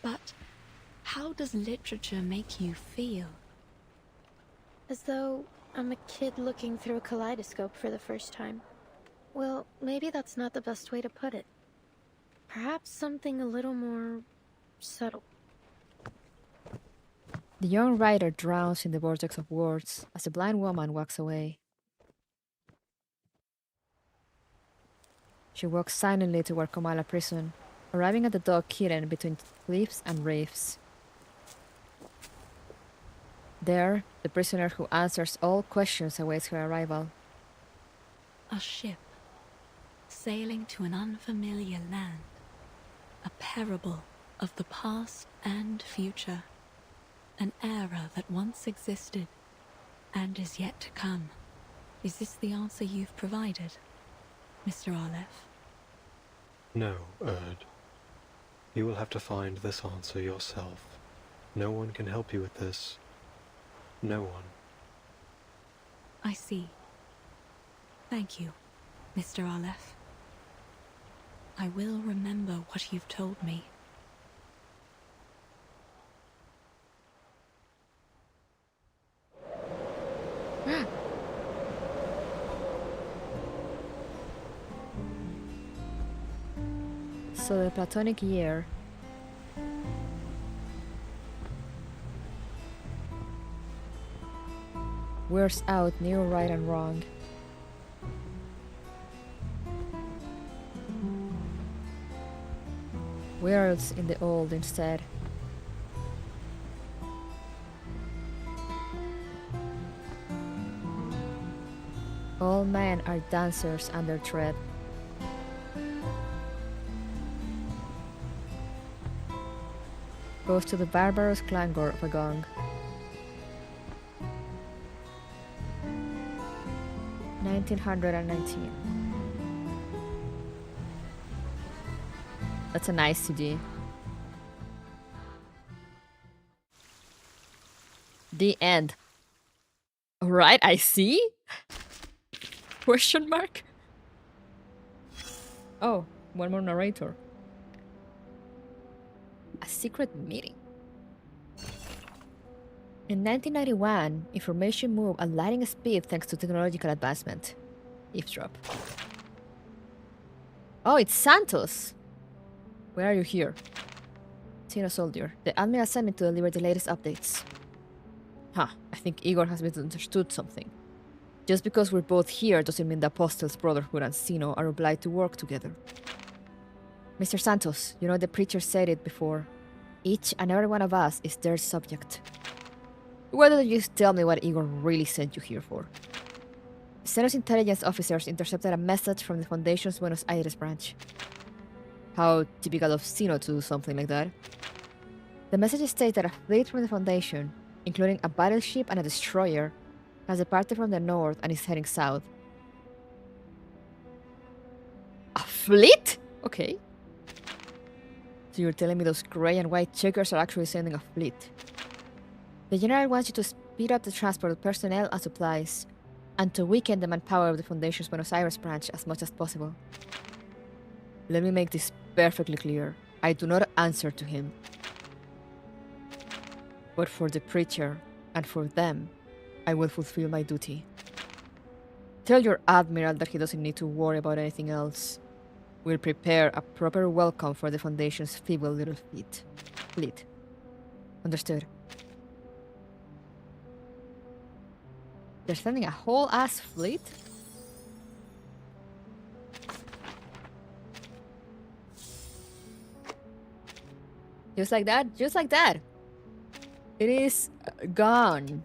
But how does literature make you feel? As though I'm a kid looking through a kaleidoscope for the first time. Well, maybe that's not the best way to put it. Perhaps something a little more subtle. The young writer drowns in the vortex of words as the blind woman walks away. She walks silently toward Komala prison, arriving at the dock hidden between cliffs and reefs. There, the prisoner who answers all questions awaits her arrival. A ship sailing to an unfamiliar land. A parable of the past and future. An era that once existed and is yet to come. Is this the answer you've provided, Mr. Aleph? No, Erd. You will have to find this answer yourself. No one can help you with this. No one. I see. Thank you, Mr. Aleph. I will remember what you've told me. So the Platonic year wears out new right and wrong. Worlds in the old instead. All men are dancers under tread. Goes to the barbarous clangor of a gong. 1919. That's a nice CD. The end. Alright, I see? Question mark? Oh, one more narrator. A secret meeting. In 1991, information moved at lightning speed thanks to technological advancement. Eavesdrop. Oh, it's Santos! Where are you here? Senior soldier. The Admiral sent me to deliver the latest updates. Huh, I think Igor has misunderstood something. Just because we're both here doesn't mean the Apostles, Brotherhood, and Sino are obliged to work together. Mr. Santos, you know the preacher said it before. Each and every one of us is their subject. Why don't you just tell me what Igor really sent you here for? Xenos intelligence officers intercepted a message from the Foundation's Buenos Aires branch. How typical of Sino to do something like that. The message states that a fleet from the Foundation, including a battleship and a destroyer, has departed from the north and is heading south. A fleet? Okay. So you're telling me those grey and white checkers are actually sending a fleet. The General wants you to speed up the transport of personnel and supplies, and to weaken the manpower of the Foundation's Buenos Aires branch as much as possible. Let me make this perfectly clear. I do not answer to him. But for the preacher, and for them, I will fulfill my duty. Tell your Admiral that he doesn't need to worry about anything else. We'll prepare a proper welcome for the Foundation's feeble little fleet. Understood. They're sending a whole ass fleet? Just like that? Just like that! It is gone.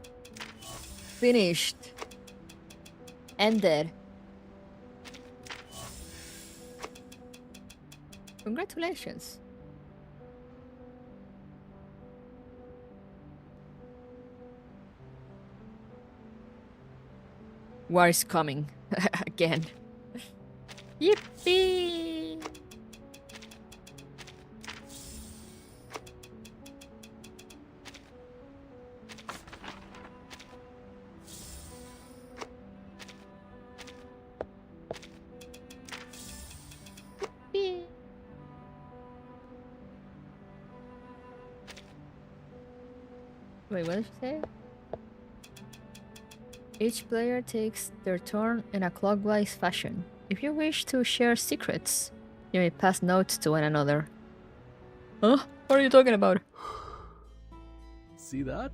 Finished. Ended. Congratulations. War is coming. Again. Yippee! Wait, what did you say? Each player takes their turn in a clockwise fashion. If you wish to share secrets, you may pass notes to one another. Huh? What are you talking about? See that?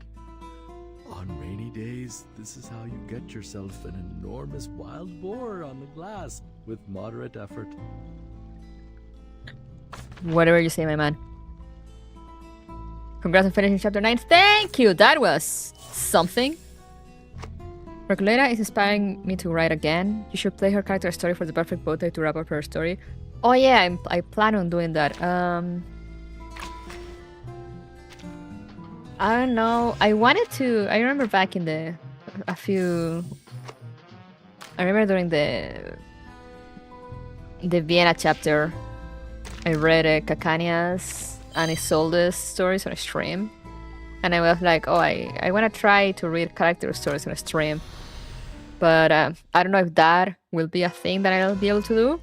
On rainy days, this is how you get yourself an enormous wild boar on the glass with moderate effort. Whatever you say, my man. Congrats on finishing chapter 9. Thank you! That was something. Recoleta is inspiring me to write again. You should play her character story for the perfect bow tie to wrap up her story. Oh yeah, I plan on doing that. I don't know. I wanted to... I remember back in the... I remember during the Vienna chapter, I read Cacania's and Isolde's stories on a stream. And I was like, oh, I want to try to read character stories on a stream. But I don't know if that will be a thing that I'll be able to do.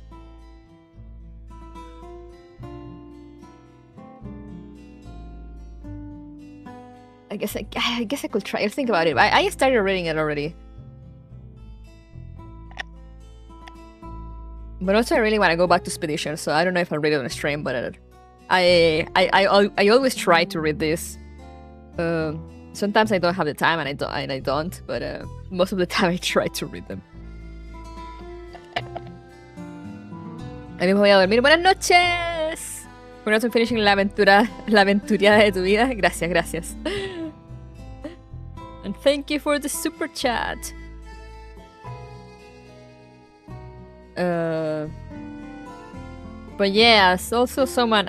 I guess I could try. I'll think about it. I started reading it already. But also I really want to go back to Expedition, so I don't know if I'll read it on a stream, but I always try to read this. Sometimes I don't have the time and I don't, but most of the time I try to read them. Ahí me voy a dormir. Buenas noches. Congrats on finishing la aventuriada de tu vida. Gracias, gracias. And thank you for the super chat. But yeah, as also someone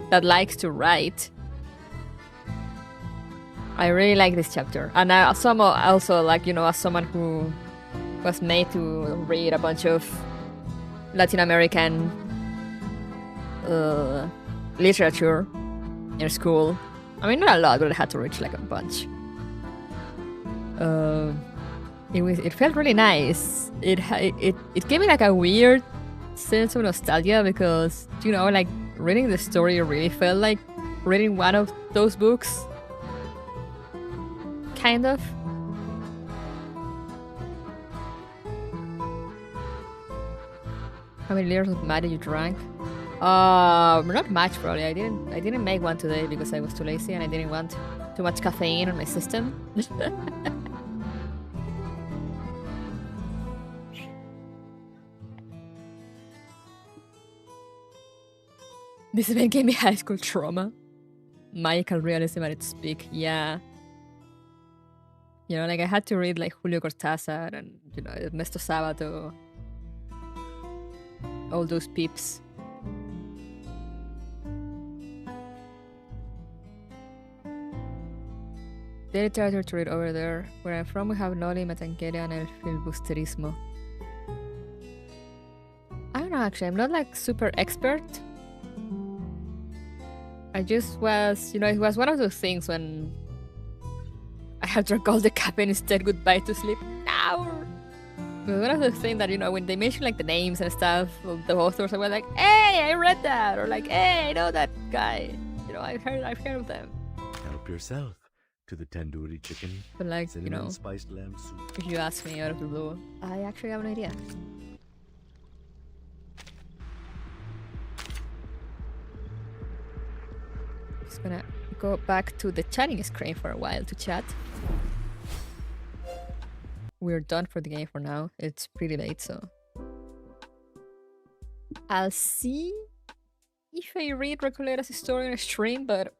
that likes to write, I really like this chapter. And also like, you know, as someone who was made to read a bunch of Latin American literature in school. I mean, not a lot, but I had to read like a bunch. It felt really nice. It gave me like a weird sense of nostalgia because, you know, like reading the story really felt like reading one of those books. Kind of. How many liters of Mad you drank? Not much probably. I didn't make one today because I was too lazy and I didn't want too much caffeine on my system. This event gave me high school trauma. Magical realism at its peak, yeah. You know, like I had to read like Julio Cortázar and, you know, Ernesto Sábato. All those peeps. They literature to read over there. Where I'm from, we have Noli, Metanqueria, and El Filibusterismo. I don't know, actually. I'm not like super expert. I just was, you know, it was one of those things when I had drunk all the caffeine instead. Goodbye to sleep. No! It was one of those things that, you know, when they mention like the names and stuff of the authors, I was like, hey, I read that! Or like, hey, I know that guy. You know, I've heard of them. Help yourself to the tandoori chicken. But like, you know, spiced lamb soup. If you ask me out of the blue, I actually have an idea. Just gonna go back to the chatting screen for a while to chat. We're done for the game for now. It's pretty late, so I'll see if I read Recoleta's story on a stream, but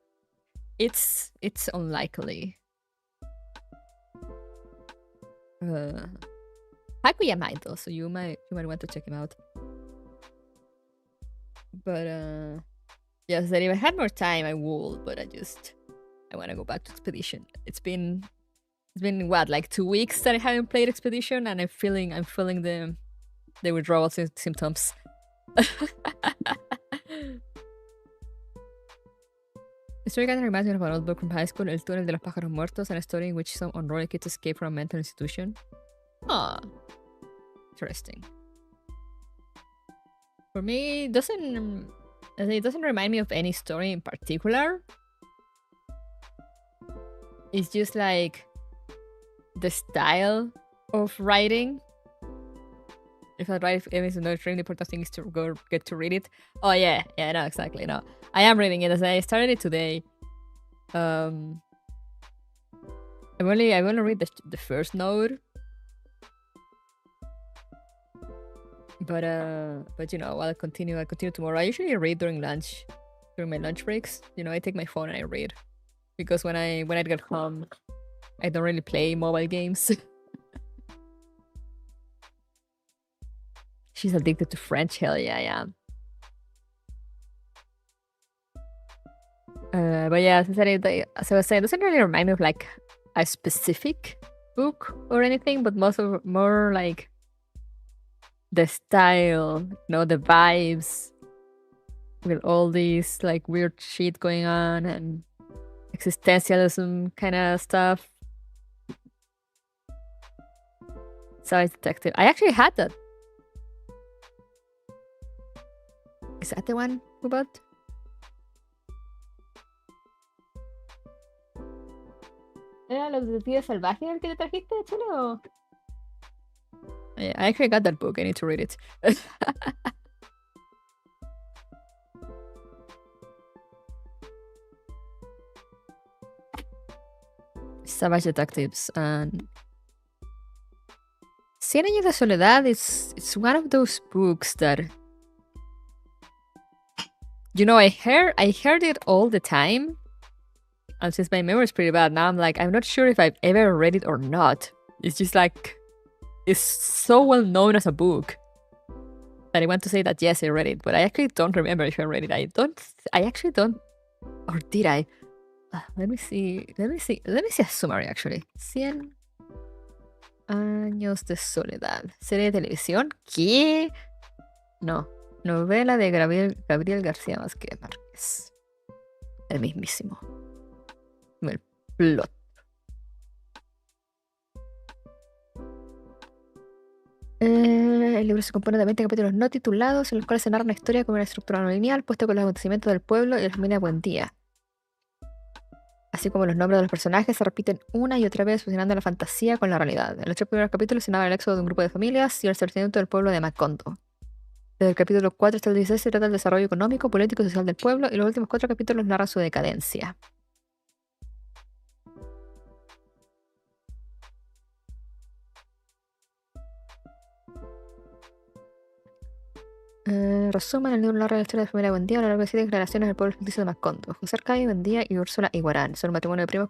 it's unlikely. Hakuya might though, so you might want to check him out. But yes, that if I had more time, I would. But I want to go back to Expedition. It's been what, like 2 weeks that I haven't played Expedition, and I'm feeling the withdrawal symptoms. The story kind of reminds me of an old book from high school, El Túnel de los Pájaros Muertos, and a story in which some unruly kids escape from a mental institution. Ah, interesting. For me, it doesn't remind me of any story in particular. It's just like the style of writing. If I write, it is no extremely important thing is to go get to read it. Oh yeah, no, exactly, no. I am reading it as I started it today. I've only read the first note. But you know, I'll continue tomorrow. I usually read during my lunch breaks. You know, I take my phone and I read. Because when I get home, I don't really play mobile games. She's addicted to French. Hell yeah, I am. But yeah, as I was saying, it doesn't really remind me of like a specific book or anything, but more like the style, you know, the vibes with all these like weird shit going on and existentialism kind of stuff. Savage Detective. I actually had that. Is that the one we bought? ¿Era los detectives salvajes el que te trajiste, Chile, o...? Yeah, I actually got that book. I need to read it. Savage Detectives and 100 años de soledad. It's one of those books that, you know, I heard it all the time, and since my memory is pretty bad now, I'm like, I'm not sure if I've ever read it or not. It's just like, it's so well known as a book that I want to say that yes, I read it, but I actually don't remember if I read it. I actually don't, or did I? Let me see a summary actually. 100 años de soledad. Serie de televisión. ¿Qué? No. Novela de Gabriel García Márquez. El mismísimo. El plot. El libro se compone de 20 capítulos no titulados, en los cuales se narra una historia con una estructura no lineal, puesta con los acontecimientos del pueblo y la familia Buendía. Así como los nombres de los personajes se repiten una y otra vez, fusionando la fantasía con la realidad. En los 3 primeros capítulos se narra el éxodo de un grupo de familias y el establecimiento del pueblo de Macondo. Desde el capítulo 4 hasta el 16 se trata del desarrollo económico, político y social del pueblo, y los últimos 4 capítulos narran su decadencia. Resumen, el libro narra la historia de la familia Buendía a lo largo de 7 generaciones del pueblo ficticio de Macondo. José Arcadio, Buendía y Úrsula Iguarán. Son un matrimonio de primos.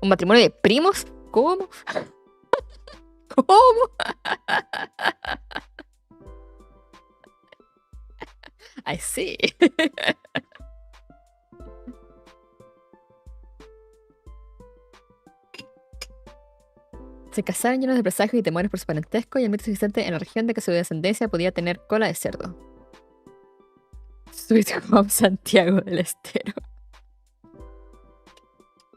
¿Un matrimonio de primos? ¿Cómo? ¿Cómo? I see. Se casaron llenos de presagios y temores por su parentesco, y el mito existente en la región de que su descendencia podía tener cola de cerdo. Sweet Home Santiago del Estero.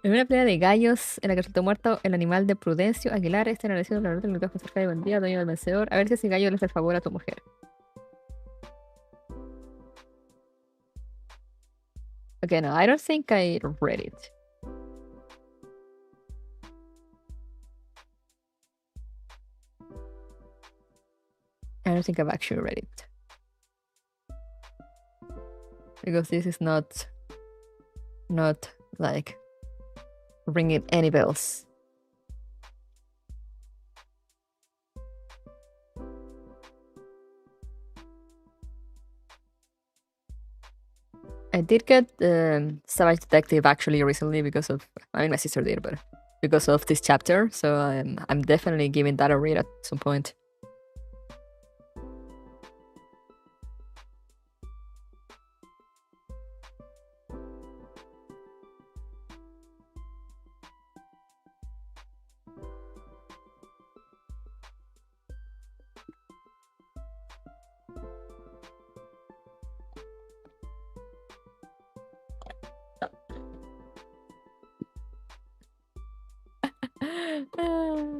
En una pelea de gallos en la que resultó muerto el animal de Prudencio Aguilar, este analizó la ruta del grupo cerca de Buendía, dueño del vencedor, a ver si ese gallo le hace el favor a tu mujer. Okay, no, I don't think I read it. I don't think I've actually read it. Because this is not like ringing any bells. I did get Savage Detective actually recently because of, I mean my sister did, but because of this chapter, so I'm definitely giving that a read at some point.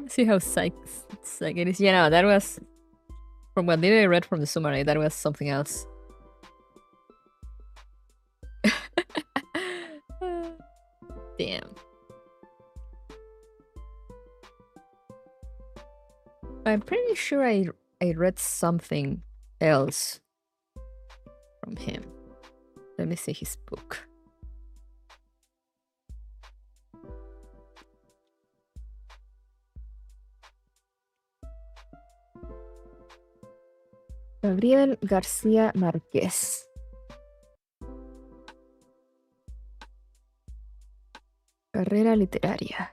See how psych it is. Yeah, no, that was from what I read from the summary. That was something else. Damn. I'm pretty sure I read something else from him. Let me see his book. Gabriel García Márquez. Carrera literaria.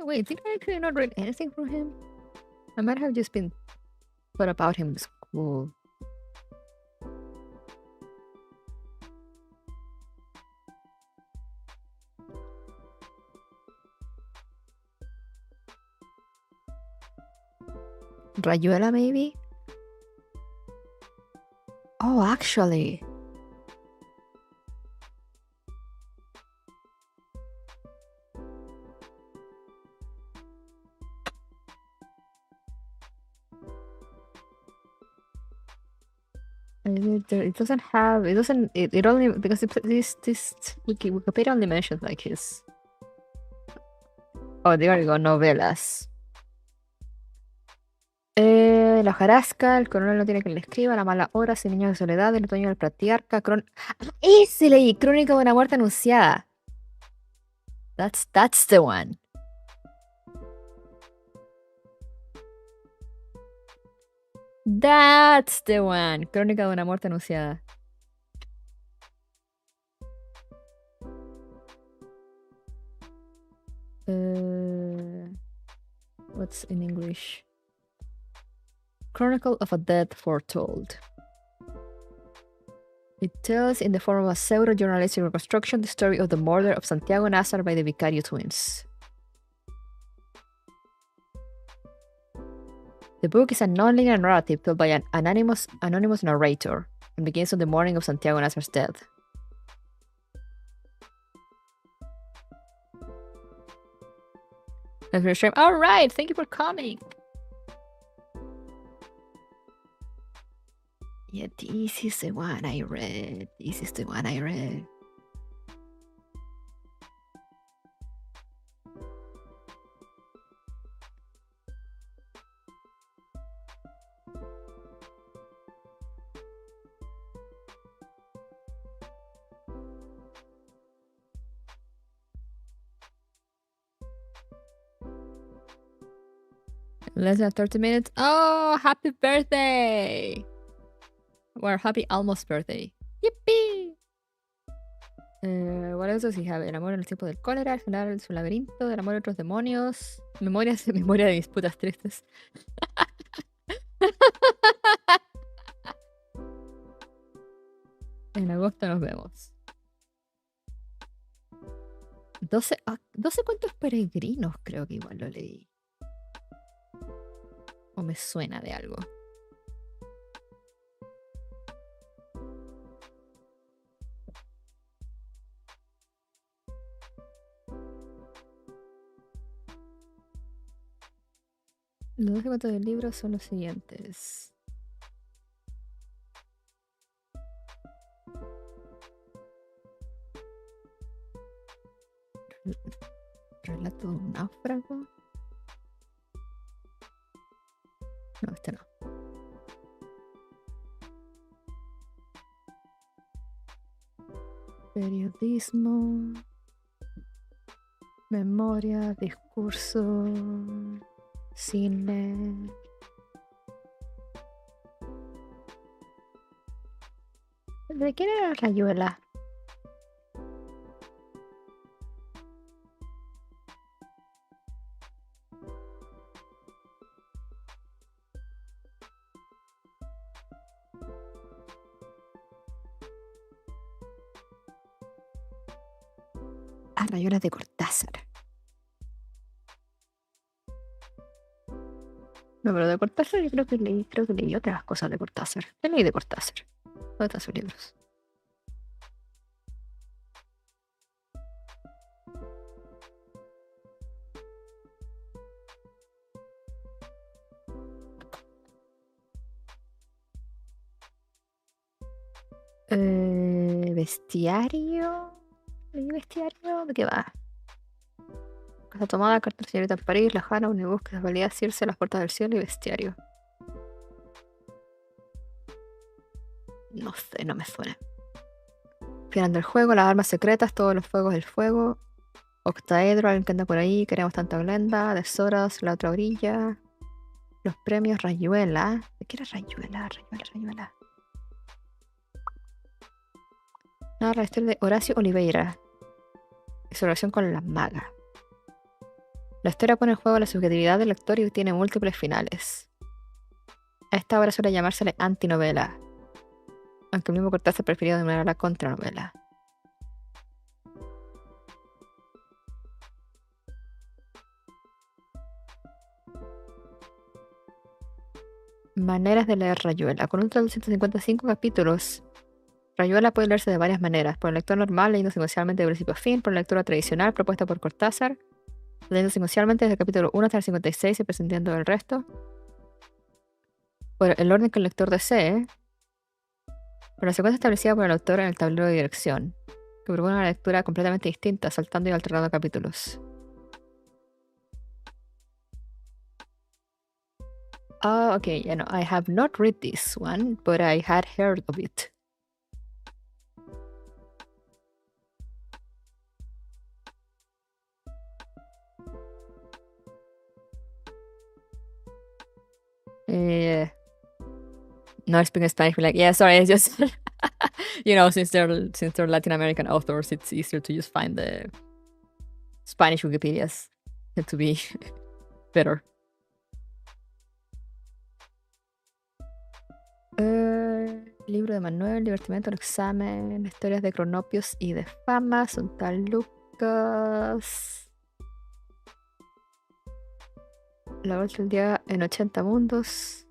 Did I actually not read anything from him? I might have just been taught about him in school. Rayuela, maybe? Oh, actually. It doesn't have. It doesn't. It only because this Wikipedia only mentions like his. Oh, there you go. Novelas. La hojarasca, el coronel no tiene quien le escriba, la mala hora, sin niños de soledad, el otoño del patriarca, ¡Ese leí! Crónica de una muerte anunciada. That's the one. That's the one. Crónica de una muerte anunciada. What's in English? Chronicle of a Death Foretold. It tells, in the form of a pseudo-journalistic reconstruction, the story of the murder of Santiago Nazar by the Vicario twins. The book is a non-linear narrative told by an anonymous narrator and begins on the morning of Santiago Nazar's death. Alright, thank you for coming! Yeah, this is the one I read. Less than 30 minutes. Oh, happy birthday! Well, happy almost birthday. Yippee! What else does he have? El amor en el tiempo del cólera, el final en su laberinto, el amor de otros demonios, memoria de disputas tristes. En agosto nos vemos. 12 cuentos peregrinos, creo que igual lo leí. O me suena de algo. Los 12 cuentos del libro son los siguientes. Relato de un náufrago. No, este no. Periodismo. Memoria, discurso. Cine. ¿De quién era Rayuela? Ah, Rayuela de Cortázar. No, pero de Cortázar yo creo que leí otras cosas de Cortázar. ¿Qué leí de Cortázar? ¿Dónde están sus libros? Bestiario. ¿Leí bestiario? ¿De qué va? Casa tomada, carta de señorita en París, La Jana, Unibus, que valía Circe, Las puertas del cielo y bestiario. No sé, no me suena. Final del juego, las armas secretas, todos los fuegos del fuego. Octaedro, alguien que anda por ahí, queremos tanta Glenda, Deshoras, La otra orilla. Los premios Rayuela. ¿De qué era Rayuela? Rayuela. Narra la historia de Horacio Oliveira y su relación con las magas. La historia pone en juego la subjetividad del lector y tiene múltiples finales. A esta obra suele llamársele antinovela, aunque el mismo Cortázar prefirió denominar la contranovela. Maneras de leer Rayuela. Con un total de 255 capítulos, Rayuela puede leerse de varias maneras. Por el lector normal, leyendo secuencialmente de principio a fin. Por la lectura tradicional, propuesta por Cortázar, leyendo secuencialmente desde el capítulo 1 hasta el 56 y presentando el resto. Por el orden que el lector desee. Por la secuencia establecida por el autor en el tablero de dirección, que propone una lectura completamente distinta, saltando y alternando capítulos. Oh, okay, I have not read this one, but I had heard of it. Not speaking Spanish, like, yeah, sorry, it's just, since they're Latin American authors, it's easier to just find the Spanish Wikipedias to be better. Libro de Manuel, Divertimento, el examen, historias de Cronopios y de Fama, son tal Lucas. La vuelta del día en 80 mundos.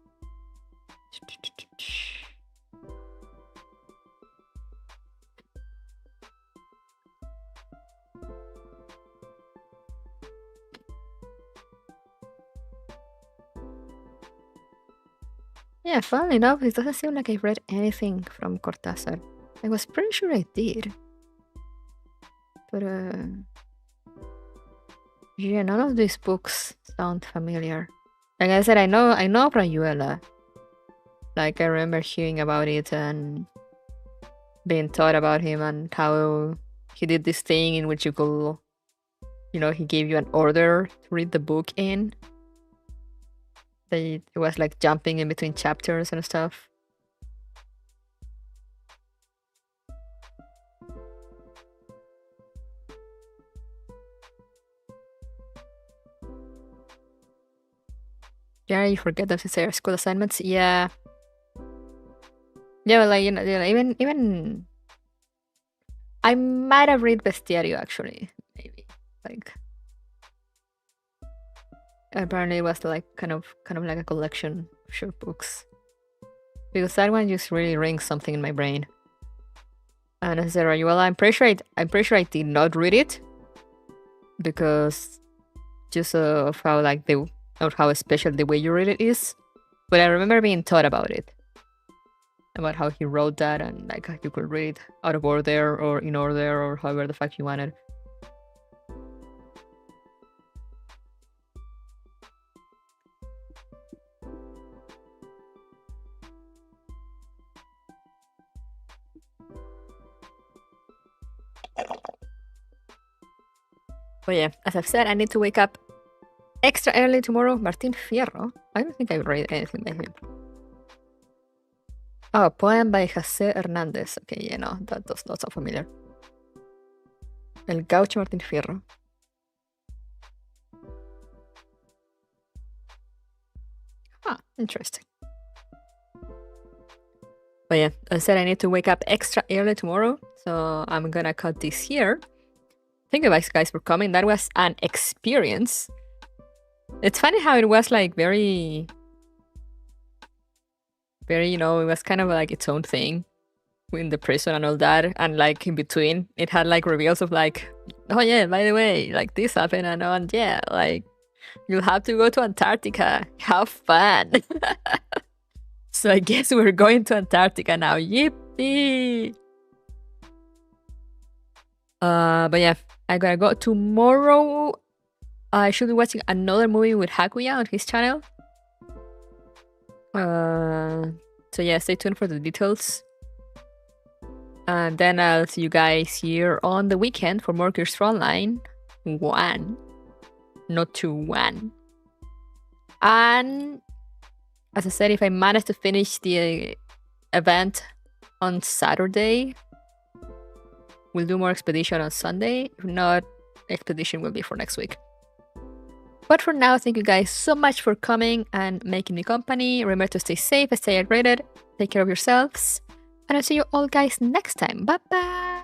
Yeah, funnily enough, it doesn't seem like I've read anything from Cortázar. I was pretty sure I did. But, yeah, none of these books sound familiar. Like I said, I know Rayuela. Like, I remember hearing about it and being taught about him and how he did this thing in which you could, he gave you an order to read the book in. It was like jumping in between chapters and stuff. Yeah, you forget them since they're school assignments. Yeah. Yeah, like, even I might have read Bestiario actually, maybe. Like, apparently it was like kind of like a collection of short books, because that one just really rings something in my brain. And as I said, well, I'm pretty sure I did not read it because just of how special the way you read it is. But I remember being taught about it, about how he wrote that, and like you could read out of order or in order or however the fuck you wanted. But yeah, as I've said, I need to wake up extra early tomorrow. Martín Fierro. I don't think I've read anything by him. Oh, poem by José Hernández. Okay, yeah, no, that does not sound familiar. El Gaucho Martín Fierro. Huh, interesting. But yeah, as I said, I need to wake up extra early tomorrow, so I'm gonna cut this here. Thank you guys for coming. That was an experience. It's funny how it was like very, you know, it was kind of like its own thing in the prison and all that. And like in between, it had like reveals of like, oh yeah, by the way, like this happened and yeah, like you'll have to go to Antarctica. Have fun. So I guess we're going to Antarctica now. Yippee! But yeah, I gotta go tomorrow. I should be watching another movie with Hakuya on his channel. So yeah, stay tuned for the details. And then I'll see you guys here on the weekend for more Gears Frontline 1. Not 2-1. And as I said, if I manage to finish the event on Saturday, we'll do more Expedition on Sunday. If not, Expedition will be for next week. But for now, thank you guys so much for coming and making me company. Remember to stay safe, stay hydrated, take care of yourselves. And I'll see you all guys next time. Bye-bye.